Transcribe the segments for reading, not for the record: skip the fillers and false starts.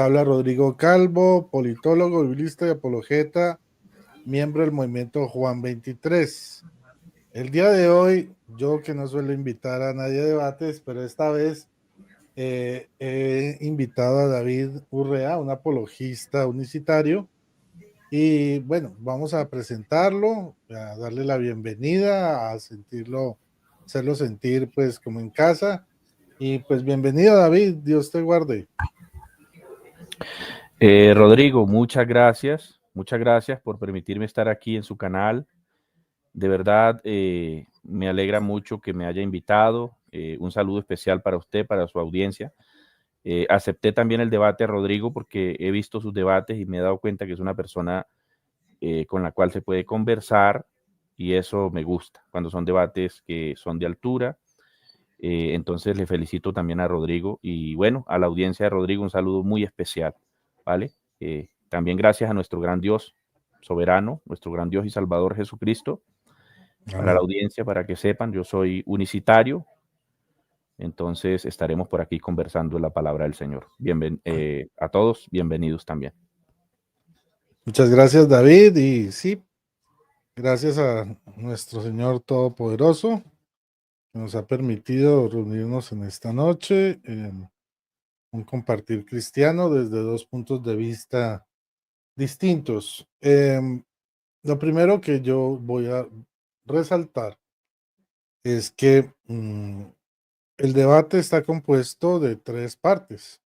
Habla Rodrigo Calvo, politólogo, biblista y apologeta, miembro del movimiento Juan 23. El día de hoy, yo que no suelo invitar a nadie a debates, pero esta vez he invitado a David Urrea, un apologista unicitario, y bueno, vamos a presentarlo, a darle la bienvenida, a sentirlo, hacerlo sentir pues como en casa, y pues bienvenido David, Dios te guarde. Rodrigo, muchas gracias por permitirme estar aquí en su canal. De verdad, me alegra mucho que me haya invitado. Un saludo especial para usted, para su audiencia. Acepté también el debate, Rodrigo, porque he visto sus debates y me he dado cuenta que es una persona con la cual se puede conversar y eso me gusta, cuando son debates que son de altura. Entonces le felicito también a Rodrigo y bueno, a la audiencia de Rodrigo un saludo muy especial, ¿vale? También gracias a nuestro gran Dios soberano, nuestro gran Dios y Salvador Jesucristo. Para la Amén. audiencia, para que sepan, yo soy unicitario, entonces estaremos por aquí conversando la palabra del Señor. A todos, bienvenidos también. Muchas gracias, David. Y sí, gracias a nuestro Señor Todopoderoso que nos ha permitido reunirnos en esta noche en un compartir cristiano desde dos puntos de vista distintos. Lo primero que yo voy a resaltar es que el debate está compuesto de tres partes.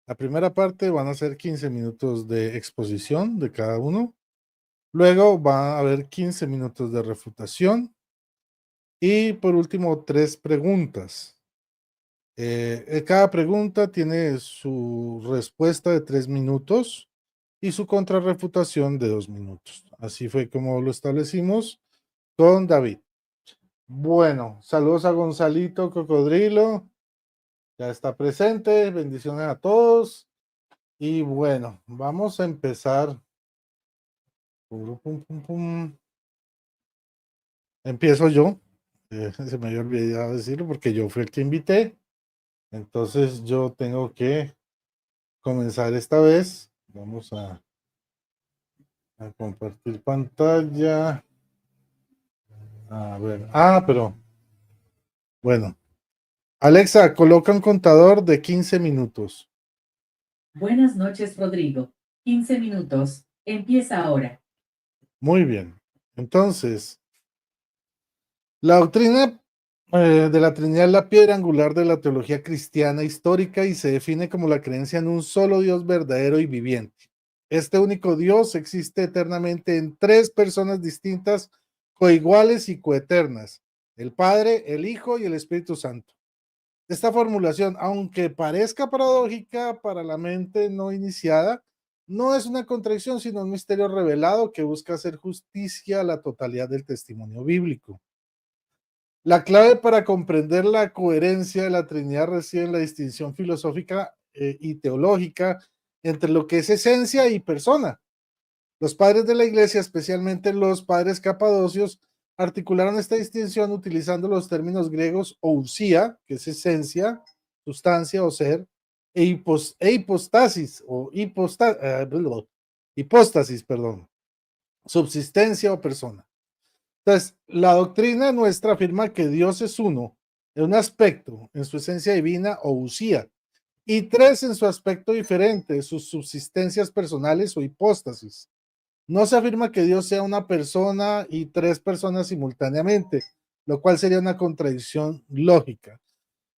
La primera parte van a ser 15 minutos de exposición de cada uno. Luego va a haber 15 minutos de refutación. Y por último, tres preguntas. Cada pregunta tiene su respuesta de 3 minutos y su contrarrefutación de 2 minutos. Así fue como lo establecimos con David. Bueno, saludos a Gonzalito Cocodrilo. Ya está presente. Bendiciones a todos. Y bueno, vamos a empezar. Pum, pum, pum, pum. Empiezo yo. Se me había olvidado decirlo porque yo fui el que invité. Entonces yo tengo que comenzar esta vez. Vamos a compartir pantalla. A ver. Pero bueno. Alexa, coloca un contador de 15 minutos. Buenas noches, Rodrigo. 15 minutos. Empieza ahora. Muy bien. Entonces, la doctrina de la Trinidad es la piedra angular de la teología cristiana histórica y se define como la creencia en un solo Dios verdadero y viviente. Este único Dios existe eternamente en tres personas distintas, coiguales y coeternas, el Padre, el Hijo y el Espíritu Santo. Esta formulación, aunque parezca paradójica para la mente no iniciada, no es una contradicción, sino un misterio revelado que busca hacer justicia a la totalidad del testimonio bíblico. La clave para comprender la coherencia de la Trinidad reside en la distinción filosófica y teológica entre lo que es esencia y persona. Los padres de la iglesia, especialmente los padres capadocios, articularon esta distinción utilizando los términos griegos ousia, que es esencia, sustancia o ser, hipostasis o hipóstasis, perdón, subsistencia o persona. Entonces, la doctrina nuestra afirma que Dios es uno en un aspecto, en su esencia divina o usía, y tres en su aspecto diferente, sus subsistencias personales o hipóstasis. No se afirma que Dios sea una persona y tres personas simultáneamente, lo cual sería una contradicción lógica.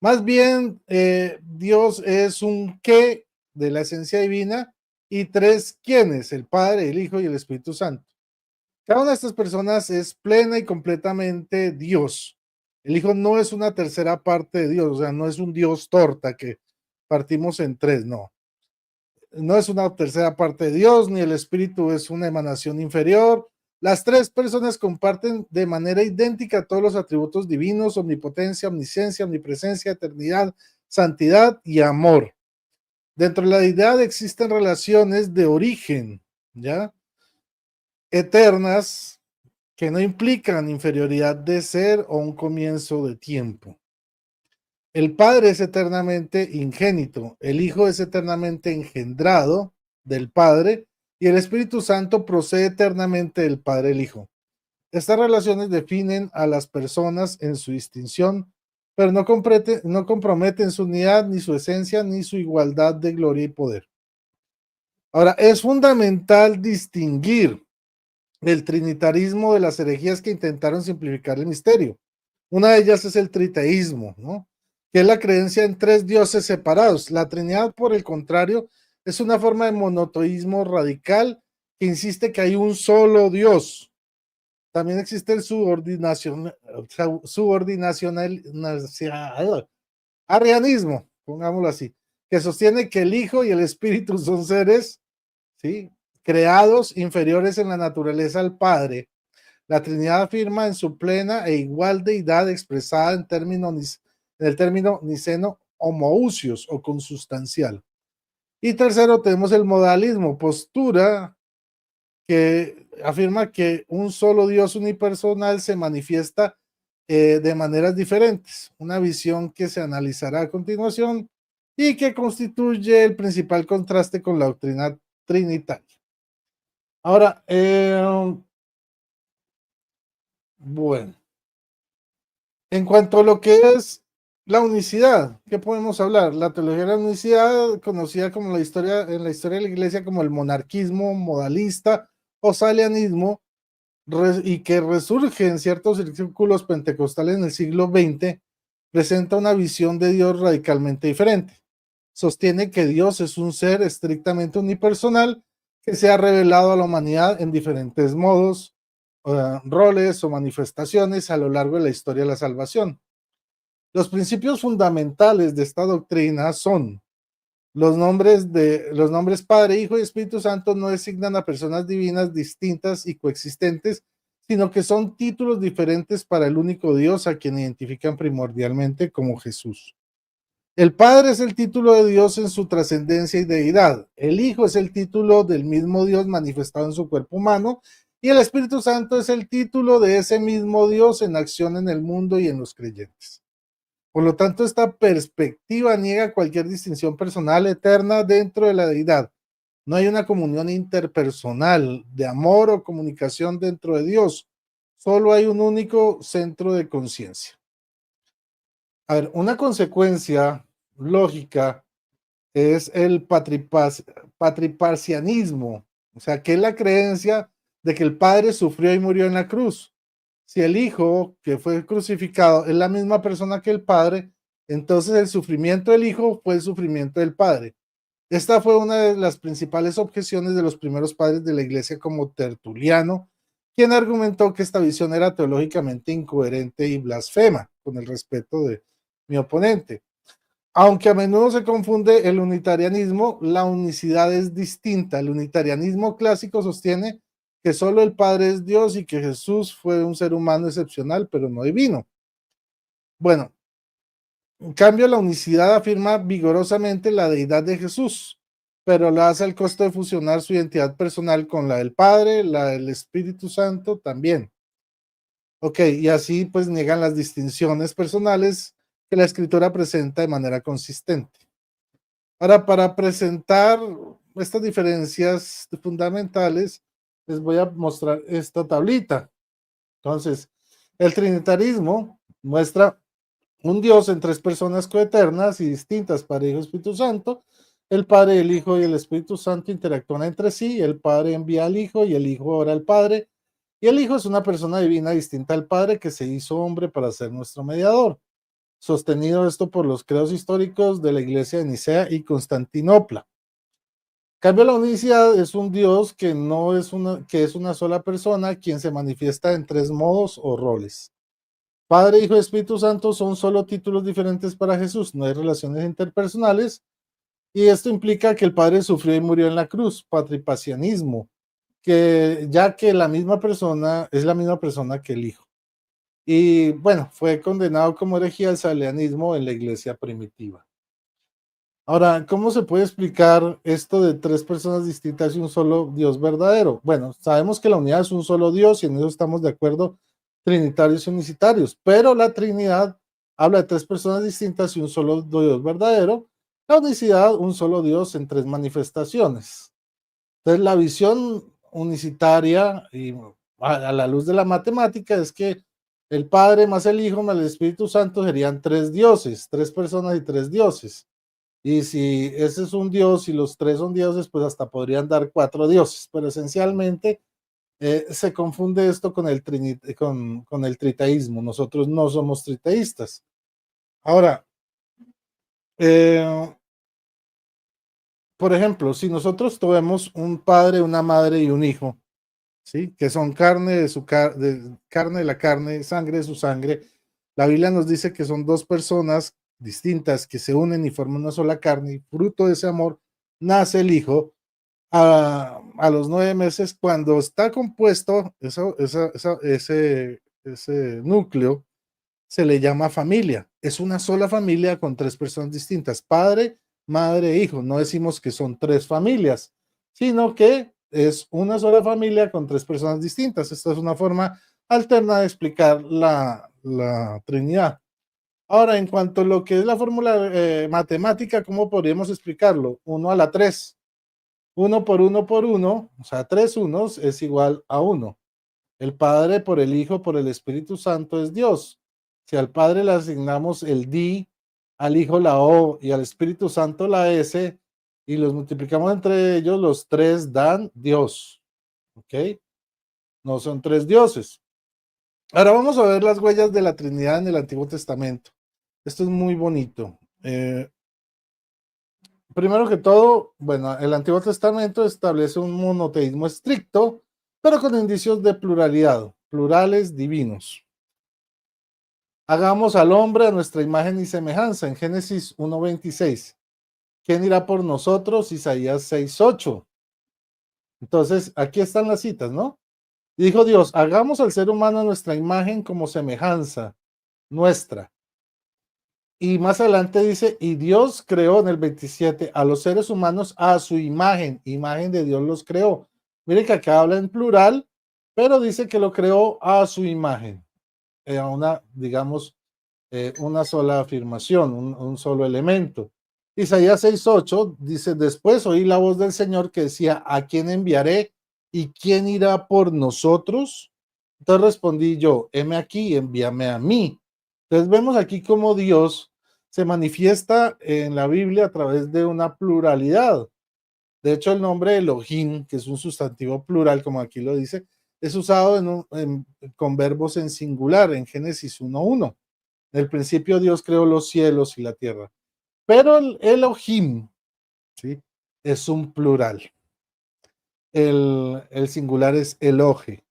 Más bien, Dios es un qué de la esencia divina y tres quiénes, el Padre, el Hijo y el Espíritu Santo. Cada una de estas personas es plena y completamente Dios. El Hijo no es una tercera parte de Dios, o sea, no es un Dios torta que partimos en tres, no. No es una tercera parte de Dios, ni el Espíritu es una emanación inferior. Las tres personas comparten de manera idéntica todos los atributos divinos: omnipotencia, omnisciencia, omnipresencia, eternidad, santidad y amor. Dentro de la deidad existen relaciones de origen, ¿ya? Eternas, que no implican inferioridad de ser o un comienzo de tiempo. El Padre es eternamente ingénito, el Hijo es eternamente engendrado del Padre y el Espíritu Santo procede eternamente del Padre el Hijo. Estas relaciones definen a las personas en su distinción, pero no comprometen su unidad, ni su esencia, ni su igualdad de gloria y poder. Ahora, es fundamental distinguir el trinitarismo de las herejías que intentaron simplificar el misterio. Una de ellas es el triteísmo, ¿no? Que es la creencia en tres dioses separados. La Trinidad, por el contrario, es una forma de monoteísmo radical que insiste que hay un solo Dios. También existe el arrianismo, pongámoslo así, que sostiene que el Hijo y el Espíritu son seres, ¿sí?, creados inferiores en la naturaleza al Padre. La Trinidad afirma en su plena e igual deidad expresada en el término niceno homoousios o consustancial. Y tercero, tenemos el modalismo, postura que afirma que un solo Dios unipersonal se manifiesta de maneras diferentes, una visión que se analizará a continuación y que constituye el principal contraste con la doctrina trinitaria. Ahora, bueno, en cuanto a lo que es la unicidad, ¿qué podemos hablar? La teología de la unicidad, conocida como en la historia de la iglesia como el monarquismo modalista o salianismo, y que resurge en ciertos círculos pentecostales en el siglo XX, presenta una visión de Dios radicalmente diferente. Sostiene que Dios es un ser estrictamente unipersonal que se ha revelado a la humanidad en diferentes modos, roles o manifestaciones a lo largo de la historia de la salvación. Los principios fundamentales de esta doctrina son los nombres Padre, Hijo y Espíritu Santo no designan a personas divinas distintas y coexistentes, sino que son títulos diferentes para el único Dios a quien identifican primordialmente como Jesús. El Padre es el título de Dios en su trascendencia y deidad. El Hijo es el título del mismo Dios manifestado en su cuerpo humano y el Espíritu Santo es el título de ese mismo Dios en acción en el mundo y en los creyentes. Por lo tanto, esta perspectiva niega cualquier distinción personal eterna dentro de la deidad. No hay una comunión interpersonal de amor o comunicación dentro de Dios. Solo hay un único centro de conciencia. A ver, una consecuencia lógica es el patriparcianismo, o sea, que es la creencia de que el Padre sufrió y murió en la cruz. Si el Hijo que fue crucificado es la misma persona que el Padre, entonces el sufrimiento del Hijo fue el sufrimiento del Padre. Esta fue una de las principales objeciones de los primeros padres de la Iglesia, como Tertuliano, quien argumentó que esta visión era teológicamente incoherente y blasfema, con el respeto de mi oponente. Aunque a menudo se confunde el unitarianismo, la unicidad es distinta. El unitarianismo clásico sostiene que solo el Padre es Dios y que Jesús fue un ser humano excepcional, pero no divino. Bueno, en cambio, la unicidad afirma vigorosamente la deidad de Jesús, pero lo hace al costo de fusionar su identidad personal con la del Padre, la del Espíritu Santo también. Ok, y así pues niegan las distinciones personales que la Escritura presenta de manera consistente. Ahora, para presentar estas diferencias fundamentales, les voy a mostrar esta tablita. Entonces, el trinitarismo muestra un Dios en tres personas coeternas y distintas, Padre, Hijo y Espíritu Santo. El Padre, el Hijo y el Espíritu Santo interactúan entre sí. El Padre envía al Hijo y el Hijo ora al Padre. Y el Hijo es una persona divina distinta al Padre que se hizo hombre para ser nuestro mediador. Sostenido esto por los credos históricos de la Iglesia de Nicea y Constantinopla. En cambio, la unicidad es un Dios que es una sola persona quien se manifiesta en tres modos o roles. Padre, Hijo y Espíritu Santo son solo títulos diferentes para Jesús, no hay relaciones interpersonales, y esto implica que el Padre sufrió y murió en la cruz, patripacianismo, ya que la misma persona es la misma persona que el Hijo. Y bueno, fue condenado como herejía al salianismo en la iglesia primitiva. Ahora, ¿cómo se puede explicar esto de tres personas distintas y un solo Dios verdadero? Bueno, sabemos que la unidad es un solo Dios y en eso estamos de acuerdo, trinitarios y unicitarios, pero la Trinidad habla de tres personas distintas y un solo Dios verdadero. La unicidad, un solo Dios en tres manifestaciones. Entonces, la visión unicitaria y a la luz de la matemática es que el Padre más el Hijo más el Espíritu Santo serían tres dioses, tres personas y tres dioses. Y si ese es un dios y los tres son dioses, pues hasta podrían dar cuatro dioses, pero esencialmente se confunde esto con con el triteísmo. Nosotros no somos triteístas. Ahora, por ejemplo, si nosotros tuvimos un padre, una madre y un hijo, ¿sí? Que son carne de su carne de la carne, sangre de su sangre. La Biblia nos dice que son dos personas distintas que se unen y forman una sola carne, y fruto de ese amor nace el hijo. A los 9 meses, cuando está compuesto ese núcleo, se le llama familia. Es una sola familia con tres personas distintas, padre, madre e hijo. No decimos que son tres familias, sino que es una sola familia con tres personas distintas. Esta es una forma alterna de explicar la Trinidad. Ahora, en cuanto a lo que es la fórmula matemática, ¿cómo podríamos explicarlo? 1 a la 3. 1 por 1 por 1, o sea, 3 unos es igual a 1. El Padre por el Hijo por el Espíritu Santo es Dios. Si al Padre le asignamos el di, al Hijo la O y al Espíritu Santo la S, y los multiplicamos entre ellos, los tres dan Dios. ¿Ok? No son tres dioses. Ahora vamos a ver las huellas de la Trinidad en el Antiguo Testamento. Esto es muy bonito. Primero que todo, bueno, el Antiguo Testamento establece un monoteísmo estricto, pero con indicios de pluralidad, plurales divinos. Hagamos al hombre a nuestra imagen y semejanza, en Génesis 1:26. ¿Quién irá por nosotros? Isaías 6:8. Entonces, aquí están las citas, ¿no? Y dijo Dios, hagamos al ser humano a nuestra imagen como semejanza nuestra. Y más adelante dice, y Dios creó en el 27 a los seres humanos a su imagen, imagen de Dios los creó. Mire que acá habla en plural, pero dice que lo creó a su imagen. Digamos, una sola afirmación, un solo elemento. Isaías 6:8 dice, después oí la voz del Señor que decía, ¿a quién enviaré y quién irá por nosotros? Entonces respondí yo, heme aquí, envíame a mí. Entonces vemos aquí cómo Dios se manifiesta en la Biblia a través de una pluralidad. De hecho, el nombre Elohim, que es un sustantivo plural, como aquí lo dice, es usado con verbos en singular en Génesis 1:1. En el principio Dios creó los cielos y la tierra. Pero el Elohim, ¿sí? Es un plural. El singular es Elohe.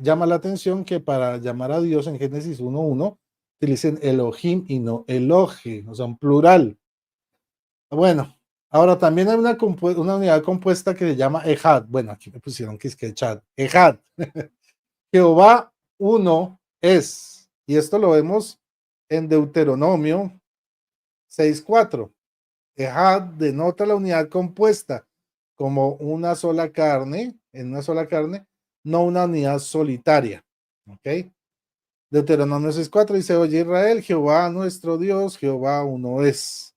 Llama la atención que para llamar a Dios en Génesis 1:1 utilicen Elohim y no Elohe, o sea, un plural. Bueno, ahora también hay una unidad compuesta que se llama Ejad. Bueno, aquí me pusieron que es que Echad. Ejad. Jehová uno es. Y esto lo vemos en Deuteronomio 6:4. Ejad denota la unidad compuesta como una sola carne, en una sola carne, no una unidad solitaria. ¿Ok? Deuteronomio 6:4 dice, oye Israel, Jehová nuestro Dios, Jehová uno es.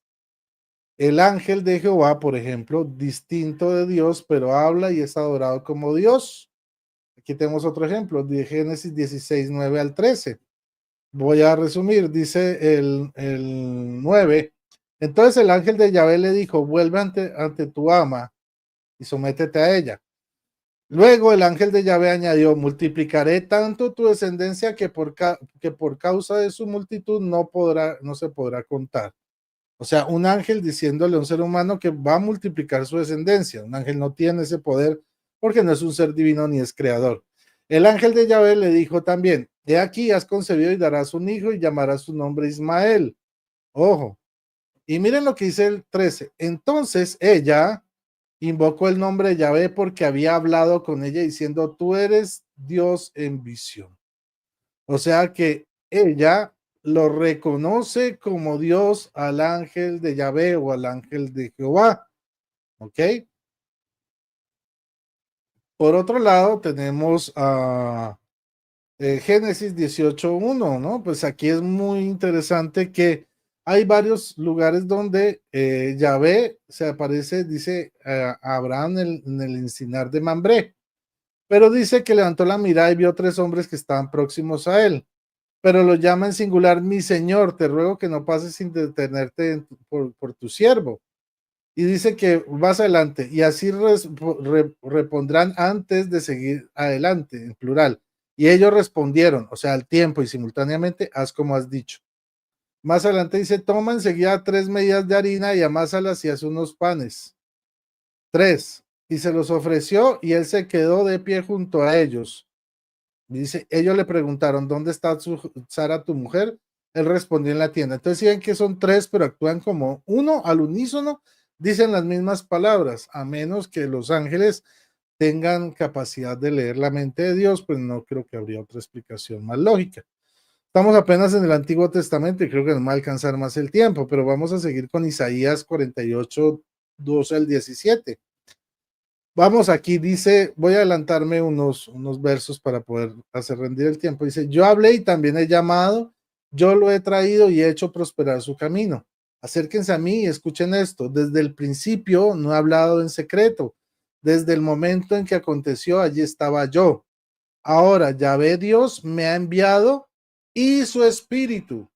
El ángel de Jehová, por ejemplo, distinto de Dios, pero habla y es adorado como Dios. Aquí tenemos otro ejemplo de Génesis 16:9 al 13. Voy a resumir, dice el 9. Entonces el ángel de Yahvé le dijo, vuelve ante tu ama y sométete a ella. Luego el ángel de Yahvé añadió, multiplicaré tanto tu descendencia que por causa de su multitud no se podrá contar. O sea, un ángel diciéndole a un ser humano que va a multiplicar su descendencia. Un ángel no tiene ese poder porque no es un ser divino ni es creador. El ángel de Yahvé le dijo también, he aquí has concebido y darás un hijo y llamarás su nombre Ismael. Ojo. Y miren lo que dice el 13. Entonces ella invocó el nombre de Yahvé porque había hablado con ella diciendo, tú eres Dios en visión. O sea que ella lo reconoce como Dios al ángel de Yahvé o al ángel de Jehová. ¿Ok? Por otro lado, tenemos Génesis 18:1, ¿no? Pues aquí es muy interesante que hay varios lugares donde Yahvé se aparece, dice a Abraham en el encinar de Mambré, pero dice que levantó la mirada y vio tres hombres que estaban próximos a él, pero lo llama en singular, mi señor, te ruego que no pases sin detenerte por tu siervo. Y dice que vas adelante, y así repondrán antes de seguir adelante, en plural. Y ellos respondieron, o sea, al tiempo y simultáneamente, haz como has dicho. Más adelante dice, toma enseguida 3 medidas de harina y amásalas y haz unos panes. 3. Y se los ofreció y él se quedó de pie junto a ellos. Dice, ellos le preguntaron, ¿dónde está Sara, tu mujer? Él respondió en la tienda. Entonces, si ven que son tres, pero actúan como uno al unísono, dicen las mismas palabras, a menos que los ángeles tengan capacidad de leer la mente de Dios, pues no creo que habría otra explicación más lógica. Estamos apenas en el Antiguo Testamento y creo que no va a alcanzar más el tiempo, pero vamos a seguir con Isaías 48, 12 al 17. Vamos aquí, dice, voy a adelantarme unos versos para poder hacer rendir el tiempo. Dice, yo hablé y también he llamado, yo lo he traído y he hecho prosperar su camino. Acérquense a mí y escuchen esto. Desde el principio no he hablado en secreto. Desde el momento en que aconteció, allí estaba yo. Ahora, Yahvé Dios me ha enviado y su espíritu.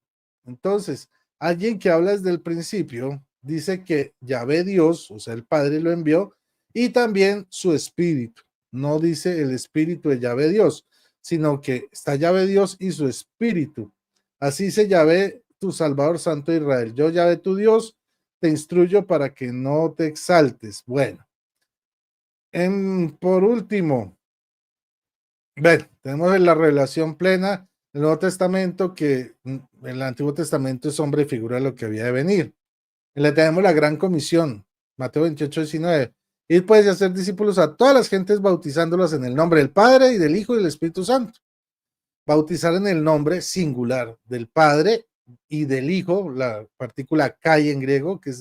Entonces, alguien que habla desde el principio dice que Yahvé Dios, o sea, el Padre lo envió, y también su espíritu. No dice el espíritu de Yahvé Dios, sino que está Yahvé Dios y su espíritu. Así se Yahvé, tu Salvador Santo de Israel. Yo, Yahvé tu Dios, te instruyo para que no te exaltes. Bueno, por último, ven, tenemos la revelación plena del Nuevo Testamento, que en el Antiguo Testamento es hombre y figura de lo que había de venir. Y le tenemos la gran comisión, Mateo 28, 19. Ir pues y hacer discípulos a todas las gentes, bautizándolos en el nombre del Padre y del Hijo y del Espíritu Santo. Bautizar en el nombre singular del Padre y del Hijo, la partícula kai en griego, que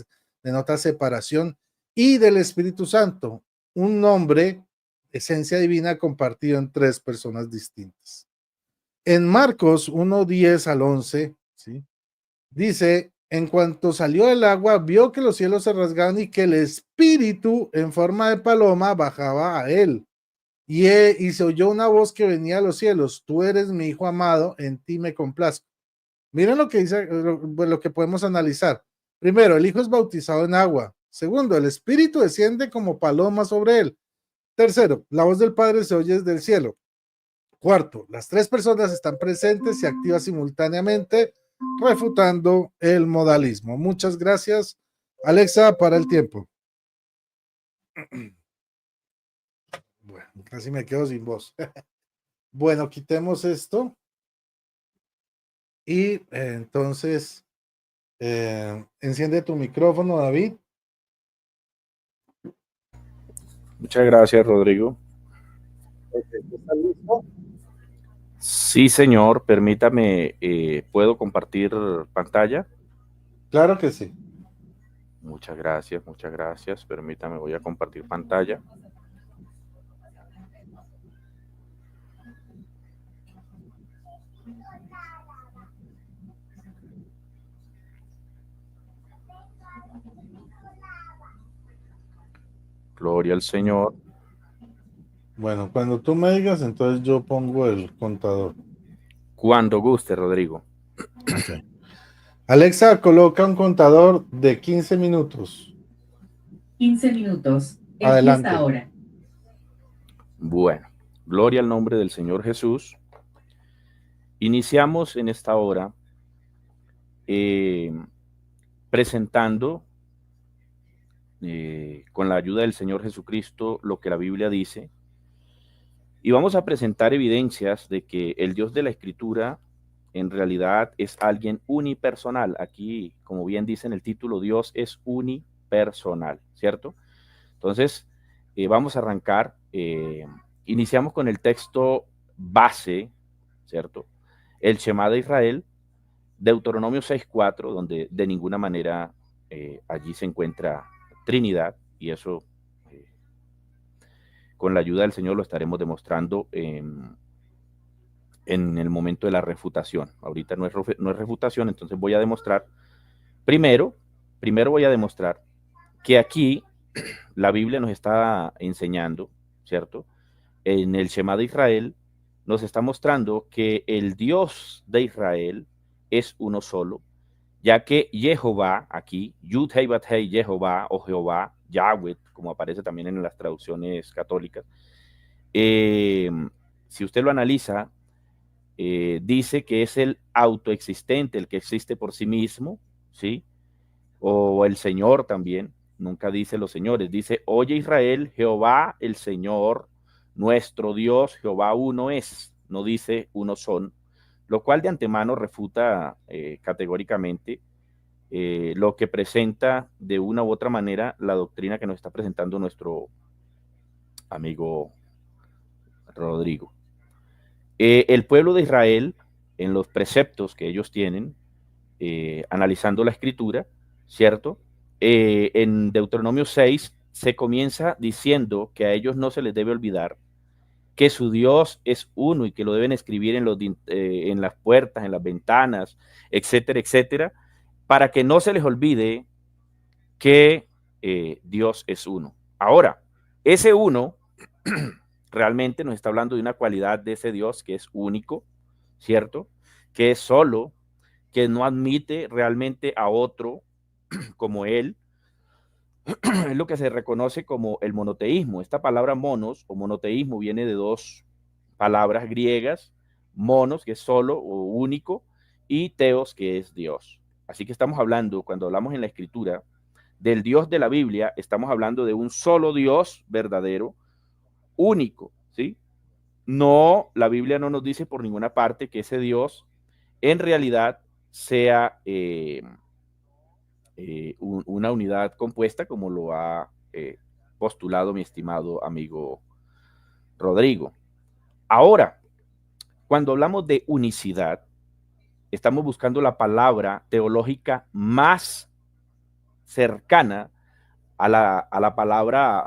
denota separación, y del Espíritu Santo, un nombre, esencia divina, compartido en tres personas distintas. En Marcos 1, 10 al 11, ¿sí? Dice, en cuanto salió del agua, vio que los cielos se rasgaban y que el Espíritu en forma de paloma bajaba a él. Y se oyó una voz que venía a los cielos, tú eres mi hijo amado, en ti me complazco. Miren lo que dice, lo que podemos analizar. Primero, el hijo es bautizado en agua. Segundo, el Espíritu desciende como paloma sobre él. Tercero, la voz del Padre se oye desde el cielo. Cuarto, las tres personas están presentes y activas simultáneamente, refutando el modalismo. Muchas gracias, Alexa, para el tiempo. Bueno, casi me quedo sin voz. Bueno, quitemos esto. Y entonces, enciende tu micrófono, David. Muchas gracias, Rodrigo. ¿Estás listo? Sí, señor, permítame, ¿puedo compartir pantalla? Claro que sí. Muchas gracias, muchas gracias. Permítame, voy a compartir pantalla. Gloria al Señor. Bueno, cuando tú me digas, entonces yo pongo el contador. Cuando guste, Rodrigo. Okay. Alexa, coloca un contador de 15 minutos. 15 minutos. Adelante. Empieza ahora. Bueno, gloria al nombre del Señor Jesús. Iniciamos en esta hora presentando con la ayuda del Señor Jesucristo lo que la Biblia dice. Y vamos a presentar evidencias de que el Dios de la Escritura en realidad es alguien unipersonal. Aquí, como bien dice en el título, Dios es unipersonal, ¿cierto? Entonces, vamos a arrancar. Iniciamos con el texto base, ¿cierto? El Shema de Israel, Deuteronomio 6:4, donde de ninguna manera allí se encuentra Trinidad, y eso con la ayuda del Señor lo estaremos demostrando en el momento de la refutación. Ahorita no es refutación, entonces voy a demostrar, primero voy a demostrar que aquí la Biblia nos está enseñando, ¿cierto? En el Shema de Israel nos está mostrando que el Dios de Israel es uno solo, ya que Jehová aquí, Yud Hei Bat Hei Jehová o Jehová, Yahweh, como aparece también en las traducciones católicas, si usted lo analiza, dice que es el autoexistente, el que existe por sí mismo, ¿sí? O el Señor también, nunca dice los señores, dice, oye Israel, Jehová el Señor, nuestro Dios, Jehová uno es, no dice uno son, lo cual de antemano refuta categóricamente lo que presenta de una u otra manera la doctrina que nos está presentando nuestro amigo Rodrigo. El pueblo de Israel, en los preceptos que ellos tienen, analizando la escritura, ¿cierto? En Deuteronomio 6 se comienza diciendo que a ellos no se les debe olvidar que su Dios es uno y que lo deben escribir en las puertas, en las ventanas, etcétera, etcétera, para que no se les olvide que Dios es uno. Ahora, ese uno realmente nos está hablando de una cualidad de ese Dios que es único, ¿cierto? Que es solo, que no admite realmente a otro como él. Es lo que se reconoce como el monoteísmo. Esta palabra monos o monoteísmo viene de dos palabras griegas, monos, que es solo o único, y teos, que es Dios. Así que estamos hablando, cuando hablamos en la escritura, del Dios de la Biblia, estamos hablando de un solo Dios verdadero, único, ¿sí? No, la Biblia no nos dice por ninguna parte que ese Dios en realidad sea una unidad compuesta como lo ha postulado mi estimado amigo Rodrigo. Ahora, cuando hablamos de unicidad, estamos buscando la palabra teológica más cercana a la palabra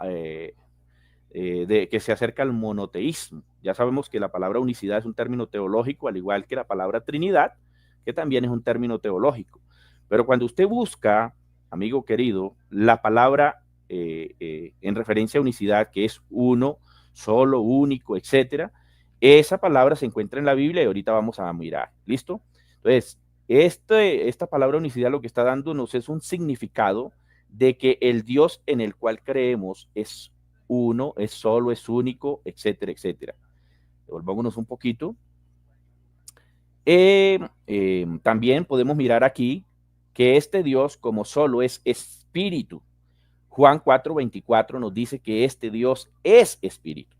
que se acerca al monoteísmo. Ya sabemos que la palabra unicidad es un término teológico, al igual que la palabra Trinidad, que también es un término teológico. Pero cuando usted busca, amigo querido, la palabra en referencia a unicidad, que es uno, solo, único, etcétera, esa palabra se encuentra en la Biblia y ahorita vamos a mirar. ¿Listo? Entonces, esta palabra unicidad lo que está dándonos es un significado de que el Dios en el cual creemos es uno, es solo, es único, etcétera, etcétera. Volvámonos un poquito. También podemos mirar aquí que este Dios como solo es espíritu. Juan 4:24 nos dice que este Dios es espíritu.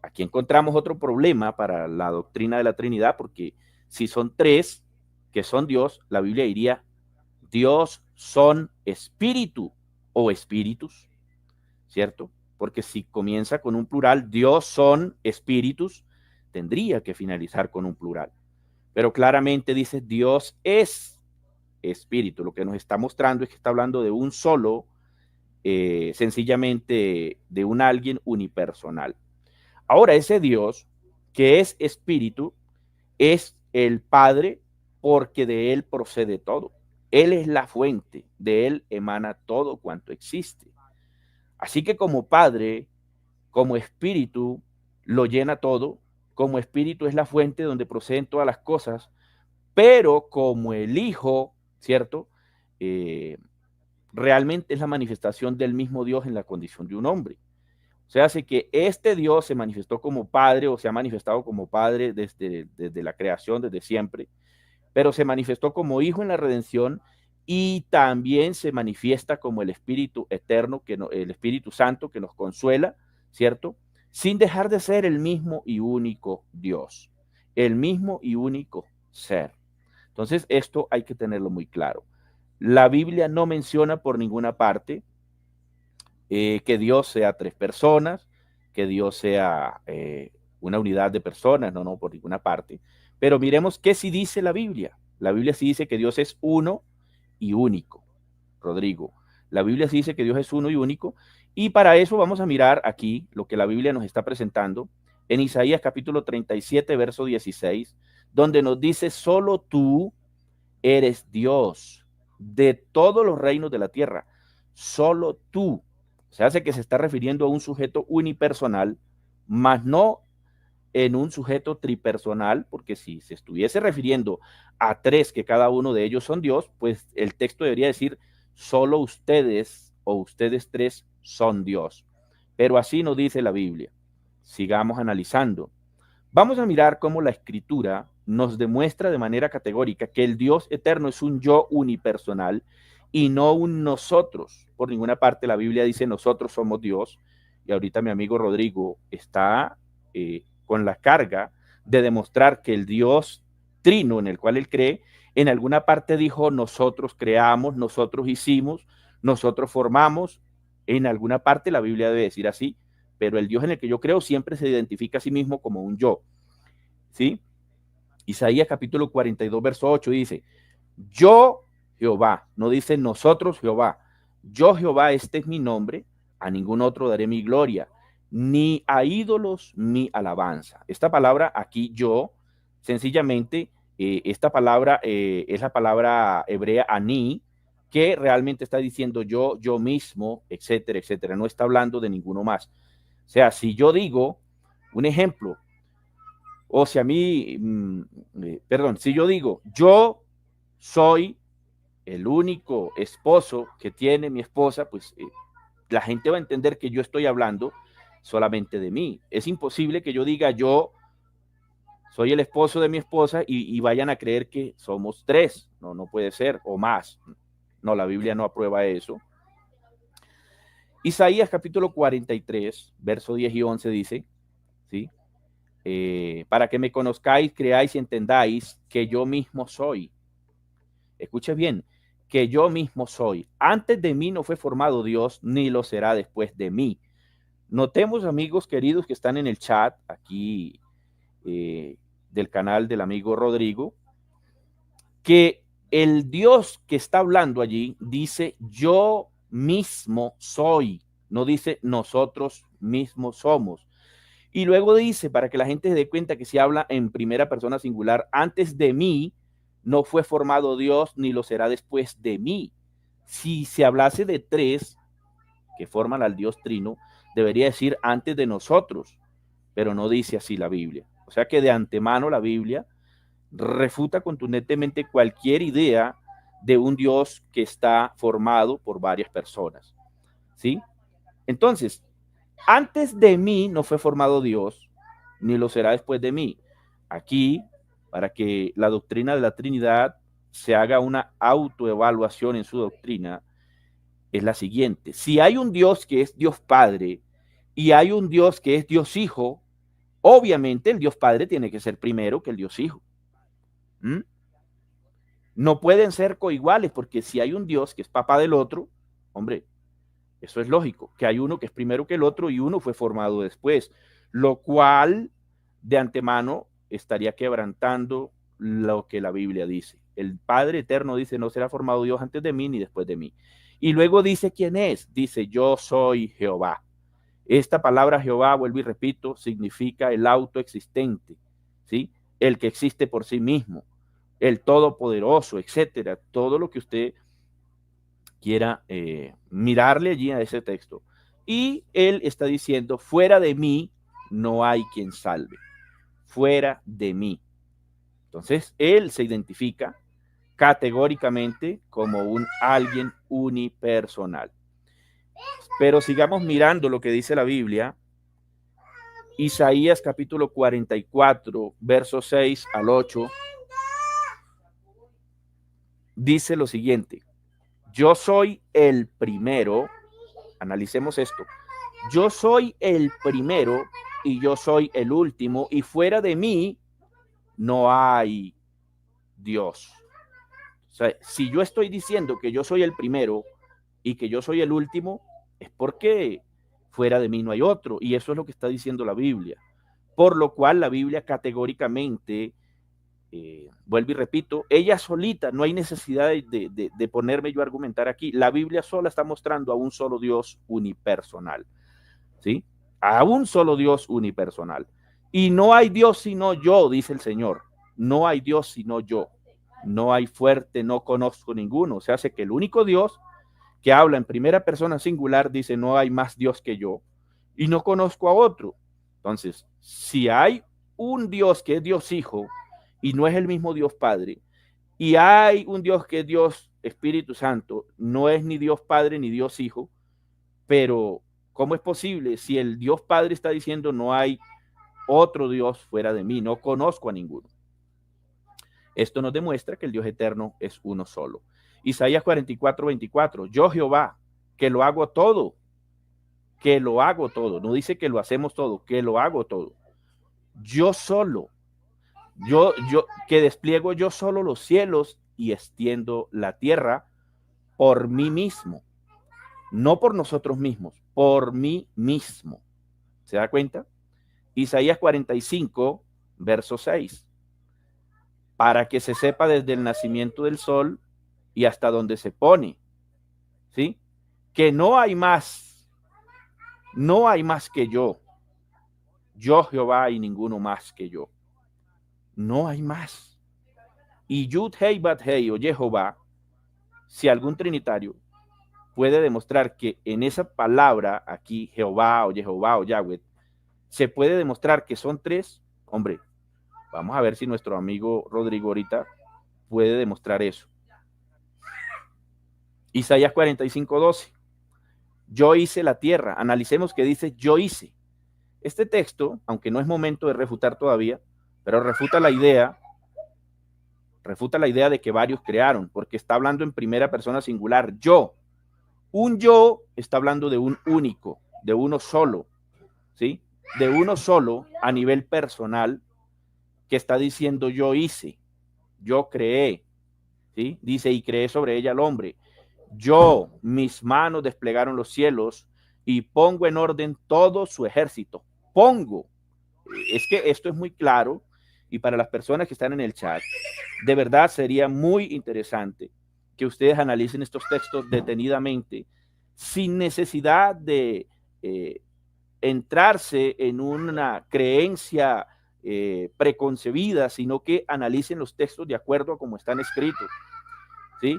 Aquí encontramos otro problema para la doctrina de la Trinidad, porque si son tres que son Dios, la Biblia diría Dios son espíritu o espíritus, ¿cierto? Porque si comienza con un plural, Dios son espíritus, tendría que finalizar con un plural. Pero claramente dice Dios es espíritu. Lo que nos está mostrando es que está hablando de un solo, sencillamente de un alguien unipersonal. Ahora, ese Dios que es espíritu es el Padre porque de él procede todo. Él es la fuente, de él emana todo cuanto existe. Así que como Padre, como Espíritu, lo llena todo, como Espíritu es la fuente donde proceden todas las cosas, pero como el Hijo, ¿cierto? Realmente es la manifestación del mismo Dios en la condición de un hombre. O sea, hace que este Dios se manifestó como Padre o se ha manifestado como Padre desde la creación, desde siempre, pero se manifestó como Hijo en la redención y también se manifiesta como el Espíritu eterno, el Espíritu Santo que nos consuela, ¿cierto? Sin dejar de ser el mismo y único Dios, el mismo y único ser. Entonces, esto hay que tenerlo muy claro. La Biblia no menciona por ninguna parte que Dios sea tres personas, que Dios sea una unidad de personas, no, por ninguna parte. Pero miremos qué sí dice la Biblia. La Biblia sí dice que Dios es uno y único, Rodrigo. La Biblia sí dice que Dios es uno y único. Y para eso vamos a mirar aquí lo que la Biblia nos está presentando en Isaías capítulo 37, verso 16, donde nos dice, solo tú eres Dios de todos los reinos de la tierra, solo tú. Se hace que se está refiriendo a un sujeto unipersonal, más no en un sujeto tripersonal, porque si se estuviese refiriendo a tres, que cada uno de ellos son Dios, pues el texto debería decir, solo ustedes o ustedes tres son Dios. Pero así no dice la Biblia. Sigamos analizando. Vamos a mirar cómo la Escritura nos demuestra de manera categórica que el Dios eterno es un yo unipersonal y no un nosotros. Por ninguna parte la Biblia dice nosotros somos Dios. Y ahorita mi amigo Rodrigo está con la carga de demostrar que el Dios trino en el cual él cree, en alguna parte dijo nosotros creamos, nosotros hicimos, nosotros formamos. En alguna parte la Biblia debe decir así, pero el Dios en el que yo creo siempre se identifica a sí mismo como un yo. ¿Sí? Isaías capítulo 42, verso 8 dice, yo Jehová, no dice nosotros Jehová, yo Jehová, este es mi nombre, a ningún otro daré mi gloria, ni a ídolos mi alabanza. Esta palabra aquí, yo, sencillamente, esta palabra es la palabra hebrea ani, que realmente está diciendo yo mismo, etcétera, etcétera. No está hablando de ninguno más. O sea, si yo digo, un ejemplo, o si a mí, perdón, si yo digo, yo soy el único esposo que tiene mi esposa, pues la gente va a entender que yo estoy hablando solamente de mí. Es imposible que yo diga yo soy el esposo de mi esposa y vayan a creer que somos tres. No, no puede ser, o más. No, la Biblia no aprueba eso. Isaías capítulo 43, verso 10 y 11 dice, ¿sí? Para que me conozcáis, creáis y entendáis que yo mismo soy. Escuche bien, que yo mismo soy. Antes de mí no fue formado Dios, ni lo será después de mí. Notemos, amigos queridos que están en el chat aquí del canal del amigo Rodrigo, que el Dios que está hablando allí dice yo mismo soy, no dice nosotros mismos somos. Y luego dice, para que la gente se dé cuenta que se habla en primera persona singular, antes de mí no fue formado Dios, ni lo será después de mí. Si se hablase de tres que forman al Dios trino, debería decir antes de nosotros, pero no dice así la Biblia. O sea que de antemano la Biblia refuta contundentemente cualquier idea de un Dios que está formado por varias personas. ¿Sí? Entonces, antes de mí no fue formado Dios, ni lo será después de mí. Aquí, para que la doctrina de la Trinidad se haga una autoevaluación en su doctrina, es la siguiente. Si hay un Dios que es Dios Padre y hay un Dios que es Dios Hijo, obviamente el Dios Padre tiene que ser primero que el Dios Hijo. ¿Mm? No pueden ser coiguales, porque si hay un Dios que es papá del otro, hombre, eso es lógico, que hay uno que es primero que el otro y uno fue formado después, lo cual de antemano estaría quebrantando lo que la Biblia dice. El Padre Eterno dice, no será formado Dios antes de mí ni después de mí. Y luego dice quién es, dice, yo soy Jehová. Esta palabra Jehová, vuelvo y repito, significa el autoexistente, ¿sí? El que existe por sí mismo, el todopoderoso, etcétera, todo lo que usted quiera mirarle allí a ese texto. Y él está diciendo, fuera de mí no hay quien salve, fuera de mí. Entonces, él se identifica categóricamente como un alguien unipersonal. Pero sigamos mirando lo que dice la Biblia. Isaías capítulo 44, versos 6 al 8, dice lo siguiente. Yo soy el primero, analicemos esto, yo soy el primero y yo soy el último y fuera de mí no hay Dios. O sea, si yo estoy diciendo que yo soy el primero y que yo soy el último, es porque fuera de mí no hay otro, y eso es lo que está diciendo la Biblia. Por lo cual la Biblia categóricamente, vuelvo y repito, ella solita, no hay necesidad de ponerme yo a argumentar aquí, la Biblia sola está mostrando a un solo Dios unipersonal, ¿sí? A un solo Dios unipersonal. Y no hay Dios sino yo, dice el Señor. No hay Dios sino yo. No hay fuerte, no conozco ninguno. O sea, hace que el único Dios que habla en primera persona singular dice, no hay más Dios que yo. Y no conozco a otro. Entonces, si hay un Dios que es Dios Hijo y no es el mismo Dios Padre, y hay un Dios que es Dios Espíritu Santo, no es ni Dios Padre ni Dios Hijo, pero ¿cómo es posible si el Dios Padre está diciendo no hay otro Dios fuera de mí, no conozco a ninguno? Esto nos demuestra que el Dios eterno es uno solo. Isaías 44:24, yo Jehová, que lo hago todo, no dice que lo hacemos todo, que lo hago todo. Yo solo, que despliego yo solo los cielos y extiendo la tierra por mí mismo, no por nosotros mismos, por mí mismo. ¿Se da cuenta? Isaías 45, verso 6. Para que se sepa desde el nacimiento del sol y hasta donde se pone, ¿sí? Que no hay más que yo Jehová y ninguno más que yo. No hay más. Y Yud Hei Bat Hei o Jehová, si algún trinitario puede demostrar que en esa palabra aquí, Jehová o Yahweh, se puede demostrar que son tres, hombre, vamos a ver si nuestro amigo Rodrigo ahorita puede demostrar eso. Isaías 45:12. Yo hice la tierra. Analicemos qué dice yo hice. Este texto, aunque no es momento de refutar todavía, pero refuta la idea de que varios crearon, porque está hablando en primera persona singular, yo. Un yo está hablando de un único, de uno solo, ¿sí? De uno solo a nivel personal, que está diciendo yo hice, yo creé, ¿sí? Dice, y creé sobre ella al hombre. Yo, mis manos desplegaron los cielos y pongo en orden todo su ejército. Pongo. Es que esto es muy claro y para las personas que están en el chat, de verdad sería muy interesante que ustedes analicen estos textos detenidamente sin necesidad de entrarse en una creencia preconcebida, sino que analicen los textos de acuerdo a cómo están escritos, ¿sí?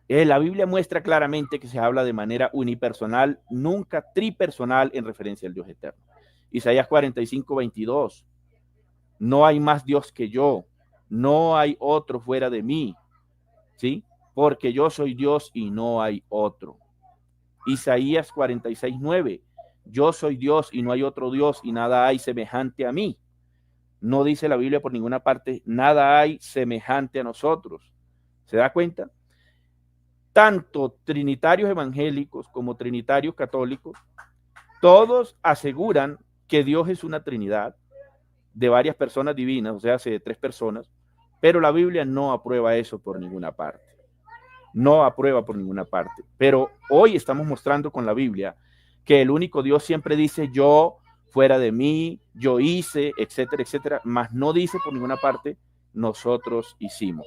La Biblia muestra claramente que se habla de manera unipersonal, nunca tripersonal en referencia al Dios eterno. Isaías 45:22. No hay más Dios que yo, no hay otro fuera de mí, ¿sí? Porque yo soy Dios y no hay otro. Isaías 46:9. Yo soy Dios y no hay otro Dios y nada hay semejante a mí. No dice la Biblia por ninguna parte, nada hay semejante a nosotros. ¿Se da cuenta? Tanto trinitarios evangélicos como trinitarios católicos, todos aseguran que Dios es una trinidad de varias personas divinas, o sea, de tres personas, pero la Biblia no aprueba eso por ninguna parte. No aprueba por ninguna parte. Pero hoy estamos mostrando con la Biblia que el único Dios siempre dice yo, fuera de mí, yo hice, etcétera, etcétera, mas no dice por ninguna parte nosotros hicimos.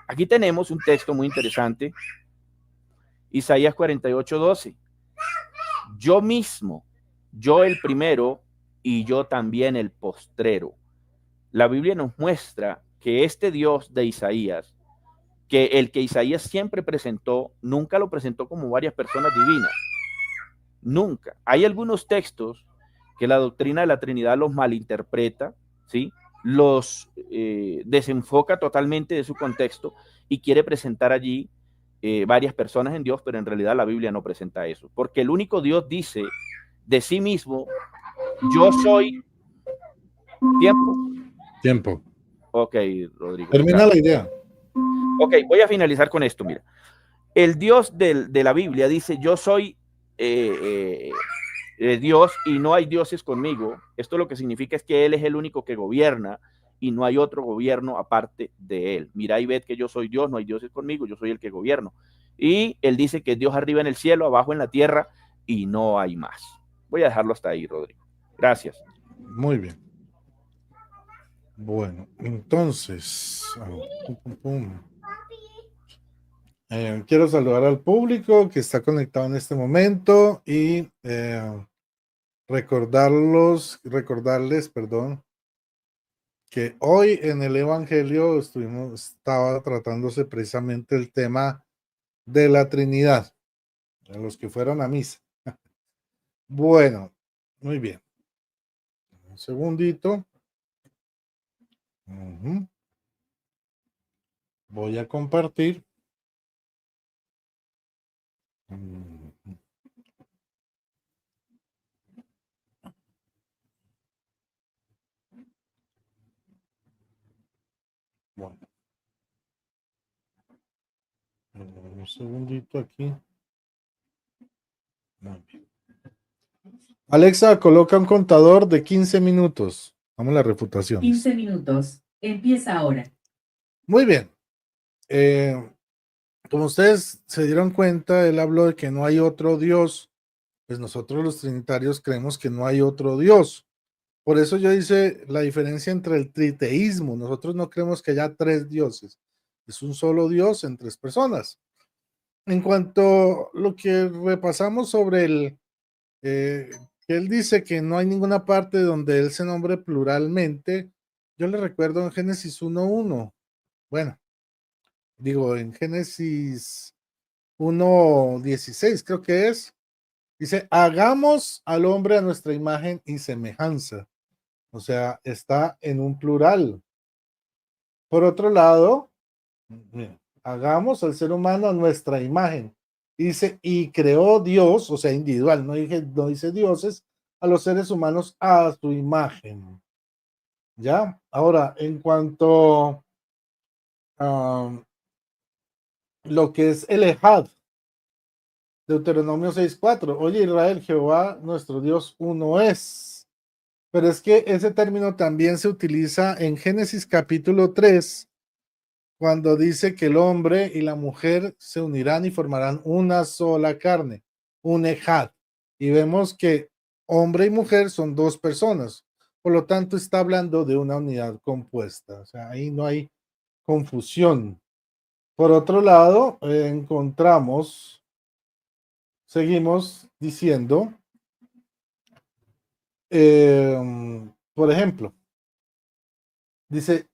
Aquí tenemos un texto muy interesante, Isaías 48:12. Yo mismo, yo el primero y yo también el postrero. La Biblia nos muestra que este Dios de Isaías, que el que Isaías siempre presentó, nunca lo presentó como varias personas divinas. Nunca. Hay algunos textos que la doctrina de la Trinidad los malinterpreta, ¿sí? Los desenfoca totalmente de su contexto y quiere presentar allí varias personas en Dios, pero en realidad la Biblia no presenta eso, porque el único Dios dice de sí mismo, yo soy... Tiempo. Ok, Rodrigo. Termina la idea. Ok, voy a finalizar con esto, mira. El Dios de la Biblia dice, yo soy Dios y no hay dioses conmigo. Esto lo que significa es que Él es el único que gobierna y no hay otro gobierno aparte de Él. Mira y ved que yo soy Dios, no hay dioses conmigo, yo soy el que gobierno. Y Él dice que Dios arriba en el cielo, abajo en la tierra y no hay más. Voy a dejarlo hasta ahí, Rodrigo. Gracias. Muy bien. Bueno, entonces, quiero saludar al público que está conectado en este momento y recordarles, perdón, que hoy en el Evangelio estaba tratándose precisamente el tema de la Trinidad, a los que fueron a misa. Bueno, muy bien. Un segundito. Voy a compartir. Bueno, un segundito aquí. Muy bien. Alexa, coloca un contador de 15 minutos. Vamos a las refutaciones. 15 minutos. Empieza ahora. Muy bien. Como ustedes se dieron cuenta, él habló de que no hay otro Dios. Pues nosotros los trinitarios creemos que no hay otro Dios. Por eso yo hice la diferencia entre el triteísmo. Nosotros no creemos que haya tres dioses. Es un solo Dios en tres personas. En cuanto a lo que repasamos sobre que él dice que no hay ninguna parte donde él se nombre pluralmente, yo le recuerdo en Génesis 1:1. Bueno, digo en Génesis 1:16 creo que es. Dice, hagamos al hombre a nuestra imagen y semejanza. O sea, está en un plural. Por otro lado, hagamos al ser humano a nuestra imagen. Dice, y creó Dios, o sea, individual, no dice dioses, a los seres humanos a su imagen. ¿Ya? Ahora, en cuanto a lo que es el Ejad, Deuteronomio 6:4, oye Israel, Jehová nuestro Dios uno es. Pero es que ese término también se utiliza en Génesis capítulo 3, cuando dice que el hombre y la mujer se unirán y formarán una sola carne, un ejad. Y vemos que hombre y mujer son dos personas, por lo tanto está hablando de una unidad compuesta, o sea, ahí no hay confusión. Por otro lado, seguimos diciendo, por ejemplo, dice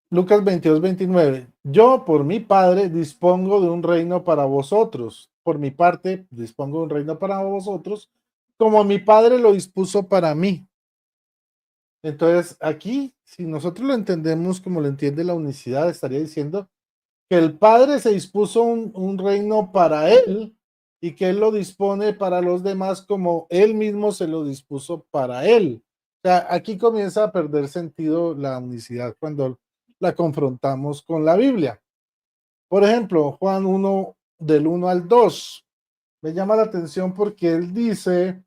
Lucas 22:29, yo por mi Padre dispongo de un reino para vosotros, por mi parte dispongo de un reino para vosotros, como mi Padre lo dispuso para mí. Entonces aquí, si nosotros lo entendemos como lo entiende la unicidad, estaría diciendo que el Padre se dispuso un reino para él y que él lo dispone para los demás como él mismo se lo dispuso para él. O sea, aquí comienza a perder sentido la unicidad cuando la confrontamos con la Biblia. Por ejemplo, Juan 1, del 1 al 2. Me llama la atención porque él dice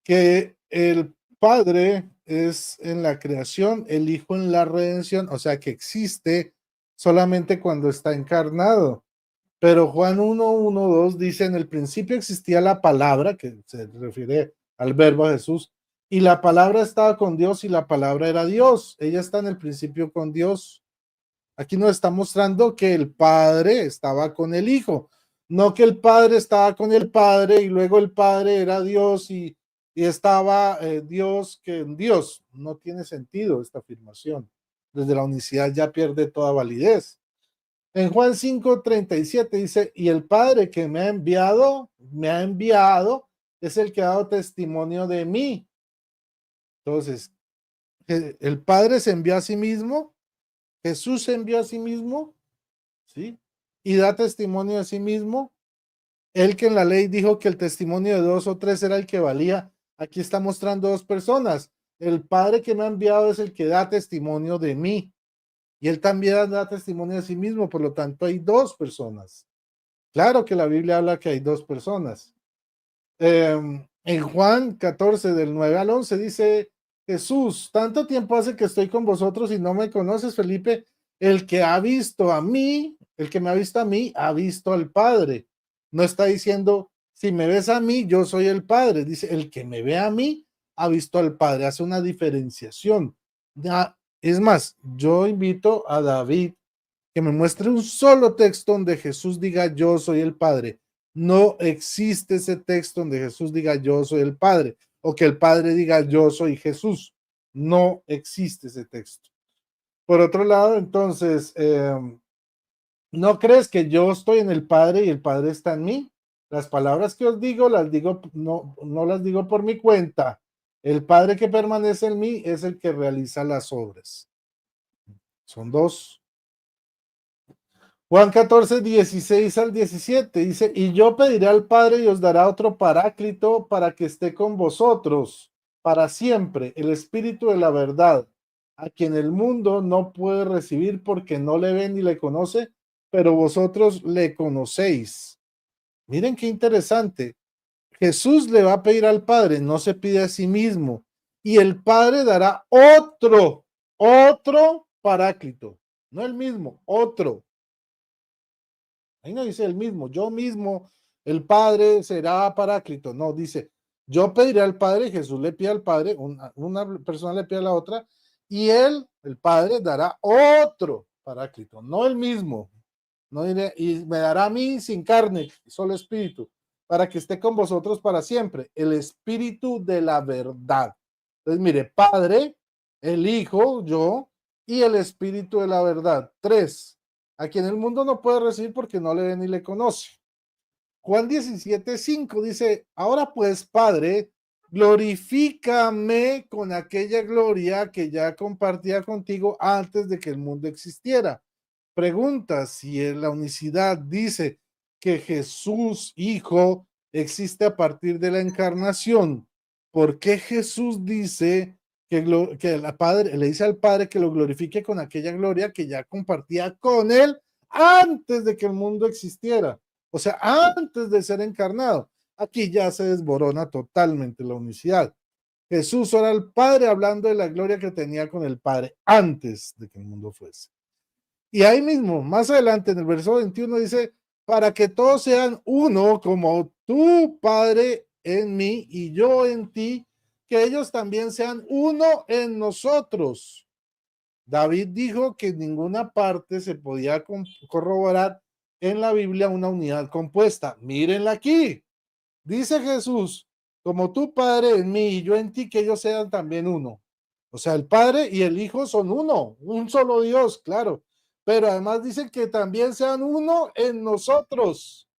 que el Padre es en la creación, el Hijo en la redención, o sea que existe solamente cuando está encarnado. Pero Juan 1:1-2 dice, en el principio existía la palabra, que se refiere al verbo Jesús, y la palabra estaba con Dios y la palabra era Dios. Ella está en el principio con Dios. Aquí nos está mostrando que el Padre estaba con el Hijo, no que el Padre estaba con el Padre y luego el Padre era Dios y estaba Dios que en Dios. No tiene sentido esta afirmación. Desde la unicidad ya pierde toda validez. En Juan 5:37 dice, y el Padre que me ha enviado, es el que ha dado testimonio de mí. Entonces, el Padre se envió a sí mismo, Jesús se envió a sí mismo, ¿sí? Y da testimonio de sí mismo. Él que en la ley dijo que el testimonio de 2 o 3 era el que valía, aquí está mostrando dos personas. El Padre que me ha enviado es el que da testimonio de mí. Y él también da testimonio de sí mismo, por lo tanto hay dos personas. Claro que la Biblia habla que hay dos personas. En Juan 14, del 9 al 11, dice Jesús, tanto tiempo hace que estoy con vosotros y no me conoces, Felipe. El que ha visto a mí, el que me ha visto a mí, ha visto al Padre. No está diciendo, si me ves a mí, yo soy el Padre. Dice, el que me ve a mí, ha visto al Padre. Hace una diferenciación. Es más, yo invito a David que me muestre un solo texto donde Jesús diga yo soy el Padre. No existe ese texto donde Jesús diga yo soy el Padre. o que el Padre diga yo soy Jesús. No existe ese texto. Por otro lado, entonces, ¿no crees que yo estoy en el Padre y el Padre está en mí? Las palabras que os digo, no las digo por mi cuenta. El Padre que permanece en mí es el que realiza las obras. Son dos. Juan 14, 16 al 17 dice, y yo pediré al Padre y os dará otro paráclito para que esté con vosotros para siempre, el Espíritu de la verdad, a quien el mundo no puede recibir porque no le ve ni le conoce, pero vosotros le conocéis. Miren qué interesante. Jesús le va a pedir al Padre, no se pide a sí mismo, y el Padre dará otro paráclito, no el mismo, otro. Ahí no dice el mismo, yo mismo, el Padre será paráclito. No, dice, yo pediré al Padre, Jesús le pide al Padre, una persona le pide a la otra, y él, el Padre, dará otro paráclito, no el mismo. No diré, y me dará a mí sin carne, solo espíritu, para que esté con vosotros para siempre, el Espíritu de la verdad. Entonces, mire, Padre, el Hijo, yo, y el Espíritu de la verdad. Tres, a quien el mundo no puede recibir porque no le ve ni le conoce. Juan 17:5 dice, ahora pues, Padre, glorifícame con aquella gloria que ya compartía contigo antes de que el mundo existiera. Pregunta, si en la unicidad dice que Jesús, Hijo, existe a partir de la encarnación, ¿por qué Jesús dice que la Padre, le dice al Padre que lo glorifique con aquella gloria que ya compartía con él antes de que el mundo existiera? O sea, antes de ser encarnado. Aquí ya se desborona totalmente la unicidad. Jesús era el Padre hablando de la gloria que tenía con el Padre antes de que el mundo fuese. Y ahí mismo, más adelante en el verso 21 dice, para que todos sean uno como tú, Padre, en mí y yo en ti, que ellos también sean uno en nosotros. David dijo que en ninguna parte se podía corroborar en la Biblia una unidad compuesta. Mírenla aquí. Dice Jesús, como tú, Padre, en mí y yo en ti, que ellos sean también uno. O sea, el Padre y el Hijo son uno, un solo Dios, claro. Pero además dice que también sean uno en nosotros.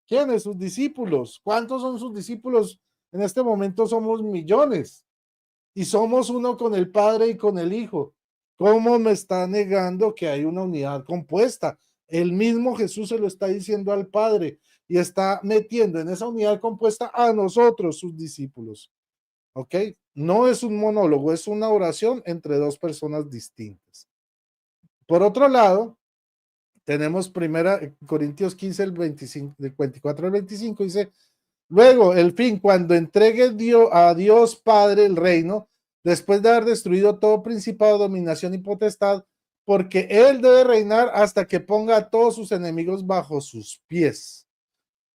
¿Quiénes? Sus discípulos. ¿Cuántos son sus discípulos? En este momento somos millones. Y somos uno con el Padre y con el Hijo. ¿Cómo me está negando que hay una unidad compuesta? El mismo Jesús se lo está diciendo al Padre y está metiendo en esa unidad compuesta a nosotros, sus discípulos. ¿Ok? No es un monólogo, es una oración entre dos personas distintas. Por otro lado, tenemos primera Corintios 15, el 25, del 24 al 25, dice, luego, el fin, cuando entregue a Dios Padre el reino, después de haber destruido todo principado, dominación y potestad, porque él debe reinar hasta que ponga a todos sus enemigos bajo sus pies.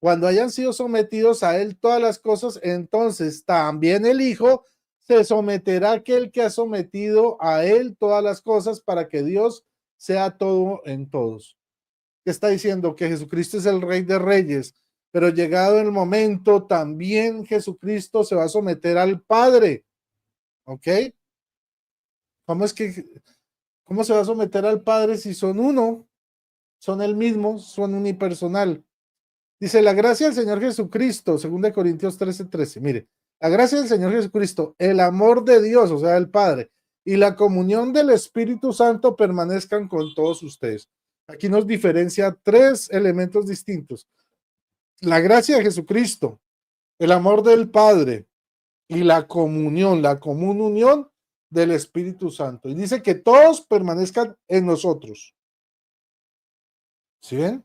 Cuando hayan sido sometidos a él todas las cosas, entonces también el Hijo se someterá a aquel que ha sometido a él todas las cosas para que Dios sea todo en todos. ¿Qué está diciendo? Que Jesucristo es el Rey de Reyes, pero llegado el momento, también Jesucristo se va a someter al Padre. ¿Ok? ¿Cómo se va a someter al Padre si son uno? Son el mismo, son unipersonal. Dice, la gracia del Señor Jesucristo, 2 Corintios 13:13. Mire, la gracia del Señor Jesucristo, el amor de Dios, o sea, el Padre, y la comunión del Espíritu Santo permanezcan con todos ustedes. Aquí nos diferencia tres elementos distintos. La gracia de Jesucristo, el amor del Padre y la comunión, la común unión del Espíritu Santo. Y dice que todos permanezcan en nosotros. ¿Sí ven?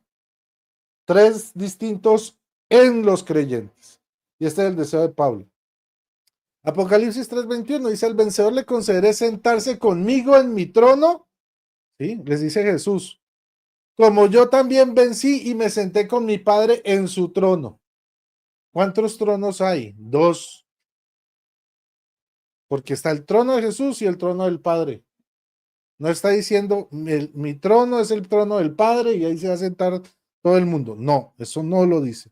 Tres distintos en los creyentes. Y este es el deseo de Pablo. Apocalipsis 3:21 dice, al vencedor le concederé sentarse conmigo en mi trono. ¿Sí? Les dice Jesús. Como yo también vencí y me senté con mi Padre en su trono. ¿Cuántos tronos hay? Dos. Porque está el trono de Jesús y el trono del Padre. No está diciendo, mi trono es el trono del Padre y ahí se va a sentar todo el mundo. No, eso no lo dice.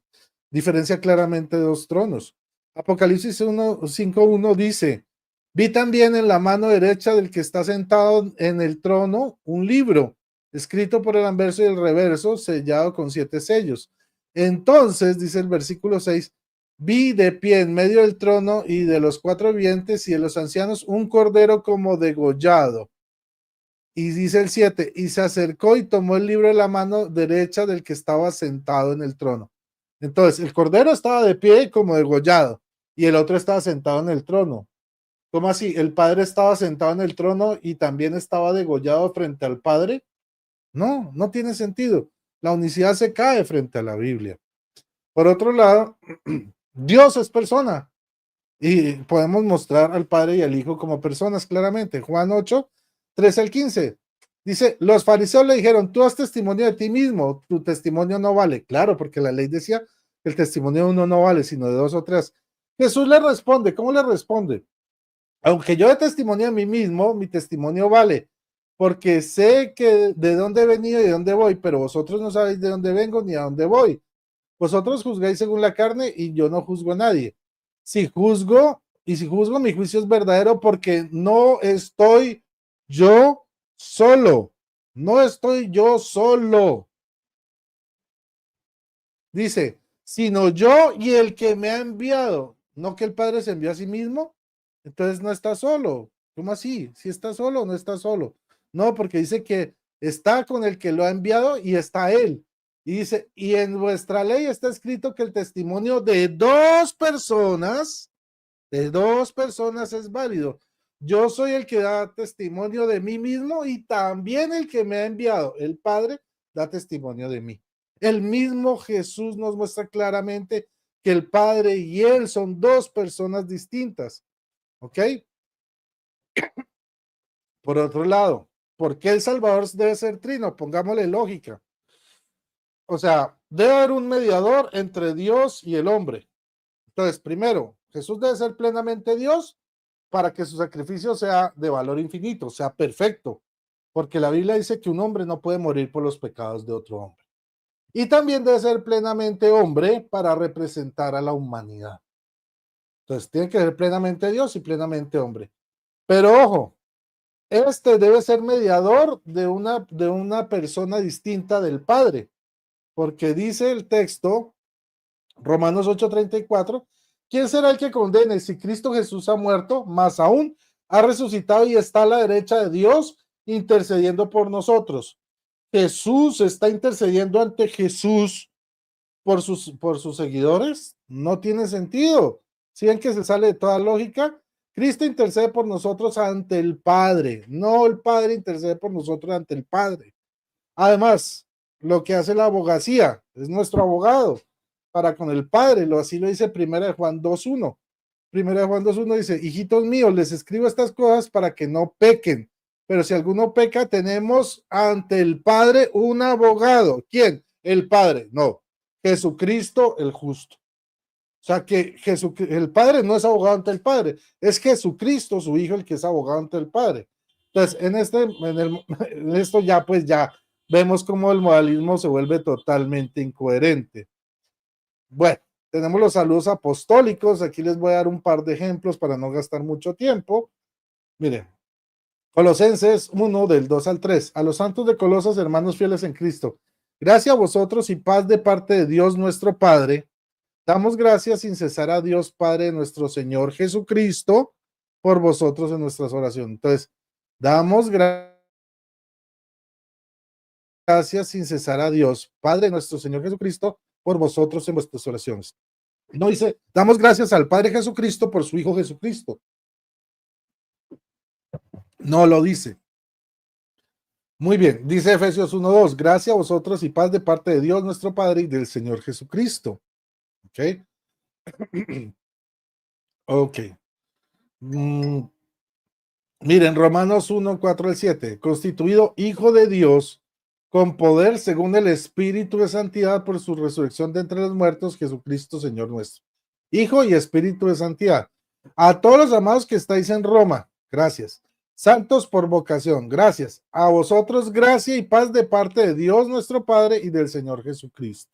Diferencia claramente dos tronos. Apocalipsis 5:1 dice, vi también en la mano derecha del que está sentado en el trono un libro, escrito por el anverso y el reverso, sellado con 7 sellos. Entonces, dice el versículo 6, vi de pie en medio del trono y de los 4 vivientes y de los ancianos un cordero como degollado. Y dice el 7, y se acercó y tomó el libro de la mano derecha del que estaba sentado en el trono. Entonces, el cordero estaba de pie como degollado y el otro estaba sentado en el trono. ¿Cómo así? ¿El padre estaba sentado en el trono y también estaba degollado frente al padre? No, no tiene sentido. La unicidad se cae frente a la Biblia. Por otro lado, Dios es persona y podemos mostrar al Padre y al Hijo como personas claramente. Juan 8, 13 al 15. Dice, los fariseos le dijeron, tú das testimonio de ti mismo, tu testimonio no vale. Claro, porque la ley decía que el testimonio de uno no vale, sino de 2 o 3. Jesús le responde, ¿cómo le responde? Aunque yo dé testimonio de mí mismo, mi testimonio vale, porque sé que de dónde he venido y de dónde voy, pero vosotros no sabéis de dónde vengo ni a dónde voy. Vosotros juzgáis según la carne y yo no juzgo a nadie. Si juzgo, mi juicio es verdadero porque no estoy yo solo. No estoy yo solo. Dice, sino yo y el que me ha enviado. No que el Padre se envió a sí mismo. Entonces no está solo. ¿Cómo así? Si está solo o no está solo. No, porque dice que está con el que lo ha enviado y está él. Y dice, y en vuestra ley está escrito que el testimonio de dos personas es válido. Yo soy el que da testimonio de mí mismo y también el que me ha enviado, el Padre, da testimonio de mí. El mismo Jesús nos muestra claramente que el Padre y Él son dos personas distintas. ¿Ok? Por otro lado, ¿por qué el Salvador debe ser trino? Pongámosle lógica. O sea, debe haber un mediador entre Dios y el hombre. Entonces, primero, Jesús debe ser plenamente Dios para que su sacrificio sea de valor infinito, sea perfecto, porque la Biblia dice que un hombre no puede morir por los pecados de otro hombre. Y también debe ser plenamente hombre para representar a la humanidad. Entonces, tiene que ser plenamente Dios y plenamente hombre. Pero ojo, este debe ser mediador de una persona distinta del Padre, porque dice el texto, Romanos 8:34, ¿quién será el que condene si Cristo Jesús ha muerto, más aún ha resucitado y está a la derecha de Dios intercediendo por nosotros? Jesús está intercediendo ante Jesús por sus seguidores. No tiene sentido. ¿Sí ven que se sale de toda lógica? Cristo intercede por nosotros ante el Padre, no el Padre intercede por nosotros ante el Padre. Además, lo que hace la abogacía es nuestro abogado para con el Padre, así lo dice 1 Juan 2:1. 1 Juan 2:1 dice, hijitos míos, les escribo estas cosas para que no pequen, pero si alguno peca, tenemos ante el Padre un abogado. ¿Quién? El Padre, no, Jesucristo el justo. O sea que el Padre no es abogado ante el Padre, es Jesucristo, su Hijo, el que es abogado ante el Padre. Entonces, en esto ya pues ya vemos cómo el modalismo se vuelve totalmente incoherente. Bueno, tenemos los saludos apostólicos. Aquí les voy a dar un par de ejemplos para no gastar mucho tiempo. Miren, Colosenses 1 del 2 al 3. A los santos de Colosas, hermanos fieles en Cristo, gracias a vosotros y paz de parte de Dios nuestro Padre. Damos gracias sin cesar a Dios Padre de nuestro Señor Jesucristo por vosotros en nuestras oraciones. Entonces, damos gracias sin cesar a Dios Padre de nuestro Señor Jesucristo por vosotros en vuestras oraciones. No dice, damos gracias al Padre Jesucristo por su Hijo Jesucristo. No lo dice. Muy bien, dice Efesios 1:2, gracias a vosotros y paz de parte de Dios nuestro Padre y del Señor Jesucristo. Ok. Ok. Miren, Romanos 1:4 al 7, constituido Hijo de Dios con poder según el Espíritu de Santidad por su resurrección de entre los muertos, Jesucristo Señor nuestro. Hijo y Espíritu de Santidad. A todos los amados que estáis en Roma, gracias. Santos por vocación, gracias. A vosotros gracia y paz de parte de Dios nuestro Padre y del Señor Jesucristo.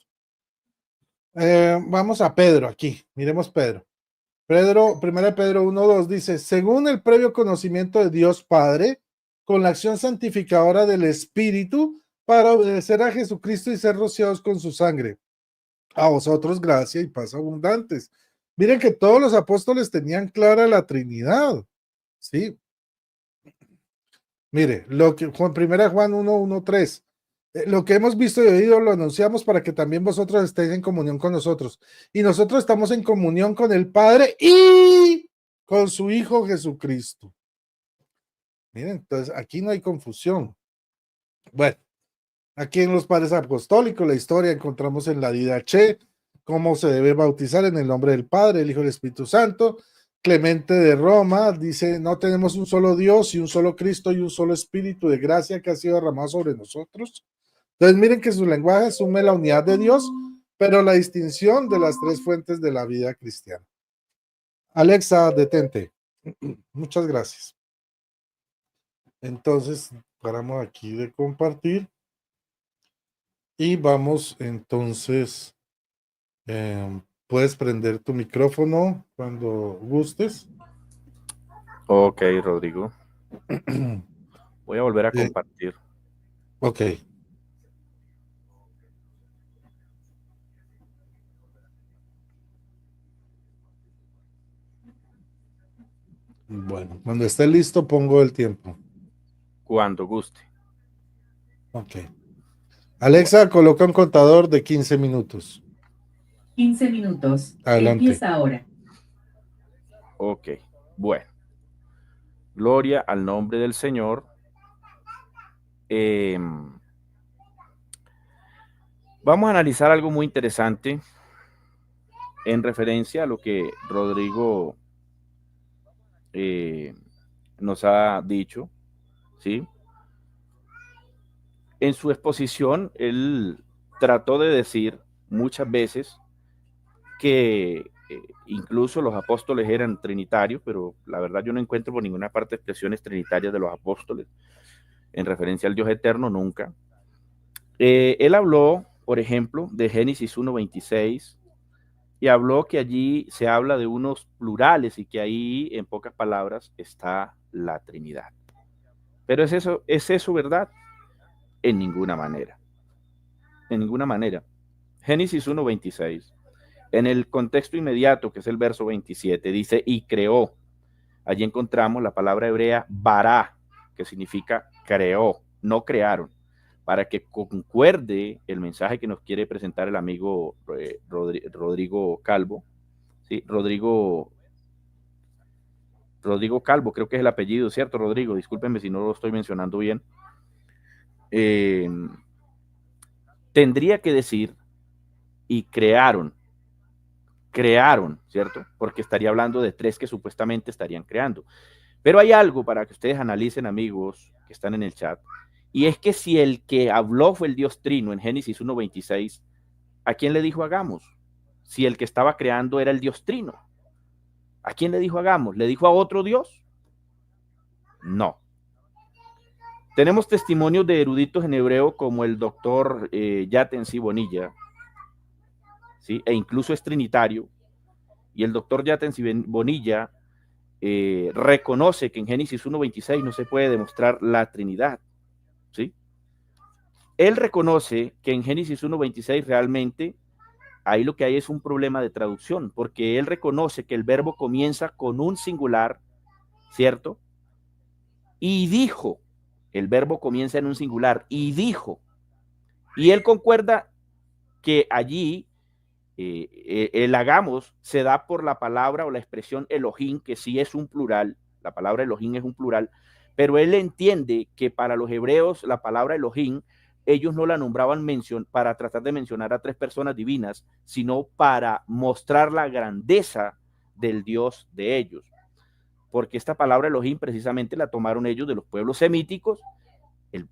Vamos a Pedro aquí, miremos Pedro. Primera de Pedro 1:2 dice, según el previo conocimiento de Dios Padre, con la acción santificadora del Espíritu, para obedecer a Jesucristo y ser rociados con su sangre. A vosotros gracia y paz abundantes. Miren que todos los apóstoles tenían clara la Trinidad, ¿sí? Mire, lo que primera Juan 1:1-3, lo que hemos visto y oído lo anunciamos para que también vosotros estéis en comunión con nosotros. Y nosotros estamos en comunión con el Padre y con su Hijo Jesucristo. Miren, entonces aquí no hay confusión. Bueno, aquí en los padres apostólicos, la historia encontramos en la Didache, cómo se debe bautizar en el nombre del Padre, el Hijo y el Espíritu Santo. Clemente de Roma dice, no tenemos un solo Dios y un solo Cristo y un solo Espíritu de gracia que ha sido derramado sobre nosotros. Entonces miren que su lenguaje asume la unidad de Dios, pero la distinción de las tres fuentes de la vida cristiana. Alexa, detente. Muchas gracias. Entonces, paramos aquí de compartir y vamos entonces, puedes prender tu micrófono cuando gustes. Ok, Rodrigo. Voy a volver a compartir. Ok. Bueno, cuando esté listo pongo el tiempo. Cuando guste. Ok. Alexa, coloca un contador de 15 minutos. 15 minutos. Adelante. Empieza ahora. Ok, bueno. Gloria al nombre del Señor. Vamos a analizar algo muy interesante en referencia a lo que Rodrigo nos ha dicho, ¿sí? En su exposición, él trató de decir muchas veces que incluso los apóstoles eran trinitarios, pero la verdad yo no encuentro por ninguna parte expresiones trinitarias de los apóstoles en referencia al Dios eterno, nunca. Él habló, por ejemplo, de Génesis 1:26 y habló que allí se habla de unos plurales y que ahí, en pocas palabras, está la Trinidad. Pero ¿es eso verdad? En ninguna manera. En ninguna manera. Génesis 1:26. En el contexto inmediato, que es el verso 27, dice, y creó. Allí encontramos la palabra hebrea bará, que significa creó, no crearon, para que concuerde el mensaje que nos quiere presentar el amigo Rodrigo Calvo. Sí, Rodrigo Calvo, creo que es el apellido, ¿cierto, Rodrigo? Discúlpenme si no lo estoy mencionando bien. Tendría que decir, y crearon, ¿cierto? Porque estaría hablando de tres que supuestamente estarían creando. Pero hay algo para que ustedes analicen, amigos que están en el chat, y es que si el que habló fue el Dios Trino en Génesis 1:26, ¿a quién le dijo hagamos? Si el que estaba creando era el Dios Trino, ¿a quién le dijo hagamos? ¿Le dijo a otro Dios? No. Tenemos testimonios de eruditos en hebreo como el doctor Yatensi Bonilla, ¿sí? E incluso es trinitario, y el doctor Yatensi Bonilla reconoce que en Génesis 1:26 no se puede demostrar la Trinidad, ¿sí? Él reconoce que en Génesis 1:26 realmente ahí lo que hay es un problema de traducción, porque él reconoce que el verbo comienza con un singular, ¿cierto? Y dijo, el verbo comienza en un singular, y dijo, y él concuerda que allí el hagamos se da por la palabra o la expresión Elohim, que sí es un plural, la palabra Elohim es un plural, pero él entiende que para los hebreos la palabra Elohim, ellos no la nombraban para tratar de mencionar a tres personas divinas, sino para mostrar la grandeza del Dios de ellos. Porque esta palabra Elohim precisamente la tomaron ellos de los pueblos semíticos.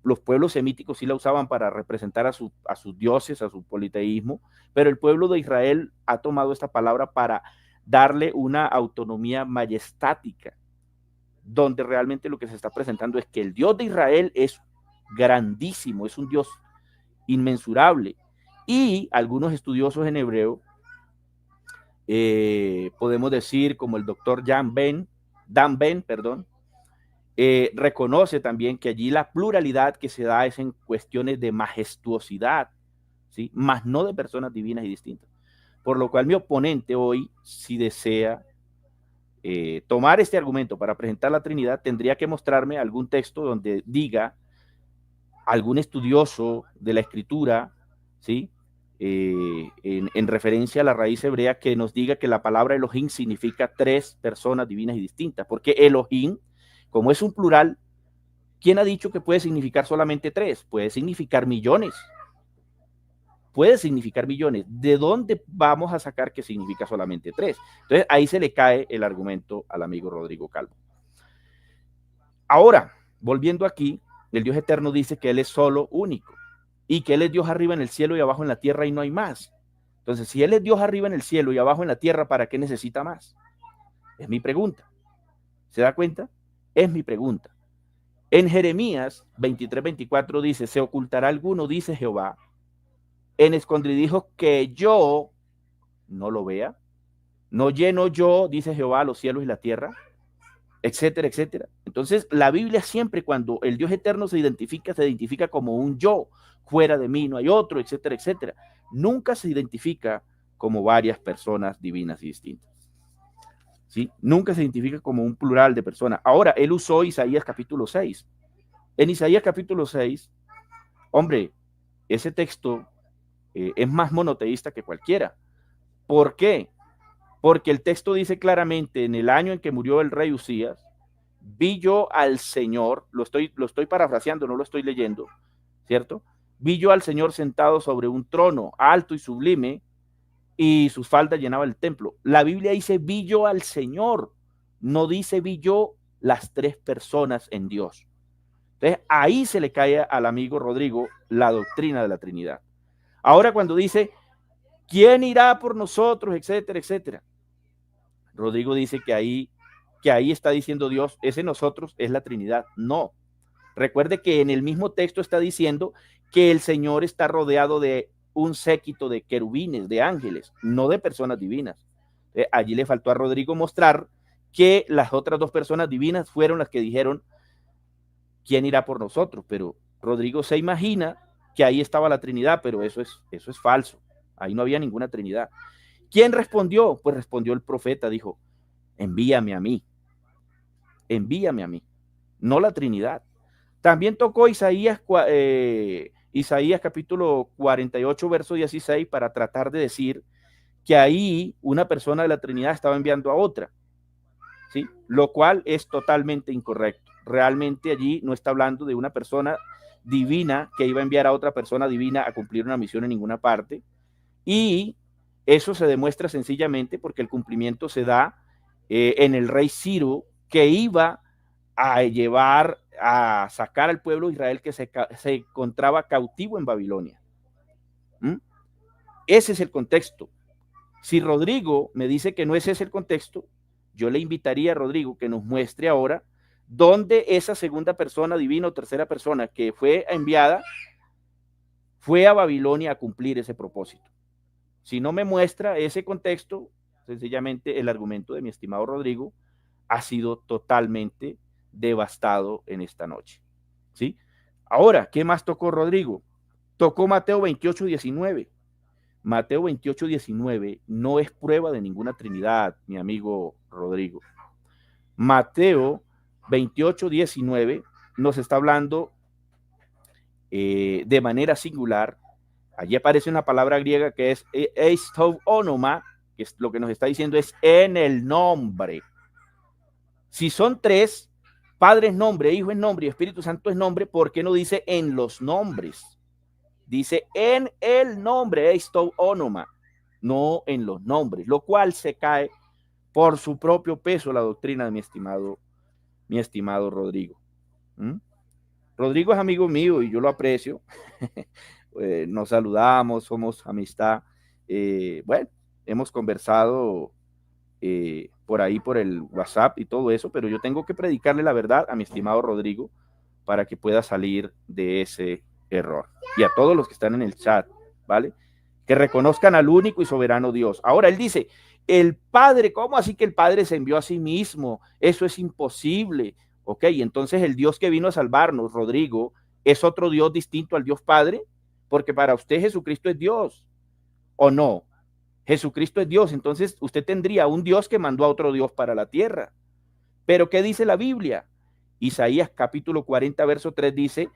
Los pueblos semíticos sí la usaban para representar a sus dioses, a su politeísmo, pero el pueblo de Israel ha tomado esta palabra para darle una autonomía majestática, donde realmente lo que se está presentando es que el Dios de Israel es grandísimo, es un Dios inmensurable. Y algunos estudiosos en hebreo podemos decir como el doctor Dan Ben, reconoce también que allí la pluralidad que se da es en cuestiones de majestuosidad, ¿sí? Más no de personas divinas y distintas. Por lo cual mi oponente hoy, si desea tomar este argumento para presentar la Trinidad, tendría que mostrarme algún texto donde diga algún estudioso de la Escritura, ¿sí? En referencia a la raíz hebrea, que nos diga que la palabra Elohim significa tres personas divinas y distintas, porque Elohim, como es un plural, ¿quién ha dicho que puede significar solamente tres? Puede significar millones. Puede significar millones. ¿De dónde vamos a sacar que significa solamente tres? Entonces, ahí se le cae el argumento al amigo Rodrigo Calvo. Ahora, volviendo aquí, el Dios eterno dice que Él es solo, único, y que Él es Dios arriba en el cielo y abajo en la tierra y no hay más. Entonces, si Él es Dios arriba en el cielo y abajo en la tierra, ¿para qué necesita más? Es mi pregunta. ¿Se da cuenta? Es mi pregunta. En Jeremías 23:24 dice, ¿se ocultará alguno, dice Jehová, en escondrijos que yo no lo vea? ¿No lleno yo, dice Jehová, los cielos y la tierra? Etcétera, etcétera. Entonces, la Biblia siempre, cuando el Dios eterno se identifica como un yo, fuera de mí no hay otro, etcétera, etcétera. Nunca se identifica como varias personas divinas y distintas. ¿Sí? Nunca se identifica como un plural de personas. Ahora, él usó Isaías capítulo 6. En Isaías capítulo 6, hombre, ese texto es más monoteísta que cualquiera. ¿Por qué? Porque el texto dice claramente, en el año en que murió el rey Usías, vi yo al Señor, lo estoy parafraseando, no lo estoy leyendo, ¿cierto? Vi yo al Señor sentado sobre un trono alto y sublime, y sus faldas llenaban el templo. La Biblia dice vi yo al Señor, no dice vi yo las tres personas en Dios. Entonces ahí se le cae al amigo Rodrigo la doctrina de la Trinidad. Ahora cuando dice, ¿quién irá por nosotros? Etcétera, etcétera. Rodrigo dice que ahí está diciendo Dios, ese nosotros es la Trinidad. No. Recuerde que en el mismo texto está diciendo que el Señor está rodeado de un séquito de querubines, de ángeles, no de personas divinas. Allí le faltó a Rodrigo mostrar que las otras dos personas divinas fueron las que dijeron, ¿quién irá por nosotros? Pero Rodrigo se imagina que ahí estaba la Trinidad, pero eso es falso. Ahí no había ninguna Trinidad. ¿Quién respondió? Pues respondió el profeta, dijo, envíame a mí, no la Trinidad. También tocó Isaías capítulo 48, verso 16, para tratar de decir que ahí una persona de la Trinidad estaba enviando a otra, ¿sí? Lo cual es totalmente incorrecto. Realmente allí no está hablando de una persona divina que iba a enviar a otra persona divina a cumplir una misión en ninguna parte, y eso se demuestra sencillamente porque el cumplimiento se da en el rey Ciro, que iba a sacar al pueblo de Israel que se encontraba cautivo en Babilonia. Ese es el contexto. Si Rodrigo me dice que no es ese el contexto, yo le invitaría a Rodrigo que nos muestre ahora dónde esa segunda persona divina o tercera persona que fue enviada fue a Babilonia a cumplir ese propósito. Si no me muestra ese contexto, sencillamente el argumento de mi estimado Rodrigo ha sido totalmente devastado en esta noche. ¿Sí? Ahora, ¿qué más tocó Rodrigo? Tocó Mateo 28:19. Mateo 28:19 no es prueba de ninguna Trinidad, mi amigo Rodrigo. Mateo 28:19 nos está hablando de manera singular. Allí aparece una palabra griega que es eistou onoma, que es lo que nos está diciendo es en el nombre. Si son tres, Padre es nombre, Hijo es nombre y Espíritu Santo es nombre, ¿por qué no dice en los nombres? Dice en el nombre, eistou onoma, no en los nombres, lo cual se cae por su propio peso la doctrina de mi estimado Rodrigo. Rodrigo es amigo mío y yo lo aprecio. Nos saludamos, somos amistad. Bueno, hemos conversado por ahí, por el WhatsApp y todo eso, pero yo tengo que predicarle la verdad a mi estimado Rodrigo para que pueda salir de ese error. Y a todos los que están en el chat, ¿vale? Que reconozcan al único y soberano Dios. Ahora él dice, el Padre, ¿cómo así que el Padre se envió a sí mismo? Eso es imposible. Ok, entonces el Dios que vino a salvarnos, Rodrigo, ¿es otro Dios distinto al Dios Padre? Porque para usted Jesucristo es Dios, ¿o no? Jesucristo es Dios, entonces usted tendría un Dios que mandó a otro Dios para la tierra. Pero ¿qué dice la Biblia? Isaías capítulo 40, verso 3 dice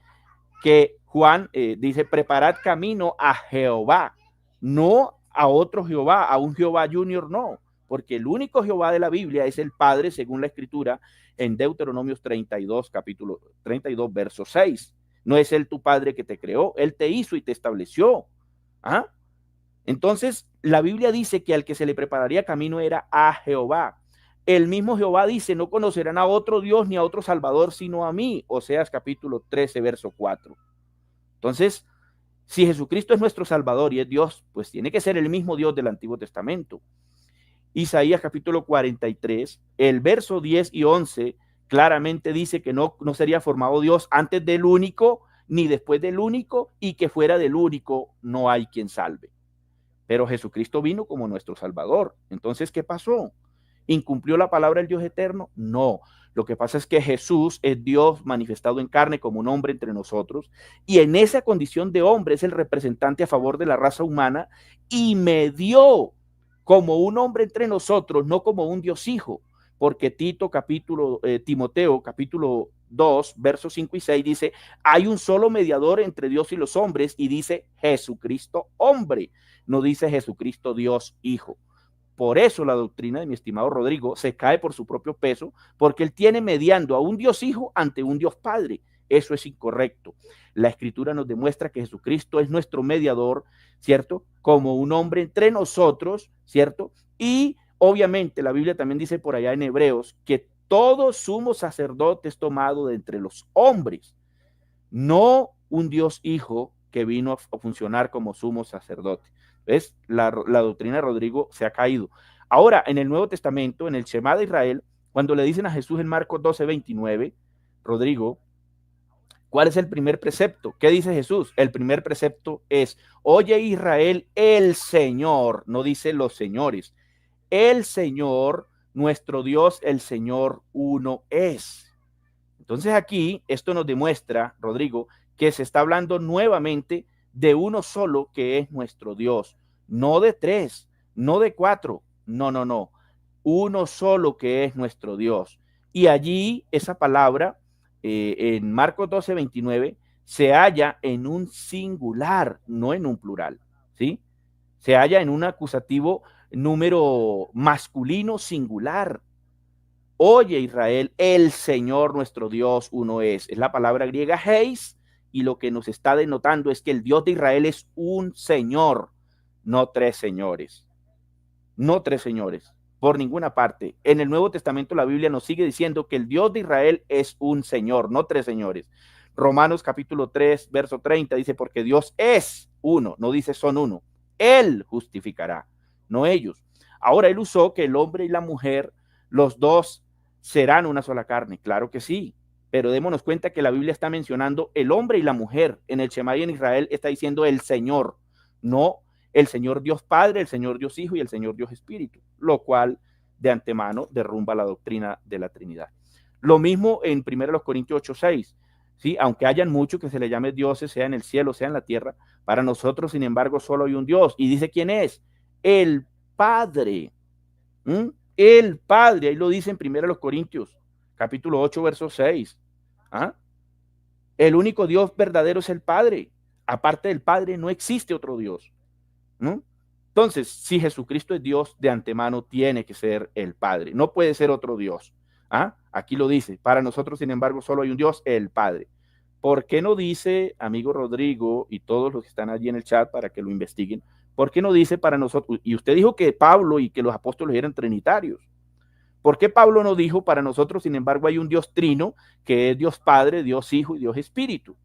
que Juan dice, preparad camino a Jehová, no a otro Jehová, a un Jehová Junior, no, porque el único Jehová de la Biblia es el Padre, según la Escritura, en Deuteronomios 32, capítulo 32, verso 6. No es él tu Padre que te creó, él te hizo y te estableció. ¿Ah? Entonces, la Biblia dice que al que se le prepararía camino era a Jehová. El mismo Jehová dice, no conocerán a otro Dios ni a otro Salvador, sino a mí. Oseas capítulo 13, verso 4. Entonces, si Jesucristo es nuestro Salvador y es Dios, pues tiene que ser el mismo Dios del Antiguo Testamento. Isaías capítulo 43, el verso 10 y 11, claramente dice que no sería formado Dios antes del único, ni después del único, y que fuera del único no hay quien salve. Pero Jesucristo vino como nuestro Salvador. Entonces, ¿qué pasó? ¿Incumplió la palabra del Dios eterno? No. Lo que pasa es que Jesús es Dios manifestado en carne como un hombre entre nosotros, y en esa condición de hombre es el representante a favor de la raza humana y me dio como un hombre entre nosotros, no como un Dios hijo, porque Timoteo capítulo 2, versos 5 y 6 dice, hay un solo mediador entre Dios y los hombres, y dice Jesucristo hombre, no dice Jesucristo Dios hijo. Por eso la doctrina de mi estimado Rodrigo se cae por su propio peso, porque él tiene mediando a un Dios hijo ante un Dios padre. Eso es incorrecto. La Escritura nos demuestra que Jesucristo es nuestro mediador, ¿cierto? Como un hombre entre nosotros, ¿cierto? Y obviamente la Biblia también dice por allá en Hebreos que todo sumo sacerdote es tomado de entre los hombres, no un Dios hijo que vino a funcionar como sumo sacerdote. ¿Ves? La doctrina de Rodrigo se ha caído. Ahora, en el Nuevo Testamento, en el Shema de Israel, cuando le dicen a Jesús en Marcos 12, 29, Rodrigo, ¿cuál es el primer precepto? ¿Qué dice Jesús? El primer precepto es, oye Israel, el Señor, no dice los señores, el Señor, nuestro Dios, el Señor uno es. Entonces aquí esto nos demuestra, Rodrigo, que se está hablando nuevamente de uno solo que es nuestro Dios, no de tres, no de cuatro, no, uno solo que es nuestro Dios. Y allí esa palabra en Marcos 12, 29 se halla en un singular, no en un plural, ¿sí? Se halla en un acusativo número masculino singular. Oye Israel, el Señor nuestro Dios uno es. Es la palabra griega heis, y lo que nos está denotando es que el Dios de Israel es un Señor, no tres señores. No tres señores, por ninguna parte. En el Nuevo Testamento la Biblia nos sigue diciendo que el Dios de Israel es un Señor, no tres señores. Romanos capítulo 3, verso 30 dice, porque Dios es uno, no dice son uno. Él justificará, no ellos. Ahora él usó que el hombre y la mujer, los dos serán una sola carne. Claro que sí, pero démonos cuenta que la Biblia está mencionando el hombre y la mujer. En el Shema y en Israel está diciendo el Señor, no el Señor Dios Padre, el Señor Dios Hijo y el Señor Dios Espíritu, lo cual de antemano derrumba la doctrina de la Trinidad. Lo mismo en 1 Corintios 8, 6. ¿Sí? Aunque hayan muchos que se le llame dioses, sea en el cielo, sea en la tierra, para nosotros, sin embargo, solo hay un Dios. Y dice quién es, el Padre. El Padre, ahí lo dice en 1 Corintios, capítulo 8, verso 6. ¿Ah? El único Dios verdadero es el Padre. Aparte del Padre no existe otro Dios. ¿No? Entonces, si Jesucristo es Dios, de antemano tiene que ser el Padre, no puede ser otro Dios. ¿Ah? Aquí lo dice, para nosotros, sin embargo, solo hay un Dios, el Padre. ¿Por qué no dice, amigo Rodrigo, y todos los que están allí en el chat para que lo investiguen, por qué no dice para nosotros? Y usted dijo que Pablo y que los apóstoles eran trinitarios. ¿Por qué Pablo no dijo para nosotros, sin embargo, hay un Dios trino, que es Dios Padre, Dios Hijo y Dios Espíritu?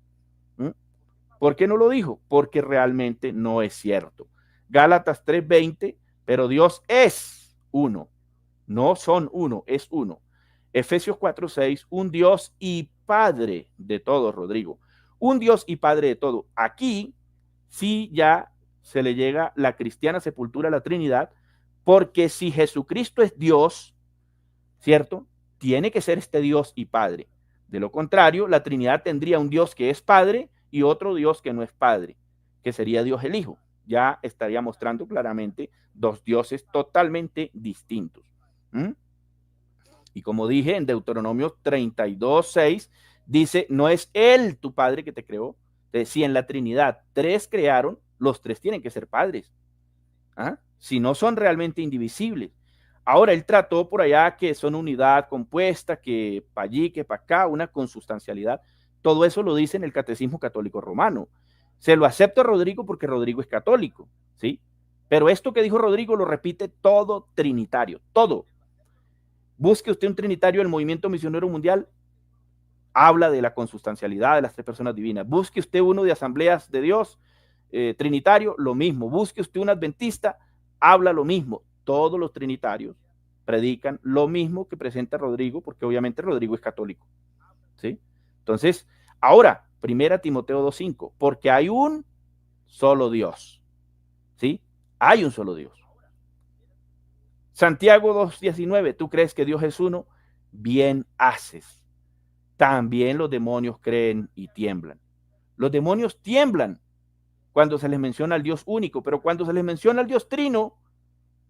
¿Por qué no lo dijo? Porque realmente no es cierto. Gálatas 3:20, pero Dios es uno, no son uno, es uno. Efesios 4:6, un Dios y Padre de todo, Rodrigo. Un Dios y Padre de todo. Aquí sí ya se le llega la cristiana sepultura a la Trinidad, Porque si Jesucristo es Dios, ¿cierto? Tiene que ser este Dios y Padre. De lo contrario, la Trinidad tendría un Dios que es Padre y otro Dios que no es Padre, que sería Dios el Hijo. Ya estaría mostrando claramente dos dioses totalmente distintos. ¿Mm? Y como dije en Deuteronomio 32:6, dice, no es Él tu Padre que te creó. Entonces, si en la Trinidad tres crearon, los tres tienen que ser padres. ¿Ah? Si no son realmente indivisibles. Ahora, él trató por allá que son unidad compuesta, que para allí, que para acá, una consustancialidad. Todo eso lo dice en el Catecismo Católico Romano. Se lo acepto a Rodrigo porque Rodrigo es católico, ¿sí? Pero esto que dijo Rodrigo lo repite todo trinitario, todo. Busque usted un trinitario del Movimiento Misionero Mundial, habla de la consustancialidad de las tres personas divinas. Busque usted uno de Asambleas de Dios, trinitario, lo mismo. Busque usted un adventista, habla lo mismo. Todos los trinitarios predican lo mismo que presenta Rodrigo, porque obviamente Rodrigo es católico, ¿sí? Entonces, ahora, 1 Timoteo 2:5, porque hay un solo Dios, ¿sí? Hay un solo Dios. Santiago 2:19, ¿tú crees que Dios es uno? Bien haces. También los demonios creen y tiemblan. Los demonios tiemblan cuando se les menciona al Dios único, pero cuando se les menciona al Dios trino,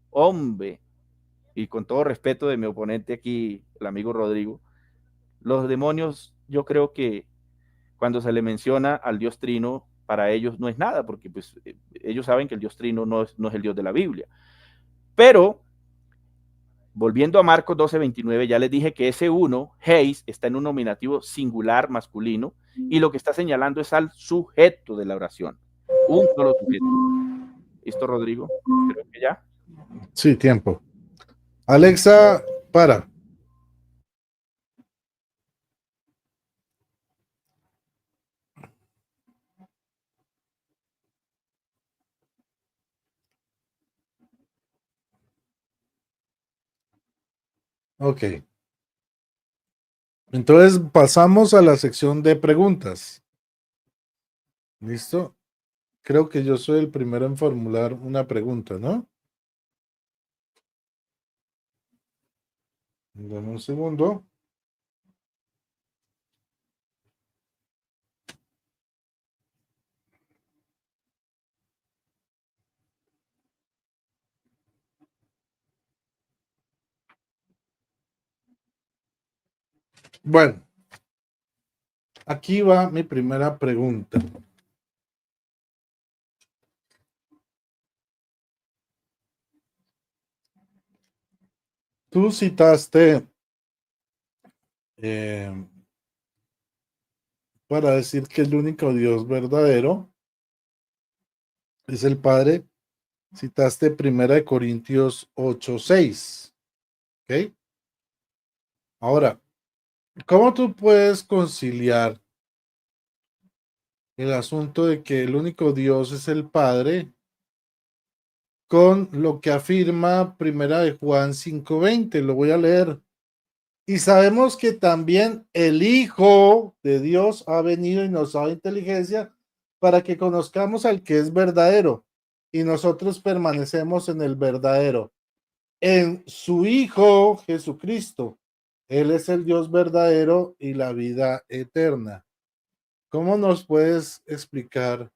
hombre, y con todo respeto de mi oponente aquí, el amigo Rodrigo, los demonios, yo creo que cuando se le menciona al Dios trino, para ellos no es nada, porque pues ellos saben que el Dios trino no es el Dios de la Biblia. Pero, volviendo a Marcos 12:29, ya les dije que ese uno, heis, está en un nominativo singular masculino, y lo que está señalando es al sujeto de la oración. Un solo sujeto. ¿Listo, Rodrigo? Creo que ya. Sí, tiempo. Alexa, para. Ok. Entonces pasamos a la sección de preguntas. ¿Listo? Creo que yo soy el primero en formular una pregunta, ¿no? Dame un segundo. Bueno, aquí va mi primera pregunta. Tú citaste para decir que el único Dios verdadero es el Padre. Citaste 1 Corintios 8:6. ¿Ok? Ahora, ¿cómo tú puedes conciliar el asunto de que el único Dios es el Padre con lo que afirma 1 Juan 5:20? Lo voy a leer. Y sabemos que también el Hijo de Dios ha venido y nos ha dado inteligencia para que conozcamos al que es verdadero y nosotros permanecemos en el verdadero, en su Hijo Jesucristo. Él es el Dios verdadero y la vida eterna. ¿Cómo nos puedes explicar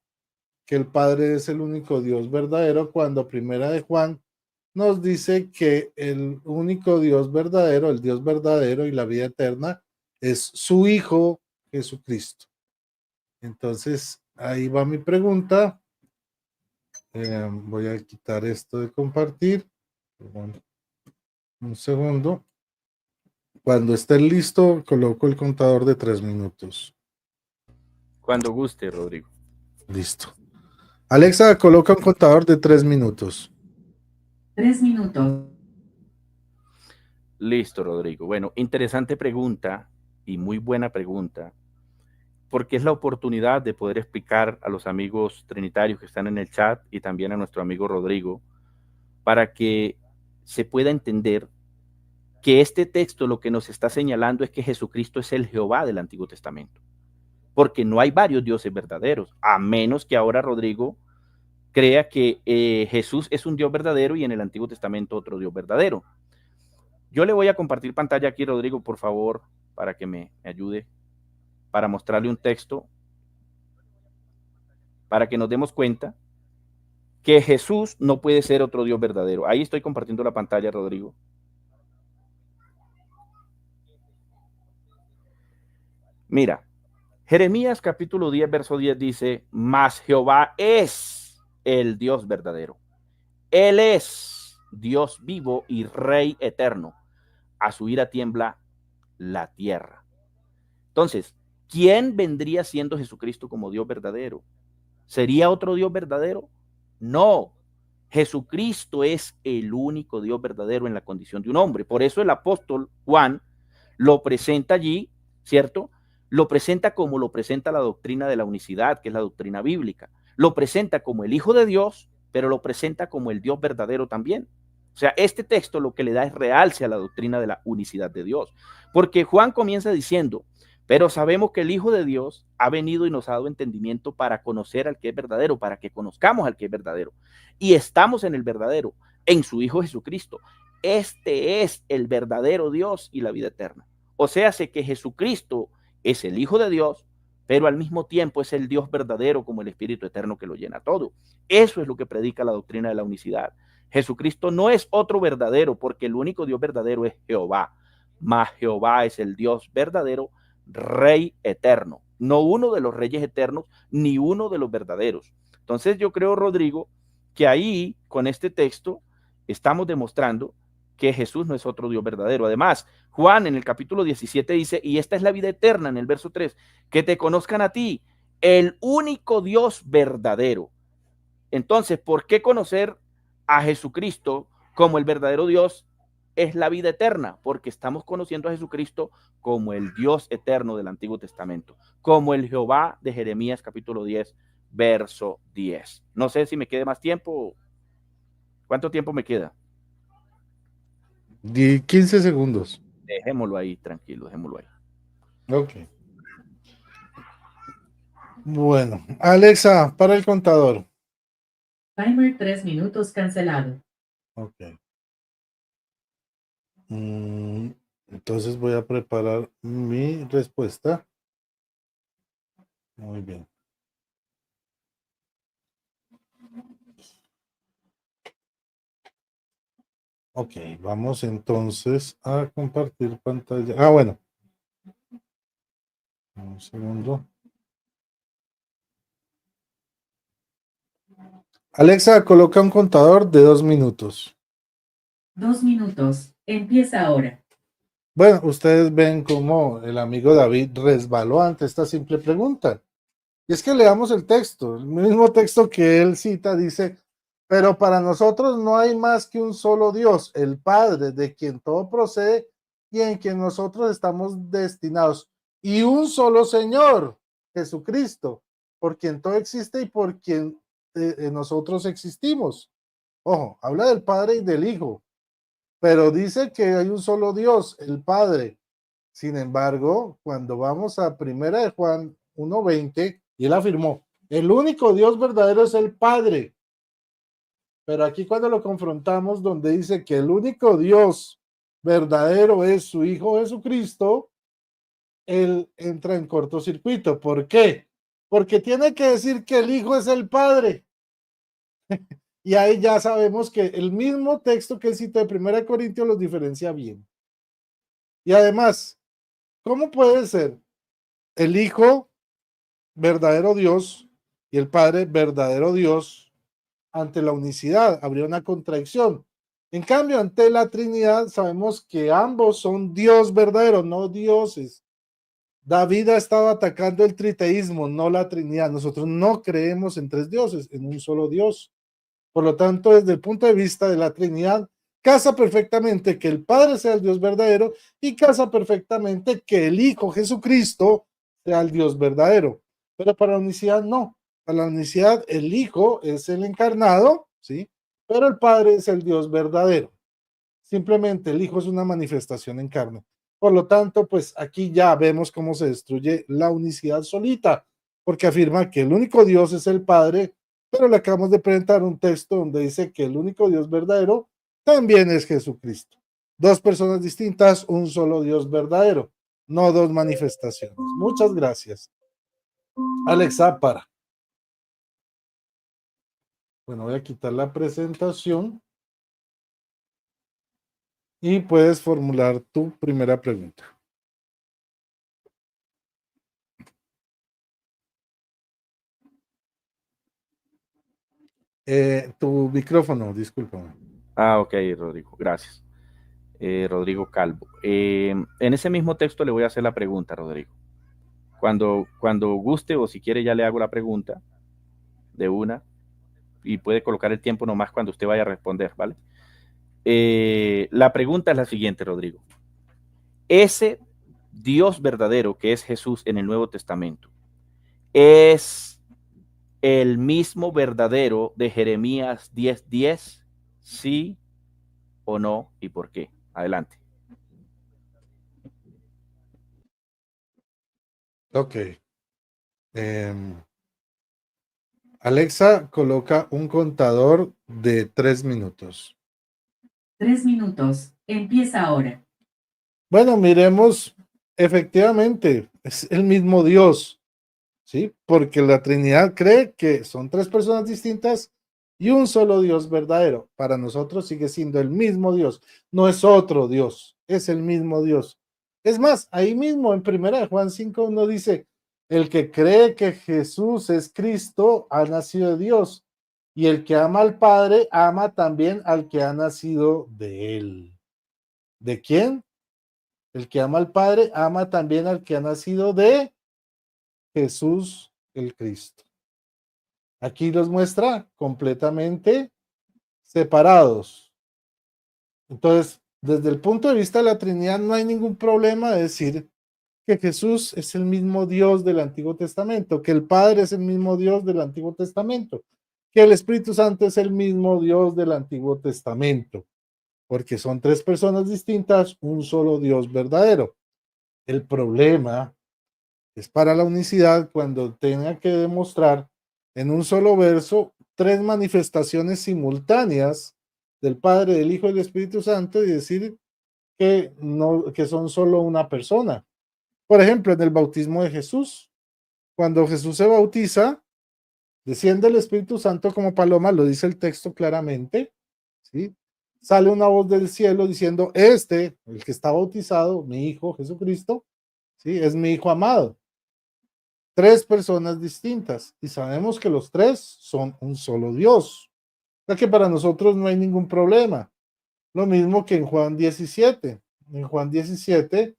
que el Padre es el único Dios verdadero cuando 1 Juan nos dice que el único Dios verdadero, el Dios verdadero y la vida eterna es su Hijo Jesucristo? Entonces, ahí va mi pregunta. Voy a quitar esto de compartir. Un segundo. Cuando esté listo, coloco el contador de 3 minutos. Cuando guste, Rodrigo. Listo. Alexa, coloca un contador de 3 minutos. 3 minutos. Listo, Rodrigo. Bueno, interesante pregunta y muy buena pregunta, porque es la oportunidad de poder explicar a los amigos trinitarios que están en el chat y también a nuestro amigo Rodrigo, para que se pueda entender que este texto lo que nos está señalando es que Jesucristo es el Jehová del Antiguo Testamento, porque no hay varios dioses verdaderos, a menos que ahora Rodrigo crea que Jesús es un Dios verdadero y en el Antiguo Testamento otro Dios verdadero. Yo le voy a compartir pantalla aquí, Rodrigo, por favor, para que me ayude, para mostrarle un texto, para que nos demos cuenta que Jesús no puede ser otro Dios verdadero. Ahí estoy compartiendo la pantalla, Rodrigo. Mira, Jeremías capítulo 10, verso 10 dice, mas Jehová es el Dios verdadero. Él es Dios vivo y Rey eterno. A su ira tiembla la tierra. Entonces, ¿quién vendría siendo Jesucristo como Dios verdadero? ¿Sería otro Dios verdadero? No. Jesucristo es el único Dios verdadero en la condición de un hombre. Por eso el apóstol Juan lo presenta allí, ¿cierto? Lo presenta como lo presenta la doctrina de la unicidad, que es la doctrina bíblica. Lo presenta como el Hijo de Dios, pero lo presenta como el Dios verdadero también. O sea, este texto lo que le da es realce a la doctrina de la unicidad de Dios. Porque Juan comienza diciendo, pero sabemos que el Hijo de Dios ha venido y nos ha dado entendimiento para conocer al que es verdadero, para que conozcamos al que es verdadero. Y estamos en el verdadero, en su Hijo Jesucristo. Este es el verdadero Dios y la vida eterna. O sea, sé que Jesucristo es el Hijo de Dios, pero al mismo tiempo es el Dios verdadero como el Espíritu Eterno que lo llena todo. Eso es lo que predica la doctrina de la unicidad. Jesucristo no es otro verdadero, porque el único Dios verdadero es Jehová. Mas Jehová es el Dios verdadero, Rey eterno. No uno de los reyes eternos, ni uno de los verdaderos. Entonces yo creo, Rodrigo, que ahí, con este texto, estamos demostrando que Jesús no es otro Dios verdadero. Además, Juan en el capítulo 17 dice, y esta es la vida eterna en el verso 3, que te conozcan a ti, el único Dios verdadero. Entonces, ¿por qué conocer a Jesucristo como el verdadero Dios es la vida eterna? Porque estamos conociendo a Jesucristo como el Dios eterno del Antiguo Testamento, como el Jehová de Jeremías capítulo 10, verso 10. No sé si me quede más tiempo. ¿Cuánto tiempo me queda? 15 segundos. Dejémoslo ahí, tranquilo, dejémoslo ahí. Ok. Bueno, Alexa, para el contador. Timer 3 minutos cancelado. Ok. Entonces voy a preparar mi respuesta. Muy bien. Ok, vamos entonces a compartir pantalla. Ah, bueno. Un segundo. Alexa, coloca un contador de 2 minutos. 2 minutos. Empieza ahora. Bueno, ustedes ven cómo el amigo David resbaló ante esta simple pregunta. Y es que leamos el texto, el mismo texto que él cita, dice, pero para nosotros no hay más que un solo Dios, el Padre, de quien todo procede y en quien nosotros estamos destinados, y un solo Señor, Jesucristo, por quien todo existe y por quien nosotros existimos. Ojo, habla del Padre y del Hijo, pero dice que hay un solo Dios, el Padre. Sin embargo, cuando vamos a Primera de Juan 1:20, y él afirmó, el único Dios verdadero es el Padre. Pero aquí cuando lo confrontamos, donde dice que el único Dios verdadero es su Hijo Jesucristo, él entra en cortocircuito. ¿Por qué? Porque tiene que decir que el Hijo es el Padre. Y ahí ya sabemos que el mismo texto que él cita de 1 Corintios los diferencia bien. Y además, ¿cómo puede ser el Hijo verdadero Dios y el Padre verdadero Dios ante la unicidad? Habría una contradicción. En cambio, ante la Trinidad sabemos que ambos son Dios verdadero, no dioses. David ha estado atacando el triteísmo, no la Trinidad. Nosotros no creemos en tres dioses, en un solo Dios. Por lo tanto, desde el punto de vista de la Trinidad, casa perfectamente que el Padre sea el Dios verdadero y casa perfectamente que el Hijo Jesucristo sea el Dios verdadero. Pero para la unicidad no. Para la unicidad el Hijo es el encarnado, ¿sí? Pero el Padre es el Dios verdadero. Simplemente el Hijo es una manifestación en carne. Por lo tanto, pues aquí ya vemos cómo se destruye la unicidad solita, porque afirma que el único Dios es el Padre pero le acabamos de presentar un texto donde dice que el único Dios verdadero también es Jesucristo. Dos personas distintas, un solo Dios verdadero, no dos manifestaciones. Muchas gracias. Alexa, para. Bueno, voy a quitar la presentación y puedes formular tu primera pregunta. Tu micrófono, discúlpame. Ok, Rodrigo, gracias. Rodrigo Calvo. En ese mismo texto le voy a hacer la pregunta, Rodrigo. Cuando guste o si quiere ya le hago la pregunta de una y puede colocar el tiempo nomás cuando usted vaya a responder, ¿vale? La pregunta es la siguiente, Rodrigo. Ese Dios verdadero que es Jesús en el Nuevo Testamento, ¿es el mismo verdadero de Jeremías 10:10? ¿Sí o no? ¿Y por qué? Adelante. Ok. Alexa, coloca un contador de 3 minutos. 3 minutos. Empieza ahora. Bueno, miremos, efectivamente, es el mismo Dios, ¿sí? Porque la Trinidad cree que son tres personas distintas y un solo Dios verdadero. Para nosotros sigue siendo el mismo Dios, no es otro Dios, es el mismo Dios. Es más, ahí mismo en 1 Juan 5:1 dice, el que cree que Jesús es Cristo ha nacido de Dios, y el que ama al Padre ama también al que ha nacido de él. ¿De quién? El que ama al Padre ama también al que ha nacido de Jesús el Cristo. Aquí los muestra completamente separados. Entonces, desde el punto de vista de la Trinidad, no hay ningún problema de decir que Jesús es el mismo Dios del Antiguo Testamento, que el Padre es el mismo Dios del Antiguo Testamento, que el Espíritu Santo es el mismo Dios del Antiguo Testamento, porque son tres personas distintas, un solo Dios verdadero. El problema es para la unicidad cuando tenga que demostrar en un solo verso tres manifestaciones simultáneas del Padre, del Hijo y del Espíritu Santo y decir que, no, que son solo una persona. Por ejemplo, en el bautismo de Jesús, cuando Jesús se bautiza, desciende el Espíritu Santo como paloma, lo dice el texto claramente, ¿sí? Sale una voz del cielo diciendo, el que está bautizado, mi Hijo Jesucristo, ¿sí? Es mi Hijo amado. Tres personas distintas y sabemos que los tres son un solo Dios. O sea que para nosotros no hay ningún problema. Lo mismo que en Juan 17. En Juan 17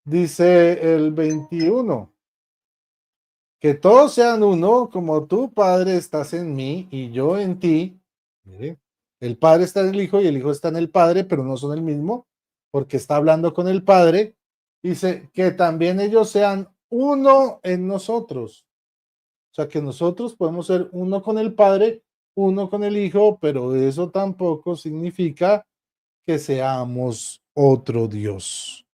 dice el 21, que todos sean uno, como tú, Padre, estás en mí y yo en ti. Mire, el Padre está en el Hijo y el Hijo está en el Padre, pero no son el mismo, porque está hablando con el Padre. Dice que también ellos sean uno en nosotros. O sea que nosotros podemos ser uno con el Padre, uno con el Hijo, pero eso tampoco significa que seamos otro Dios.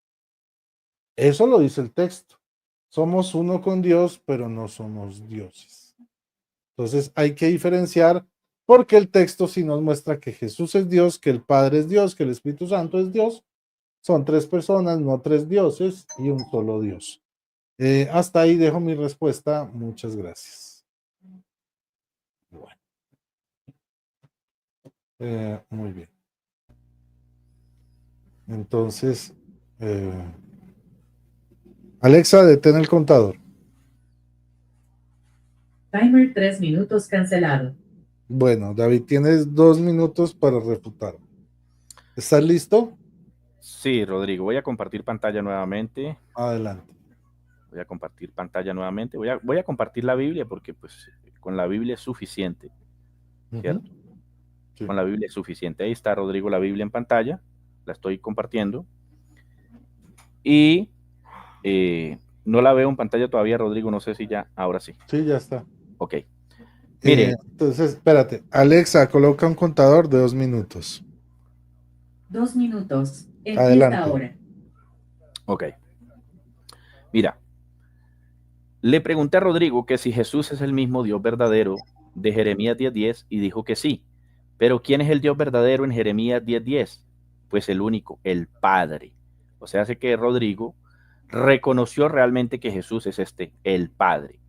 Eso lo dice el texto. Somos uno con Dios, pero no somos dioses. Entonces hay que diferenciar porque el texto sí nos muestra que Jesús es Dios, que el Padre es Dios, que el Espíritu Santo es Dios. Son tres personas, no tres dioses y un solo Dios. Hasta ahí dejo mi respuesta. Muchas gracias. Bueno. Muy bien. Entonces, Alexa, detén el contador. Timer 3 minutos cancelado. Bueno, David, tienes 2 minutos para refutar. ¿Estás listo? Sí, Rodrigo, voy a compartir pantalla nuevamente. Adelante. Voy a compartir pantalla nuevamente. Voy a compartir la Biblia porque pues con la Biblia es suficiente, ¿cierto? Sí. Con la Biblia es suficiente. Ahí está, Rodrigo, la Biblia en pantalla. La estoy compartiendo. Y no la veo en pantalla todavía, Rodrigo. No sé si ya. Ahora sí. Sí, ya está. Ok. Mire. Entonces, espérate. Alexa, coloca un contador de 2 minutos. 2 minutos. Empieza Adelante. ahora. Ok. Mira. Le pregunté a Rodrigo que si Jesús es el mismo Dios verdadero de Jeremías 10:10 y dijo que sí. Pero ¿quién es el Dios verdadero en Jeremías 10:10? Pues el único, el Padre. O sea, hace que Rodrigo reconoció realmente que Jesús es el Padre.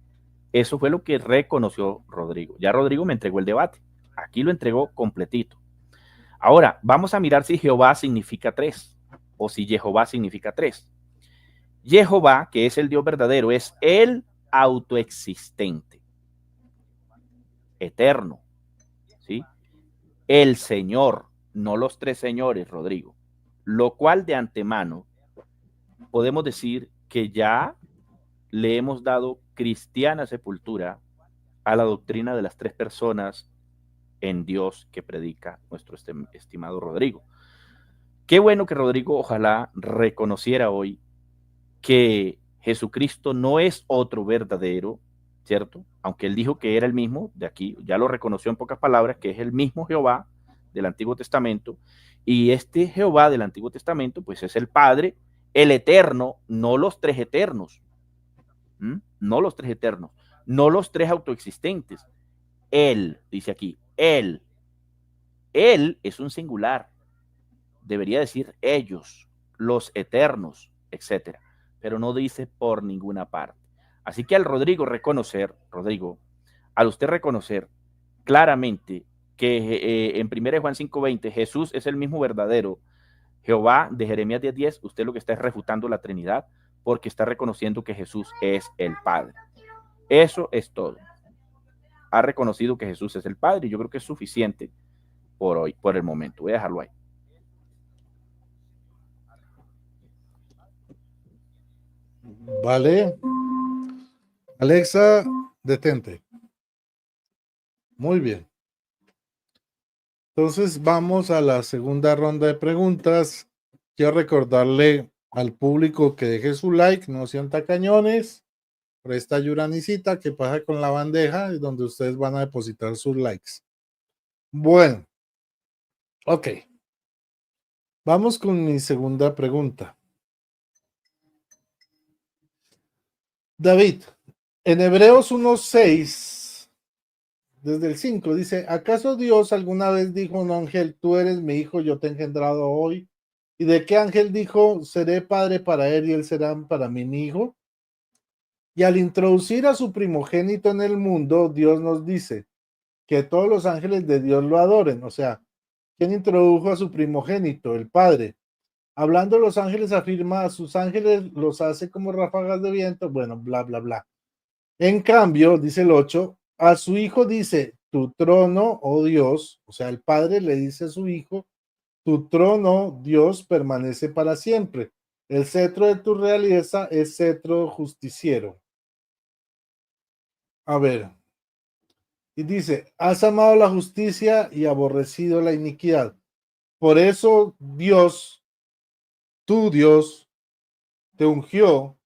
Eso fue lo que reconoció Rodrigo. Ya Rodrigo me entregó el debate. Aquí lo entregó completito. Ahora, vamos a mirar si Jehová significa tres o si Jehová significa tres. Jehová, que es el Dios verdadero, es el autoexistente, eterno, ¿sí? El Señor, no los tres señores, Rodrigo. Lo cual de antemano podemos decir que ya le hemos dado cristiana sepultura a la doctrina de las tres personas en Dios que predica nuestro estimado Rodrigo. Qué bueno que Rodrigo ojalá reconociera hoy que Jesucristo no es otro verdadero, ¿cierto? Aunque él dijo que era el mismo, de aquí ya lo reconoció en pocas palabras, que es el mismo Jehová del Antiguo Testamento, y este Jehová del Antiguo Testamento, pues es el Padre, el eterno, no los tres eternos, no los tres eternos, no los tres autoexistentes. Él, dice aquí, él es un singular, debería decir ellos, los eternos, etcétera, pero no dice por ninguna parte. Así que al Rodrigo, al usted reconocer claramente que en 1 Juan 5:20 Jesús es el mismo verdadero Jehová de Jeremías 10:10, usted lo que está es refutando la Trinidad porque está reconociendo que Jesús es el Padre. Eso es todo. Ha reconocido que Jesús es el Padre y yo creo que es suficiente por hoy, por el momento. Voy a dejarlo ahí. Vale. Alexa, detente. Muy bien. Entonces vamos a la segunda ronda de preguntas. Quiero recordarle al público que deje su like, no sean tacañones. Por esta Yuranicita que pasa con la bandeja y donde ustedes van a depositar sus likes. Bueno, ok. Vamos con mi segunda pregunta. David, en Hebreos 1:6, desde el 5, dice, ¿acaso Dios alguna vez dijo a un ángel, tú eres mi hijo, yo te he engendrado hoy? ¿Y de qué ángel dijo, seré padre para él y él será para mí mi hijo? Y al introducir a su primogénito en el mundo, Dios nos dice que todos los ángeles de Dios lo adoren. O sea, ¿quién introdujo a su primogénito? El Padre. Hablando los ángeles, afirma a sus ángeles, los hace como ráfagas de viento, bueno, bla, bla, bla. En cambio, dice el 8, a su hijo dice, tu trono, oh Dios, o sea, el Padre le dice a su hijo, tu trono, Dios, permanece para siempre. El cetro de tu realeza es cetro justiciero. A ver, y dice, has amado la justicia y aborrecido la iniquidad. Por eso Dios, tu Dios, te ungió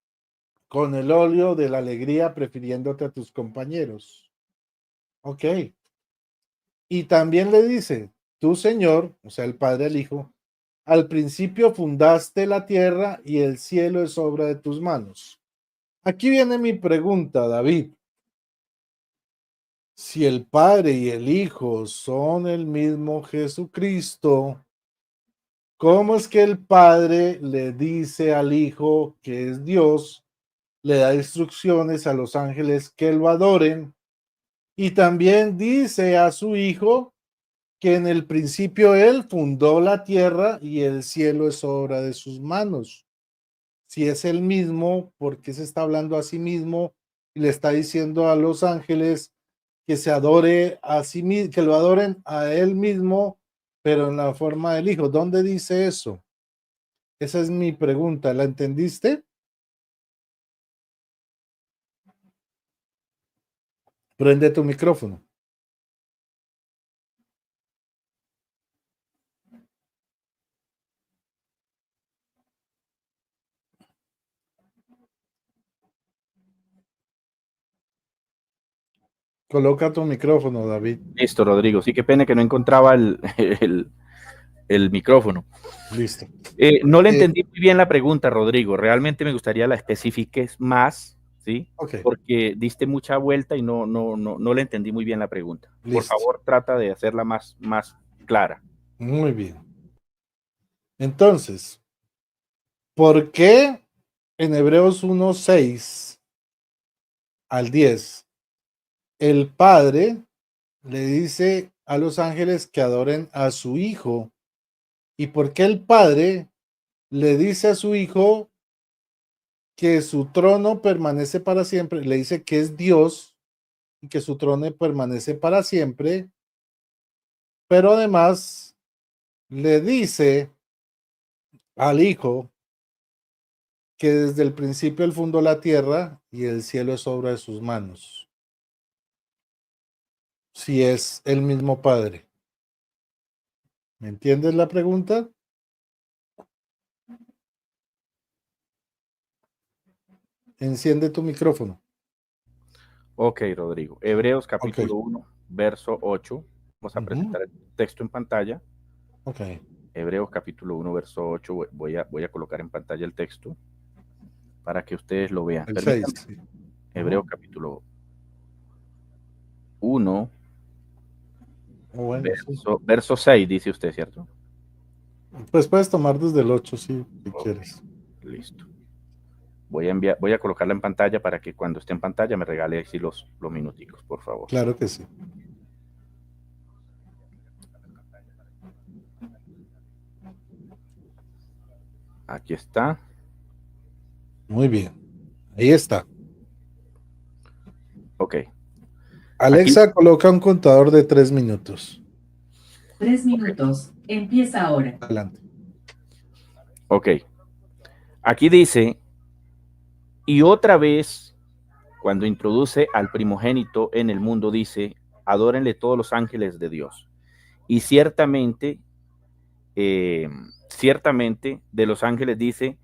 con el óleo de la alegría, prefiriéndote a tus compañeros. Ok. Y también le dice, tu Señor, o sea, el Padre al Hijo, al principio fundaste la tierra y el cielo es obra de tus manos. Aquí viene mi pregunta, David. Si el Padre y el Hijo son el mismo Jesucristo, ¿cómo es que el Padre le dice al Hijo que es Dios, le da instrucciones a los ángeles que lo adoren y también dice a su Hijo que en el principio Él fundó la tierra y el cielo es obra de sus manos? Si es el mismo, ¿por qué se está hablando a sí mismo y le está diciendo a los ángeles que se adore a sí mismo, que lo adoren a él mismo, pero en la forma del Hijo? ¿Dónde dice eso? Esa es mi pregunta. ¿La entendiste? Prende tu micrófono. Coloca tu micrófono, David. Listo, Rodrigo. Sí, qué pena que no encontraba el micrófono. Listo. No le entendí muy bien la pregunta, Rodrigo. Realmente me gustaría la especifiques más, ¿sí? Ok, Porque diste mucha vuelta y no le entendí muy bien la pregunta. Por listo. favor, trata de hacerla más clara. Muy bien. Entonces, ¿por qué en Hebreos 1:6 al 10 el Padre le dice a los ángeles que adoren a su Hijo? ¿Y por qué el Padre le dice a su Hijo que su trono permanece para siempre? Le dice que es Dios y que su trono permanece para siempre, pero además le dice al Hijo que desde el principio él fundó la tierra y el cielo es obra de sus manos. Si es el mismo Padre. ¿Me entiendes la pregunta? Enciende tu micrófono. Ok, Rodrigo. Hebreos Ok. capítulo 1, verso 8. Vamos a presentar el texto en pantalla. Ok. Hebreos capítulo 1, verso 8. Voy a colocar en pantalla el texto para que ustedes lo vean. El 6. Permítanme. Hebreos capítulo 1, Bueno, sí. verso 6, dice usted, ¿cierto? Pues puedes tomar desde el 8, sí, si Ok, quieres. listo. Voy a colocarla en pantalla para que cuando esté en pantalla me regale así los minuticos, por favor. Claro que sí. Aquí está. Muy bien. Ahí está. Ok. Aquí, Alexa, coloca un contador de 3 minutos. 3 minutos. Empieza ahora. Adelante. ok. Aquí dice, y otra vez, cuando introduce al primogénito en el mundo, dice, adórenle todos los ángeles de Dios. Y ciertamente, ciertamente de los ángeles dice,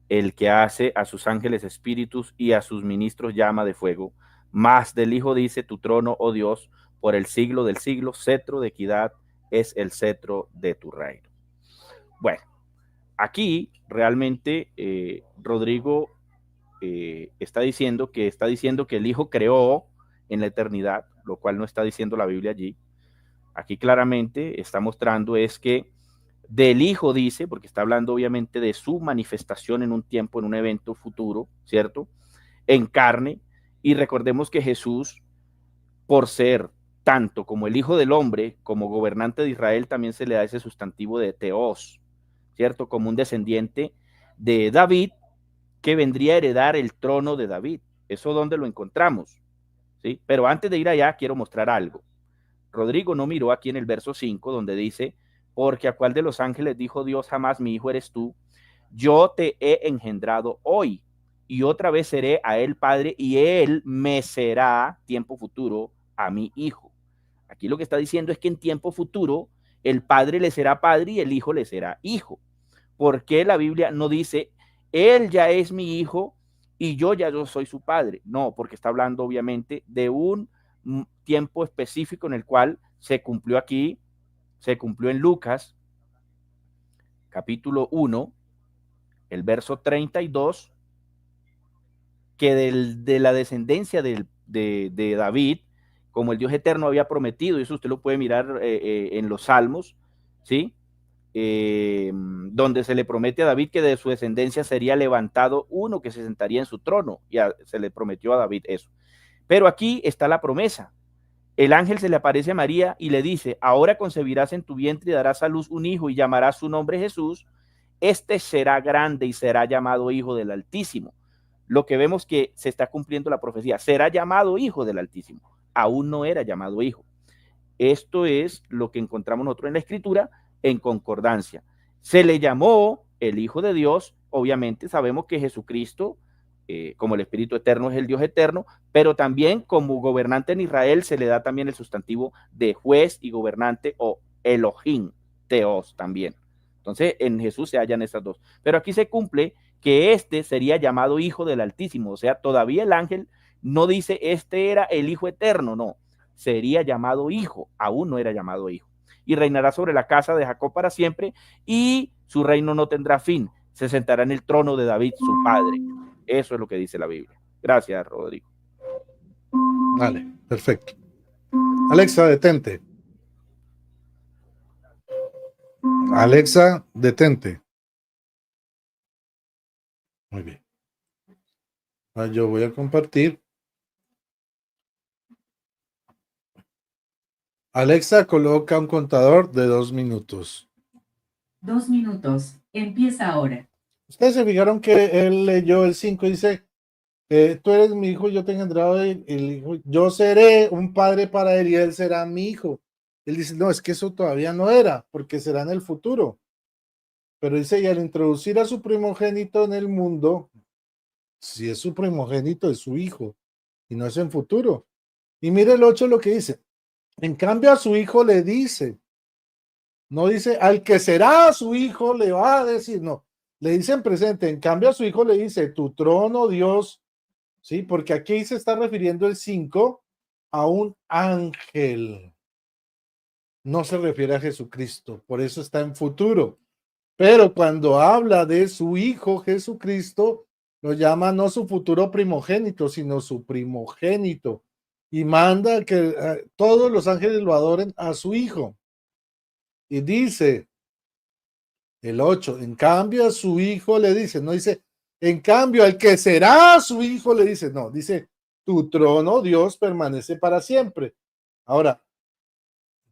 el que hace a sus ángeles espíritus y a sus ministros llama de fuego. Más del Hijo dice, tu trono, oh Dios, por el siglo del siglo, cetro de equidad es el cetro de tu reino. Bueno, aquí realmente Rodrigo está diciendo que el Hijo creó en la eternidad, lo cual no está diciendo la Biblia allí. Aquí claramente está mostrando es que del Hijo dice, porque está hablando obviamente de su manifestación en un tiempo, en un evento futuro, ¿cierto? En carne. Y recordemos que Jesús, por ser tanto como el Hijo del Hombre, como gobernante de Israel, también se le da ese sustantivo de Teos, ¿cierto? Como un descendiente de David que vendría a heredar el trono de David. ¿Eso dónde lo encontramos? ¿Sí? Pero antes de ir allá, quiero mostrar algo. Rodrigo no miró aquí en el verso 5, donde dice, porque a cuál de los ángeles dijo Dios jamás, mi hijo eres tú, yo te he engendrado hoy, y otra vez seré a él padre, y él me será, tiempo futuro, a mi hijo. Aquí lo que está diciendo es que en tiempo futuro, el padre le será padre y el hijo le será hijo. ¿Por qué la Biblia no dice, él ya es mi hijo y yo soy su padre? No, porque está hablando obviamente de un tiempo específico en el cual se cumplió aquí, se cumplió en Lucas, capítulo 1, el verso 32, que de la descendencia de David, como el Dios eterno había prometido, y eso usted lo puede mirar en los Salmos, ¿sí? Donde se le promete a David que de su descendencia sería levantado uno que se sentaría en su trono, y se le prometió a David eso. Pero aquí está la promesa. El ángel se le aparece a María y le dice, ahora concebirás en tu vientre y darás a luz un hijo y llamarás su nombre Jesús. Este será grande y será llamado Hijo del Altísimo. Lo que vemos que se está cumpliendo la profecía, será llamado Hijo del Altísimo. Aún no era llamado Hijo. Esto es lo que encontramos nosotros en la Escritura en concordancia. Se le llamó el Hijo de Dios, obviamente sabemos que Jesucristo, como el Espíritu Eterno es el Dios eterno, pero también como gobernante en Israel se le da también el sustantivo de juez y gobernante o Elohim, Teos también. Entonces en Jesús se hallan esas dos. Pero aquí se cumple que este sería llamado Hijo del Altísimo, o sea, todavía el ángel no dice este era el Hijo eterno, no, sería llamado hijo, aún no era llamado hijo. Y reinará sobre la casa de Jacob para siempre y su reino no tendrá fin. Se sentará en el trono de David, su padre. Eso es lo que dice la Biblia. Gracias, Rodrigo. Vale, perfecto. Alexa, detente. Alexa, detente. Muy bien. Yo voy a compartir. Alexa, coloca un contador de 2 minutos. 2 minutos. Empieza ahora. Ustedes se fijaron que él leyó el 5 y dice, tú eres mi hijo, yo te engendraré el hijo, yo seré un padre para él y él será mi hijo. Él dice, no, es que eso todavía no era, porque será en el futuro. Pero dice, y al introducir a su primogénito en el mundo, si es su primogénito, es su hijo, y no es en futuro. Y mire el 8 lo que dice. En cambio a su hijo le dice, no dice al que será su hijo le va a decir, no, le dice en presente. En cambio a su hijo le dice, tu trono, Dios, sí, porque aquí se está refiriendo el 5 a un ángel. No se refiere a Jesucristo, por eso está en futuro. Pero cuando habla de su hijo Jesucristo, lo llama no su futuro primogénito, sino su primogénito. Y manda que todos los ángeles lo adoren a su hijo. Y dice el 8, en cambio a su hijo le dice, no dice, en cambio al que será su hijo le dice, no, dice, tu trono, Dios, permanece para siempre. Ahora,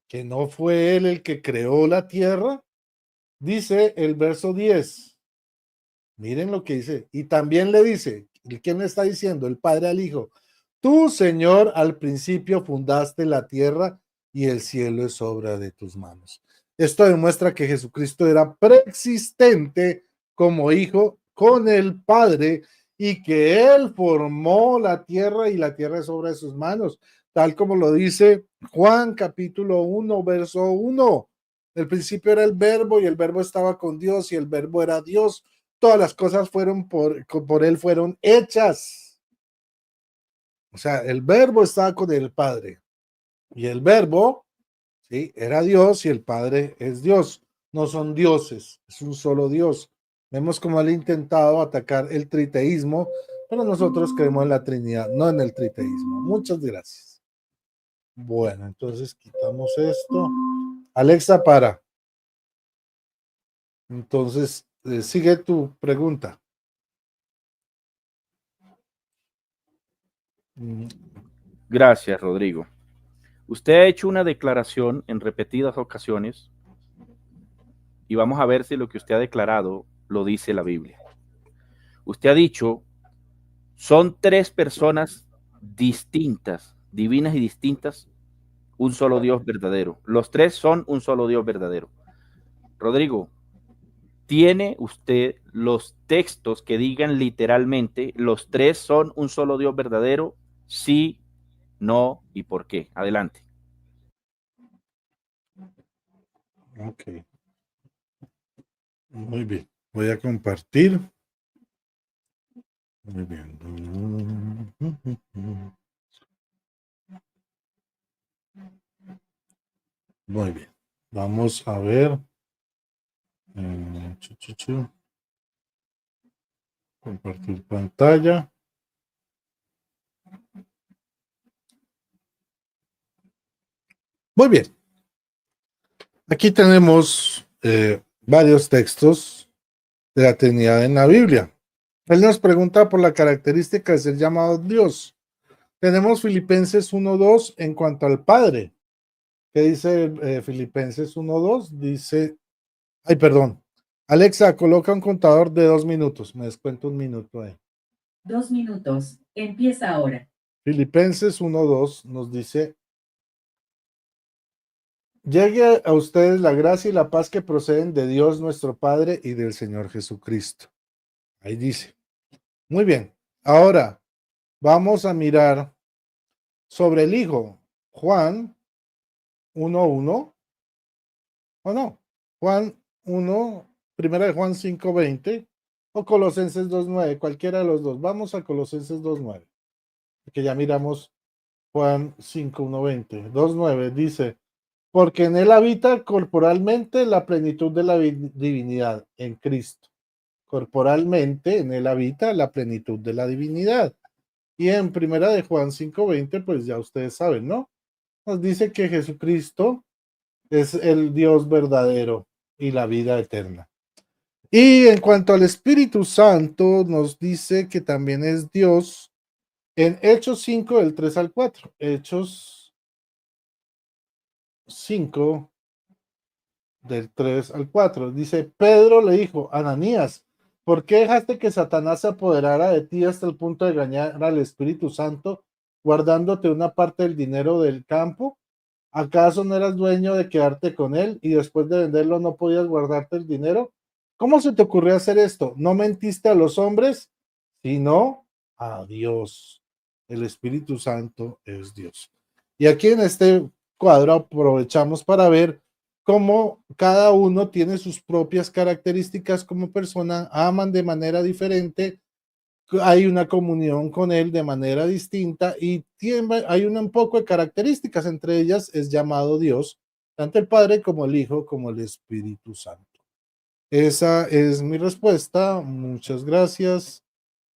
que no fue él el que creó la tierra, dice el verso 10. Miren lo que dice. Y también le dice, ¿quién le está diciendo? El Padre al Hijo. Tú, Señor, al principio fundaste la tierra y el cielo es obra de tus manos. Esto demuestra que Jesucristo era preexistente como hijo con el Padre y que él formó la tierra y la tierra es obra de sus manos, tal como lo dice Juan capítulo 1, verso 1. El principio era el verbo y el verbo estaba con Dios y el verbo era Dios. Todas las cosas fueron por él fueron hechas. O sea, el verbo estaba con el Padre y el verbo, sí, era Dios y el Padre es Dios. No son dioses, es un solo Dios. Vemos cómo él ha intentado atacar el triteísmo, pero nosotros creemos en la Trinidad, no en el triteísmo. Muchas gracias. Bueno, entonces quitamos esto. Alexa, para. Entonces, sigue tu pregunta. Gracias, Rodrigo. Usted ha hecho una declaración en repetidas ocasiones y vamos a ver si lo que usted ha declarado lo dice la Biblia. Usted ha dicho, son tres personas distintas, divinas y distintas, un solo Dios verdadero. Los tres son un solo Dios verdadero. Rodrigo, ¿tiene usted los textos que digan literalmente, los tres son un solo Dios verdadero? Sí, no y por qué. Adelante. Ok. Muy bien. Voy a compartir. Muy bien. Muy bien. Vamos a ver. Compartir pantalla. Muy bien. Aquí tenemos varios textos de la Trinidad en la Biblia. Él nos pregunta por la característica de ser llamado Dios. Tenemos Filipenses 1:2 en cuanto al Padre. ¿Qué dice Filipenses 1:2? Dice, ay, perdón. Alexa, coloca un contador de 2 minutos. Me descuento un minuto ahí. 2 minutos. Empieza ahora. Filipenses 1:2 nos dice, llegue a ustedes la gracia y la paz que proceden de Dios nuestro Padre y del Señor Jesucristo. Ahí dice. Muy bien. Ahora vamos a mirar sobre el Hijo. Juan 1:1. ¿O no? Juan 1, primera de Juan 5:20 o Colosenses 2:9, cualquiera de los dos. Vamos a Colosenses 2:9, que ya miramos Juan 5:1-20. 2:9 dice, porque en él habita corporalmente la plenitud de la divinidad en Cristo. corporalmente en él habita la plenitud de la divinidad. Y en primera de Juan 5:20, pues ya ustedes saben, ¿no? Nos dice que Jesucristo es el Dios verdadero y la vida eterna. Y en cuanto al Espíritu Santo, nos dice que también es Dios en Hechos 5, del 3 al 4. Hechos 5, del 3 al 4. Dice, Pedro le dijo, Ananías, ¿por qué dejaste que Satanás se apoderara de ti hasta el punto de engañar al Espíritu Santo, guardándote una parte del dinero del campo? ¿Acaso no eras dueño de quedarte con él y después de venderlo no podías guardarte el dinero? ¿Cómo se te ocurrió hacer esto? No mentiste a los hombres, sino a Dios. El Espíritu Santo es Dios. Y aquí en este cuadro aprovechamos para ver cómo cada uno tiene sus propias características como persona, aman de manera diferente, hay una comunión con él de manera distinta y hay un poco de características, entre ellas es llamado Dios, tanto el Padre como el Hijo como el Espíritu Santo. Esa es mi respuesta. Muchas gracias.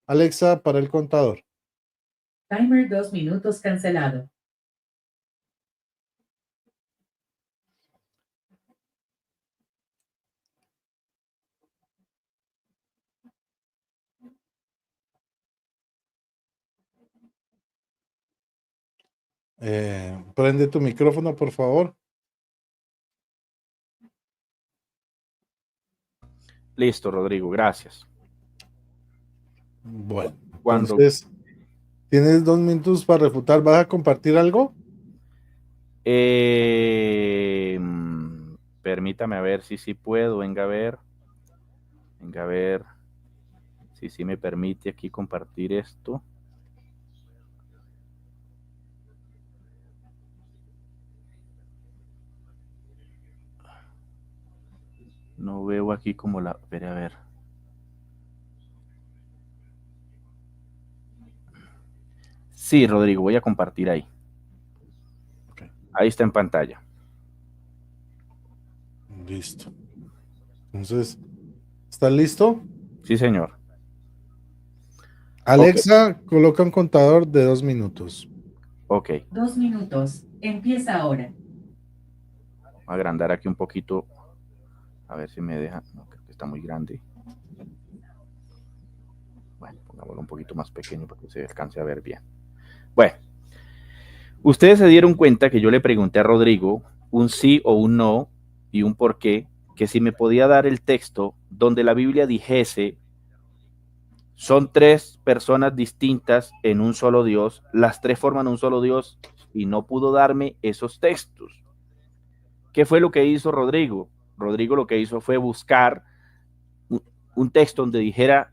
Alexa, para el contador. Timer 2 minutos cancelado. Prende tu micrófono, por favor. Listo, Rodrigo, gracias. Bueno, Cuando entonces, tienes 2 minutos para refutar. ¿Vas a compartir algo? permítame a ver si puedo, venga a ver si me permite aquí compartir esto. No veo aquí como la, a ver. Sí, Rodrigo, voy a compartir ahí. Okay. Ahí está en pantalla. Listo. Entonces, ¿estás listo? Sí, señor. Alexa, okay. Coloca un contador de 2 minutos. Ok. 2 minutos. Empieza ahora. Voy a agrandar aquí un poquito. A ver si me deja. No, creo que está muy grande. Bueno, pongámoslo un poquito más pequeño para que se alcance a ver bien. Bueno, ustedes se dieron cuenta que yo le pregunté a Rodrigo un sí o un no y un por qué, que si me podía dar el texto donde la Biblia dijese son 3 personas distintas en un solo Dios, las 3 forman un solo Dios, y no pudo darme esos textos. ¿Qué fue lo que hizo Rodrigo? Rodrigo lo que hizo fue buscar un texto donde dijera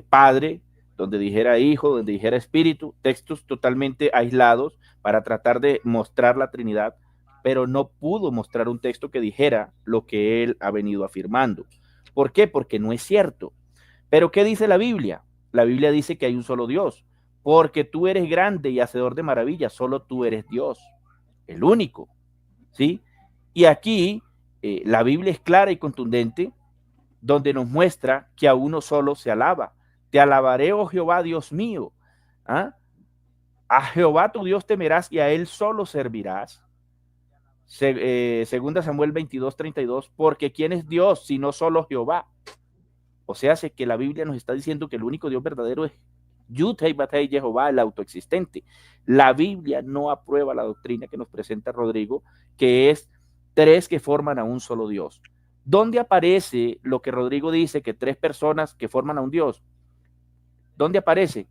Padre, donde dijera Hijo, donde dijera Espíritu, textos totalmente aislados para tratar de mostrar la Trinidad, pero no pudo mostrar un texto que dijera lo que él ha venido afirmando. ¿Por qué? Porque no es cierto. Pero ¿qué dice la Biblia? La Biblia dice que hay un solo Dios, porque tú eres grande y hacedor de maravillas, solo tú eres Dios, el único, ¿sí? Y aquí la Biblia es clara y contundente, donde nos muestra que a uno solo se alaba. Te alabaré, oh Jehová, Dios mío. ¿Ah? A Jehová tu Dios temerás y a él solo servirás. Segunda Samuel 22:32, porque ¿quién es Dios sino solo Jehová? O sea, sé que la Biblia nos está diciendo que el único Dios verdadero es Yud-Heh Vav-Heh Jehová, el autoexistente. La Biblia no aprueba la doctrina que nos presenta Rodrigo, que es 3 que forman a un solo Dios. ¿Dónde aparece lo que Rodrigo dice, que 3 personas que forman a un Dios? ¿Dónde aparece?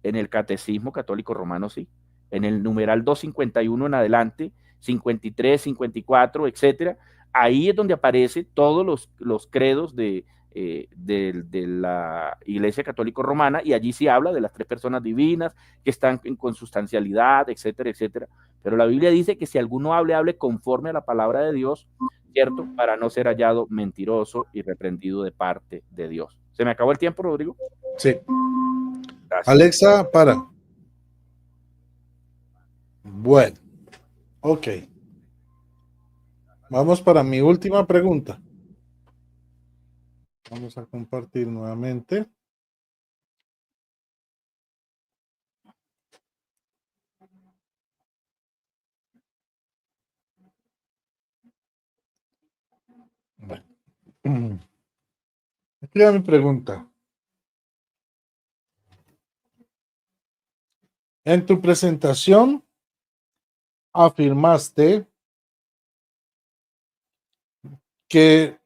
En el Catecismo Católico Romano, sí. En el numeral 251 en adelante, 53, 54, etcétera. Ahí es donde aparecen todos los credos de la Iglesia Católica Romana, y allí sí habla de las 3 personas divinas que están en consustancialidad, etcétera, etcétera. Pero la Biblia dice que si alguno hable conforme a la palabra de Dios, ¿cierto? Para no ser hallado mentiroso y reprendido de parte de Dios. ¿Se me acabó el tiempo, Rodrigo? Sí. Gracias. Alexa, para. Bueno, ok. Vamos para mi última pregunta. Vamos a compartir nuevamente. Bueno. Aquí va mi pregunta. En tu presentación afirmaste que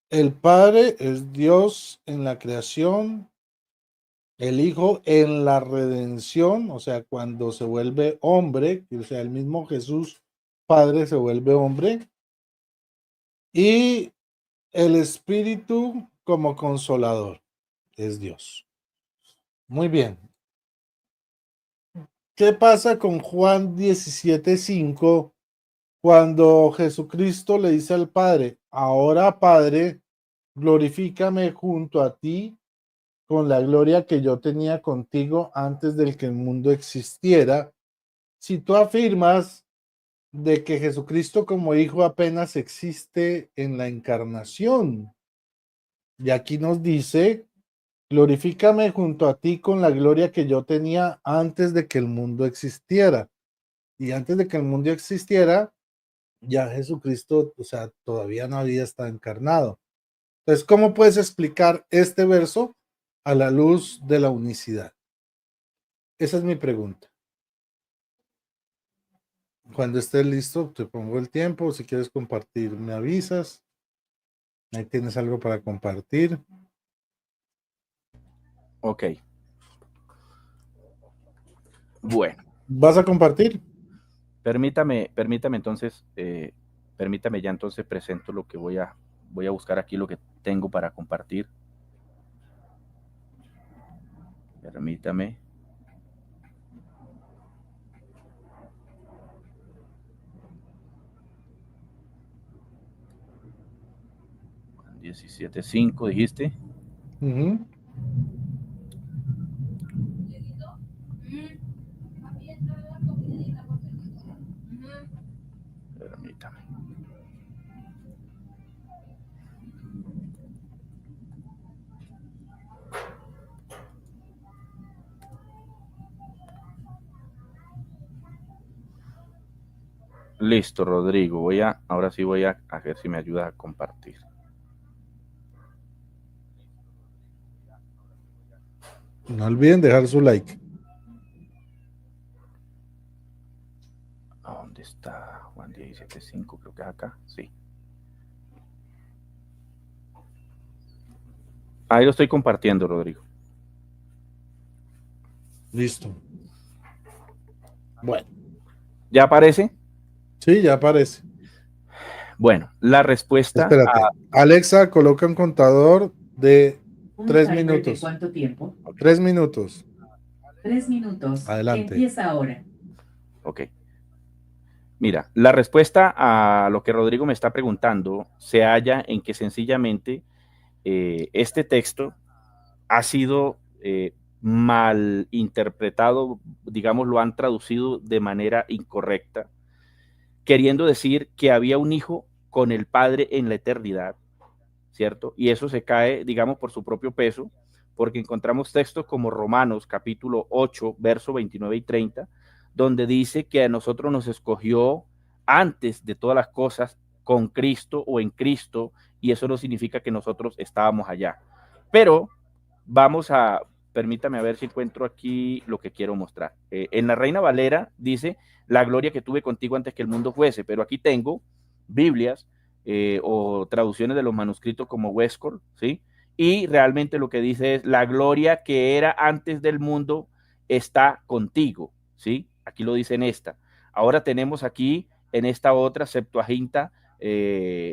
el Padre es Dios en la creación, el Hijo en la redención, o sea, cuando se vuelve hombre, o sea, el mismo Jesús Padre se vuelve hombre, y el Espíritu como consolador es Dios. Muy bien. ¿Qué pasa con Juan 17:5 cuando Jesucristo le dice al Padre, ahora Padre, glorifícame junto a ti con la gloria que yo tenía contigo antes del que el mundo existiera? Si tú afirmas de que Jesucristo como hijo apenas existe en la encarnación, y aquí nos dice, glorifícame junto a ti con la gloria que yo tenía antes de que el mundo existiera. Y antes de que el mundo existiera, ya Jesucristo, o sea, todavía no había estado encarnado. Entonces, ¿cómo puedes explicar este verso a la luz de la unicidad? Esa es mi pregunta. Cuando estés listo, te pongo el tiempo. Si quieres compartir, me avisas. Ahí tienes algo para compartir. Ok. Bueno. ¿Vas a compartir? Permítame entonces, permítame ya entonces presento lo que voy a buscar aquí, lo que tengo para compartir. Permítame. Juan 17:5 dijiste. Permítame. Listo, Rodrigo. Ahora sí voy a ver si me ayuda a compartir. No olviden dejar su like. ¿Dónde está? Juan 17:5, creo que es acá. Sí. Ahí lo estoy compartiendo, Rodrigo. Listo. Bueno. ¿Ya aparece? Sí, ya aparece. Bueno, la respuesta. Espérate. Alexa, coloca un contador de 3 minutos. ¿De cuánto tiempo? 3 minutos. 3 minutos. Adelante. Empieza ahora. Ok. Mira, la respuesta a lo que Rodrigo me está preguntando se halla en que sencillamente este texto ha sido mal interpretado, digamos, lo han traducido de manera incorrecta, queriendo decir que había un hijo con el Padre en la eternidad, ¿cierto? Y eso se cae, digamos, por su propio peso, porque encontramos textos como Romanos capítulo 8, verso 29 y 30, donde dice que a nosotros nos escogió antes de todas las cosas con Cristo o en Cristo, y eso no significa que nosotros estábamos allá. Pero permítame a ver si encuentro aquí lo que quiero mostrar. En la Reina Valera dice, la gloria que tuve contigo antes que el mundo fuese, pero aquí tengo Biblias o traducciones de los manuscritos como Westcott, ¿sí? Y realmente lo que dice es, la gloria que era antes del mundo está contigo, ¿sí? Aquí lo dice en esta. Ahora tenemos aquí, en esta otra Septuaginta,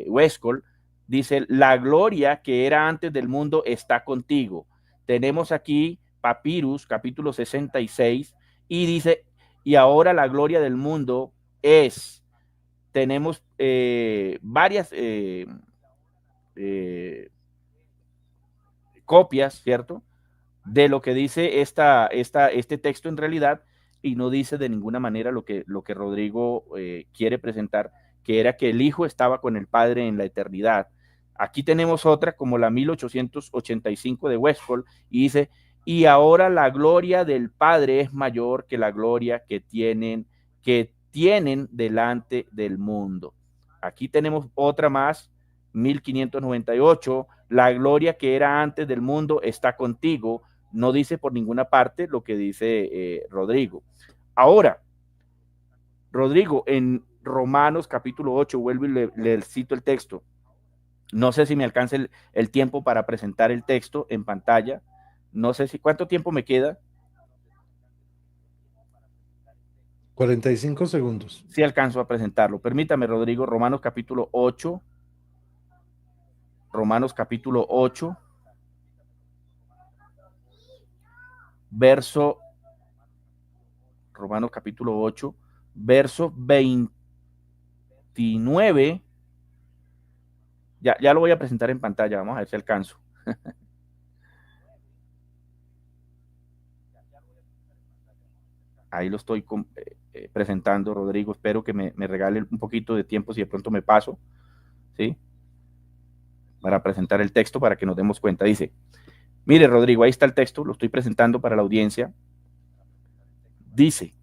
Westcott, dice, la gloria que era antes del mundo está contigo. Tenemos aquí Papyrus, capítulo 66, y dice, y ahora la gloria del mundo es. Tenemos varias copias, ¿cierto? De lo que dice este texto en realidad, y no dice de ninguna manera lo que Rodrigo quiere presentar, que era que el Hijo estaba con el Padre en la eternidad. Aquí tenemos otra como la 1885 de Westphal y dice, y ahora la gloria del Padre es mayor que la gloria que tienen delante del mundo. Aquí tenemos otra más, 1598, la gloria que era antes del mundo está contigo. No dice por ninguna parte lo que dice Rodrigo. Ahora, Rodrigo, en Romanos capítulo 8, vuelvo y le cito el texto. No sé si me alcanza el tiempo para presentar el texto en pantalla. No sé si cuánto tiempo me queda. 45 segundos. Si alcanzo a presentarlo. Permítame, Rodrigo, Romanos capítulo 8. Romanos capítulo 8. Verso. Romanos capítulo 8. Verso 29. Ya lo voy a presentar en pantalla. Vamos a ver si alcanzo. Ahí lo estoy presentando, Rodrigo. Espero que me regale un poquito de tiempo si de pronto me paso, ¿sí? Para presentar el texto para que nos demos cuenta. Dice, mire, Rodrigo, ahí está el texto, lo estoy presentando para la audiencia. Dice,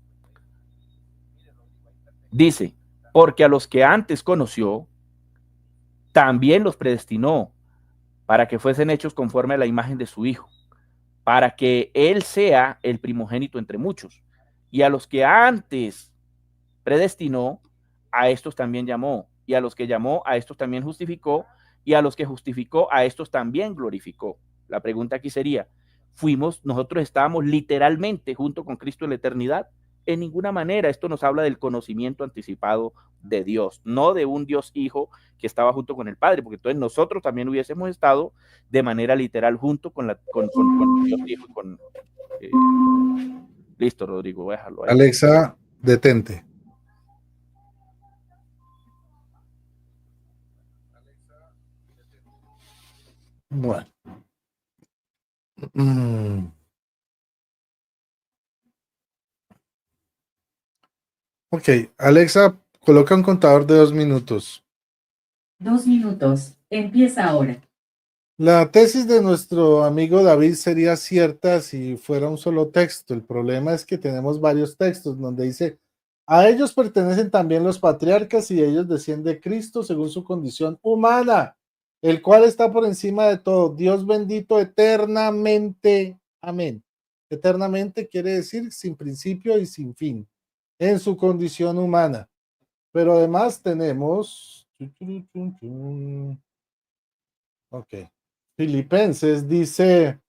porque a los que antes conoció, también los predestinó para que fuesen hechos conforme a la imagen de su Hijo, para que Él sea el primogénito entre muchos. Y a los que antes predestinó, a estos también llamó, y a los que llamó, a estos también justificó, y a los que justificó, a estos también glorificó. La pregunta aquí sería, nosotros estábamos literalmente junto con Cristo en la eternidad? En ninguna manera. Esto nos habla del conocimiento anticipado de Dios, no de un Dios Hijo que estaba junto con el Padre, porque entonces nosotros también hubiésemos estado de manera literal junto con Dios Hijo. Listo, Rodrigo, voy a dejarlo ahí. Alexa, detente. Bueno. Ok, Alexa, coloca un contador de 2 minutos. 2 minutos. Empieza ahora. La tesis de nuestro amigo David sería cierta si fuera un solo texto. El problema es que tenemos varios textos donde dice, a ellos pertenecen también los patriarcas y ellos desciende Cristo según su condición humana, el cual está por encima de todo. Dios bendito eternamente. Amén. Eternamente quiere decir sin principio y sin fin, en su condición humana. Pero además tenemos... Ok. Filipenses dice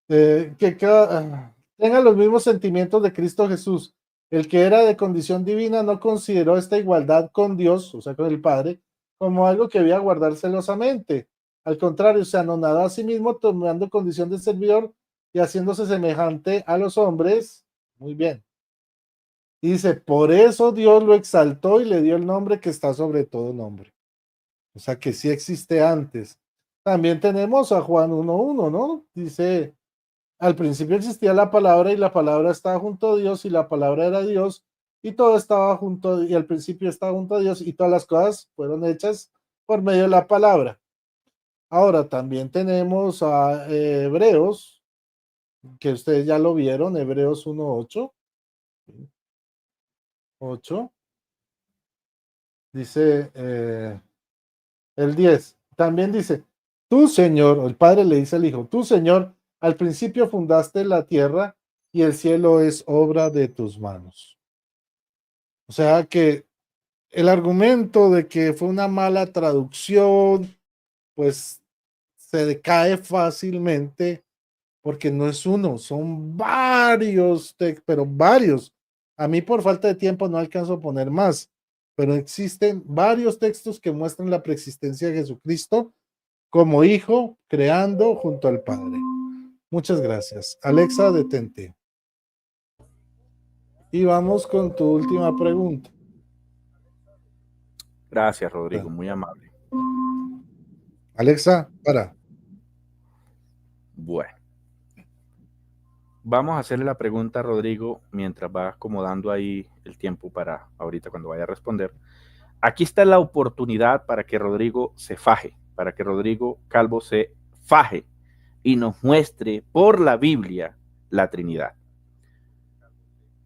que tenga los mismos sentimientos de Cristo Jesús. El que era de condición divina no consideró esta igualdad con Dios, o sea, con el Padre, como algo que debía guardar celosamente. Al contrario, se anonadó a sí mismo tomando condición de servidor y haciéndose semejante a los hombres. Muy bien. Y dice, por eso Dios lo exaltó y le dio el nombre que está sobre todo nombre. O sea, que sí existe antes. También tenemos a Juan 1:1, ¿no? Dice, al principio existía la palabra y la palabra estaba junto a Dios y la palabra era Dios y todo estaba junto y al principio estaba junto a Dios y todas las cosas fueron hechas por medio de la palabra. Ahora también tenemos a Hebreos, que ustedes ya lo vieron, Hebreos 1:8. 8. Dice el 10. También dice, tú Señor, el Padre le dice al Hijo, tú Señor, al principio fundaste la tierra y el cielo es obra de tus manos. O sea que el argumento de que fue una mala traducción, pues se decae fácilmente porque no es uno, son varios, pero varios. A mí por falta de tiempo no alcanzo a poner más, pero existen varios textos que muestran la preexistencia de Jesucristo como hijo, creando junto al Padre. Muchas gracias. Alexa, detente. Y vamos con tu última pregunta. Gracias, Rodrigo, muy amable. Alexa, para. Bueno. Vamos a hacerle la pregunta a Rodrigo mientras va acomodando ahí el tiempo para ahorita cuando vaya a responder. Aquí está la oportunidad para que Rodrigo se faje. para que Rodrigo Calvo se faje y nos muestre por la Biblia la Trinidad.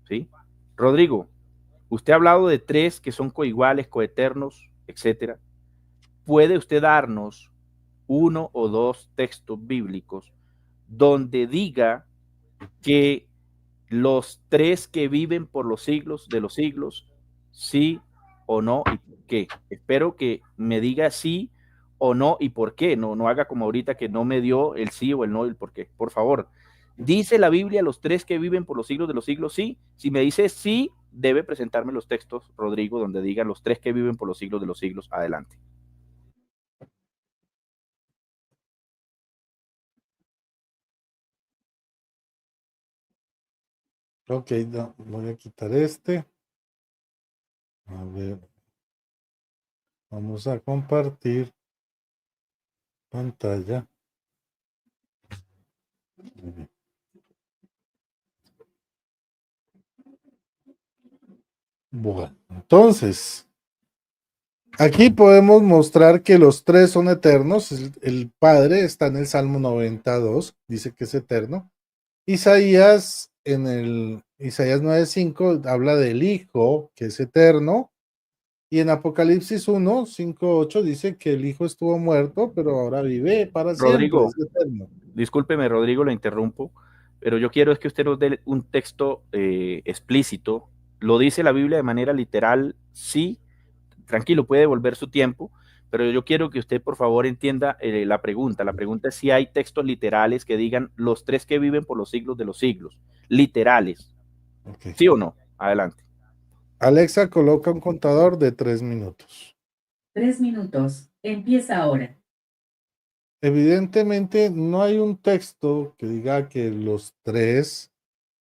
¿Sí? Rodrigo, usted ha hablado de tres que son coiguales, coeternos, etcétera. ¿Puede usted darnos uno o dos textos bíblicos donde diga que los tres que viven por los siglos de los siglos, sí o no, y por qué? Espero que me diga sí o no y por qué. No haga como ahorita que no me dio el sí o el no y el por qué. Por favor, ¿dice la Biblia los tres que viven por los siglos de los siglos? Sí. Si me dice sí, debe presentarme los textos, Rodrigo, donde digan los tres que viven por los siglos de los siglos. Adelante. Ok, no, voy a quitar este. A ver, vamos a compartir pantalla. Muy bien. Bueno, entonces, aquí podemos mostrar que los tres son eternos. El Padre está en el Salmo 92, dice que es eterno. Isaías, en el Isaías 9:5, habla del Hijo, que es eterno. Y en Apocalipsis 1, 5, 8 dice que el Hijo estuvo muerto, pero ahora vive para siempre, Rodrigo, es eterno. discúlpeme, Rodrigo, lo interrumpo, pero yo quiero es que usted nos dé un texto explícito. ¿Lo dice la Biblia de manera literal? Sí, tranquilo, puede devolver su tiempo, pero yo quiero que usted, por favor, entienda la pregunta. La pregunta es si hay textos literales que digan los tres que viven por los siglos de los siglos. Literales. Okay. ¿Sí o no? Adelante. Alexa, coloca un contador de 3 minutos. 3 minutos. Empieza ahora. Evidentemente, no hay un texto que diga que los tres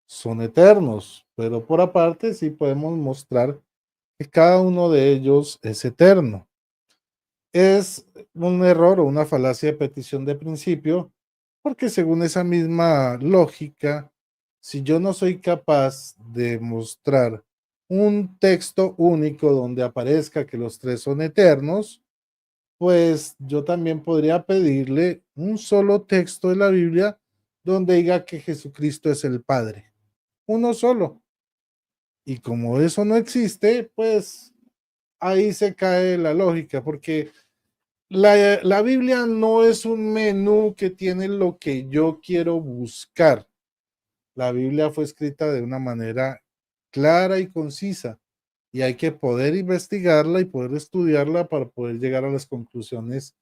son eternos, pero por aparte sí podemos mostrar que cada uno de ellos es eterno. Es un error o una falacia de petición de principio, porque según esa misma lógica, si yo no soy capaz de mostrar un texto único donde aparezca que los tres son eternos, pues yo también podría pedirle un solo texto de la Biblia donde diga que Jesucristo es el Padre. Uno solo. Y como eso no existe, pues ahí se cae la lógica, porque la Biblia no es un menú que tiene lo que yo quiero buscar. La Biblia fue escrita de una manera clara y concisa y hay que poder investigarla y poder estudiarla para poder llegar a las conclusiones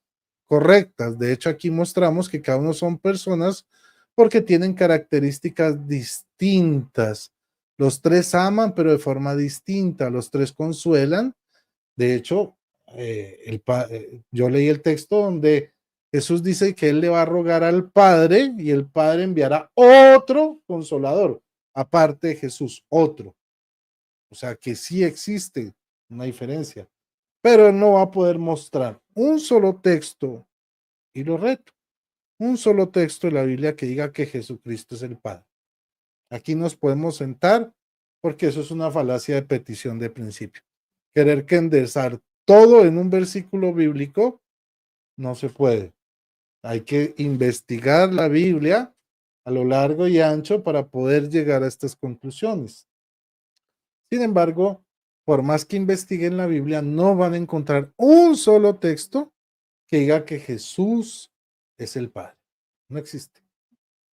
correctas. De hecho, aquí mostramos que cada uno son personas porque tienen características distintas. Los tres aman, pero de forma distinta. Los tres consuelan. De hecho, yo leí el texto donde Jesús dice que él le va a rogar al Padre y el Padre enviará otro consolador, aparte de Jesús, otro. O sea que sí existe una diferencia, pero él no va a poder mostrar un solo texto, y lo reto, un solo texto de la Biblia que diga que Jesucristo es el Padre. Aquí nos podemos sentar porque eso es una falacia de petición de principio. Querer que endezar todo en un versículo bíblico no se puede. Hay que investigar la Biblia a lo largo y ancho para poder llegar a estas conclusiones. Sin embargo, por más que investiguen la Biblia, no van a encontrar un solo texto que diga que Jesús es el Padre. No existe.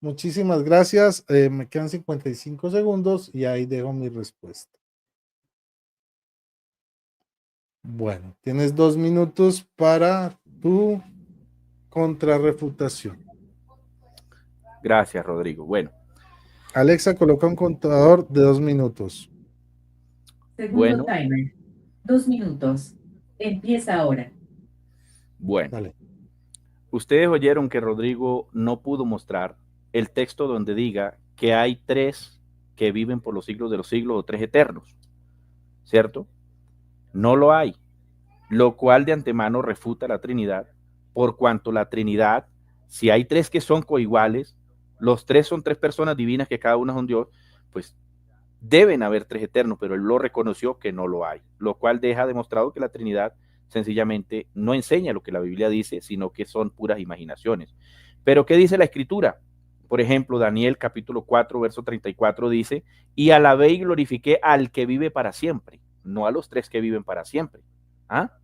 Muchísimas gracias. Me quedan 55 segundos y ahí dejo mi respuesta. Bueno, tienes 2 minutos para tu contrarrefutación. Gracias, Rodrigo. Bueno. Alexa, coloca un contador de 2 minutos. Segundo timer. 2 minutos. Empieza ahora. Bueno. Dale. Ustedes oyeron que Rodrigo no pudo mostrar el texto donde diga que hay tres que viven por los siglos de los siglos o tres eternos, ¿cierto? No lo hay, lo cual de antemano refuta la Trinidad, por cuanto la Trinidad, si hay tres que son coiguales, los tres son tres personas divinas que cada una es un Dios, pues deben haber tres eternos, pero él lo reconoció que no lo hay, lo cual deja demostrado que la Trinidad sencillamente no enseña lo que la Biblia dice, sino que son puras imaginaciones. Pero ¿qué dice la Escritura? Por ejemplo, Daniel capítulo 4, verso 34 dice, y alabé y glorifiqué al que vive para siempre, no a los tres que viven para siempre. ¿Ah?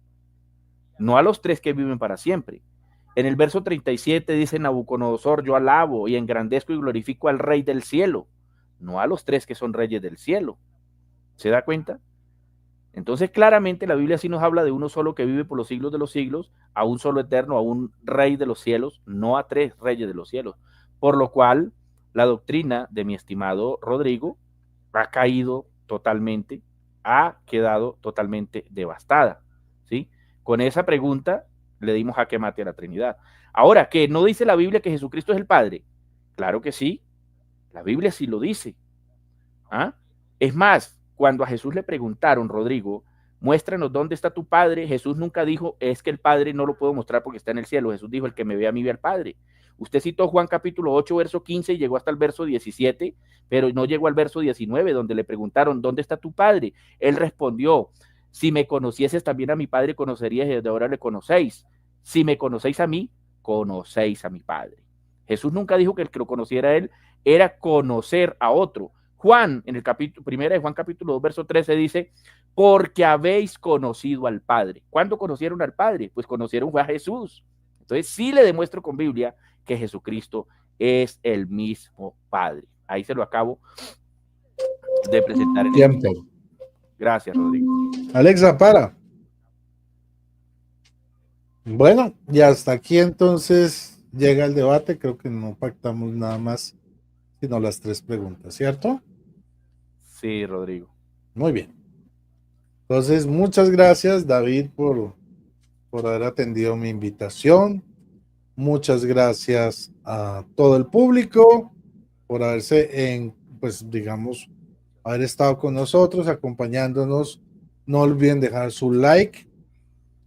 No a los tres que viven para siempre. En el verso 37 dice Nabucodonosor, yo alabo y engrandezco y glorifico al Rey del cielo, no a los tres que son reyes del cielo. ¿Se da cuenta? Entonces, claramente la Biblia sí nos habla de uno solo que vive por los siglos de los siglos, a un solo eterno, a un rey de los cielos, no a tres reyes de los cielos. Por lo cual, la doctrina de mi estimado Rodrigo ha caído totalmente, ha quedado totalmente devastada, ¿sí? Con esa pregunta le dimos jaque mate a la Trinidad. Ahora, ¿que no dice la Biblia que Jesucristo es el Padre? Claro que sí, la Biblia sí lo dice. ¿Ah? Es más, cuando a Jesús le preguntaron, Rodrigo, muéstranos dónde está tu Padre, Jesús nunca dijo, es que el Padre no lo puedo mostrar porque está en el cielo. Jesús dijo, el que me ve a mí ve al Padre. Usted citó Juan capítulo 8, verso 15 y llegó hasta el verso 17, pero no llegó al verso 19, donde le preguntaron, ¿dónde está tu Padre? Él respondió, si me conocieses también a mi Padre, conocerías y desde ahora le conocéis. Si me conocéis a mí, conocéis a mi Padre. Jesús nunca dijo que el que lo conociera a él era conocer a otro. Juan, en el capítulo primero de Juan capítulo 2, verso 13 dice, porque habéis conocido al Padre. ¿Cuándo conocieron al Padre? Pues conocieron a Jesús. Entonces sí le demuestro con Biblia que Jesucristo es el mismo Padre. Ahí se lo acabo de presentar. Tiempo. Gracias, Rodrigo. Alexa, para. Bueno, y hasta aquí entonces llega el debate. Creo que no pactamos nada más, sino las tres preguntas, ¿cierto? Sí, Rodrigo. Muy bien. Entonces, muchas gracias, David, por haber atendido mi invitación. Muchas gracias a todo el público por haberse, pues digamos, haber estado con nosotros, acompañándonos. No olviden dejar su like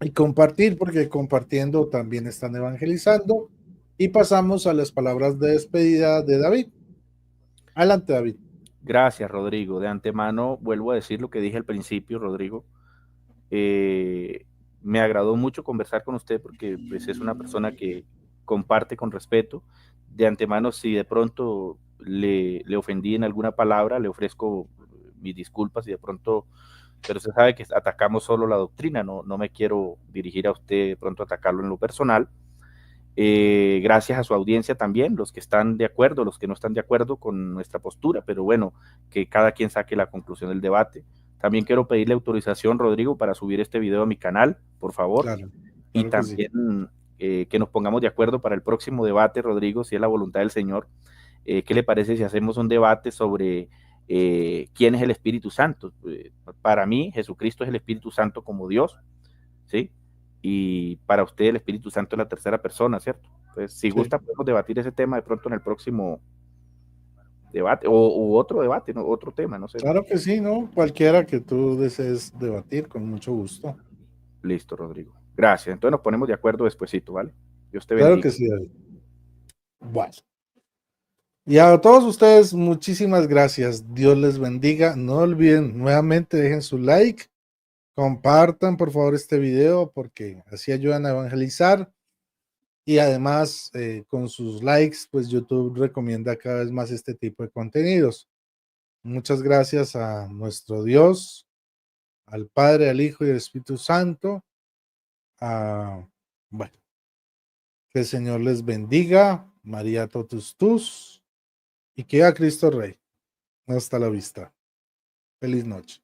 y compartir, porque compartiendo también están evangelizando. Y pasamos a las palabras de despedida de David. Adelante, David. Gracias, Rodrigo. De antemano, vuelvo a decir lo que dije al principio, Rodrigo. Me agradó mucho conversar con usted porque pues, es una persona que comparte con respeto. De antemano, si de pronto le ofendí en alguna palabra, le ofrezco mis disculpas y de pronto, pero usted sabe que atacamos solo la doctrina, no me quiero dirigir a usted de pronto a atacarlo en lo personal. Gracias a su audiencia también, los que están de acuerdo, los que no están de acuerdo con nuestra postura, pero bueno, que cada quien saque la conclusión del debate. También quiero pedirle autorización, Rodrigo, para subir este video a mi canal, por favor. Claro, y también que nos pongamos de acuerdo para el próximo debate, Rodrigo, si es la voluntad del Señor. ¿Qué le parece si hacemos un debate sobre quién es el Espíritu Santo? Para mí, Jesucristo es el Espíritu Santo como Dios, ¿sí? Y para usted el Espíritu Santo es la tercera persona, ¿cierto? Entonces, si gusta, podemos debatir ese tema de pronto en el próximo debate o otro debate, ¿no? Otro tema, no sé. Claro que sí, ¿no? Cualquiera que tú desees debatir, con mucho gusto. Listo, Rodrigo. Gracias. Entonces nos ponemos de acuerdo despuesito, ¿vale? Dios te bendiga. Claro que sí, David. Bueno. Y a todos ustedes, muchísimas gracias. Dios les bendiga. No olviden, nuevamente dejen su like. Compartan, por favor, este video porque así ayudan a evangelizar. Y además, con sus likes, pues YouTube recomienda cada vez más este tipo de contenidos. Muchas gracias a nuestro Dios, al Padre, al Hijo y al Espíritu Santo. Bueno, que el Señor les bendiga. María totus tus. Y que a Cristo Rey. Hasta la vista. Feliz noche.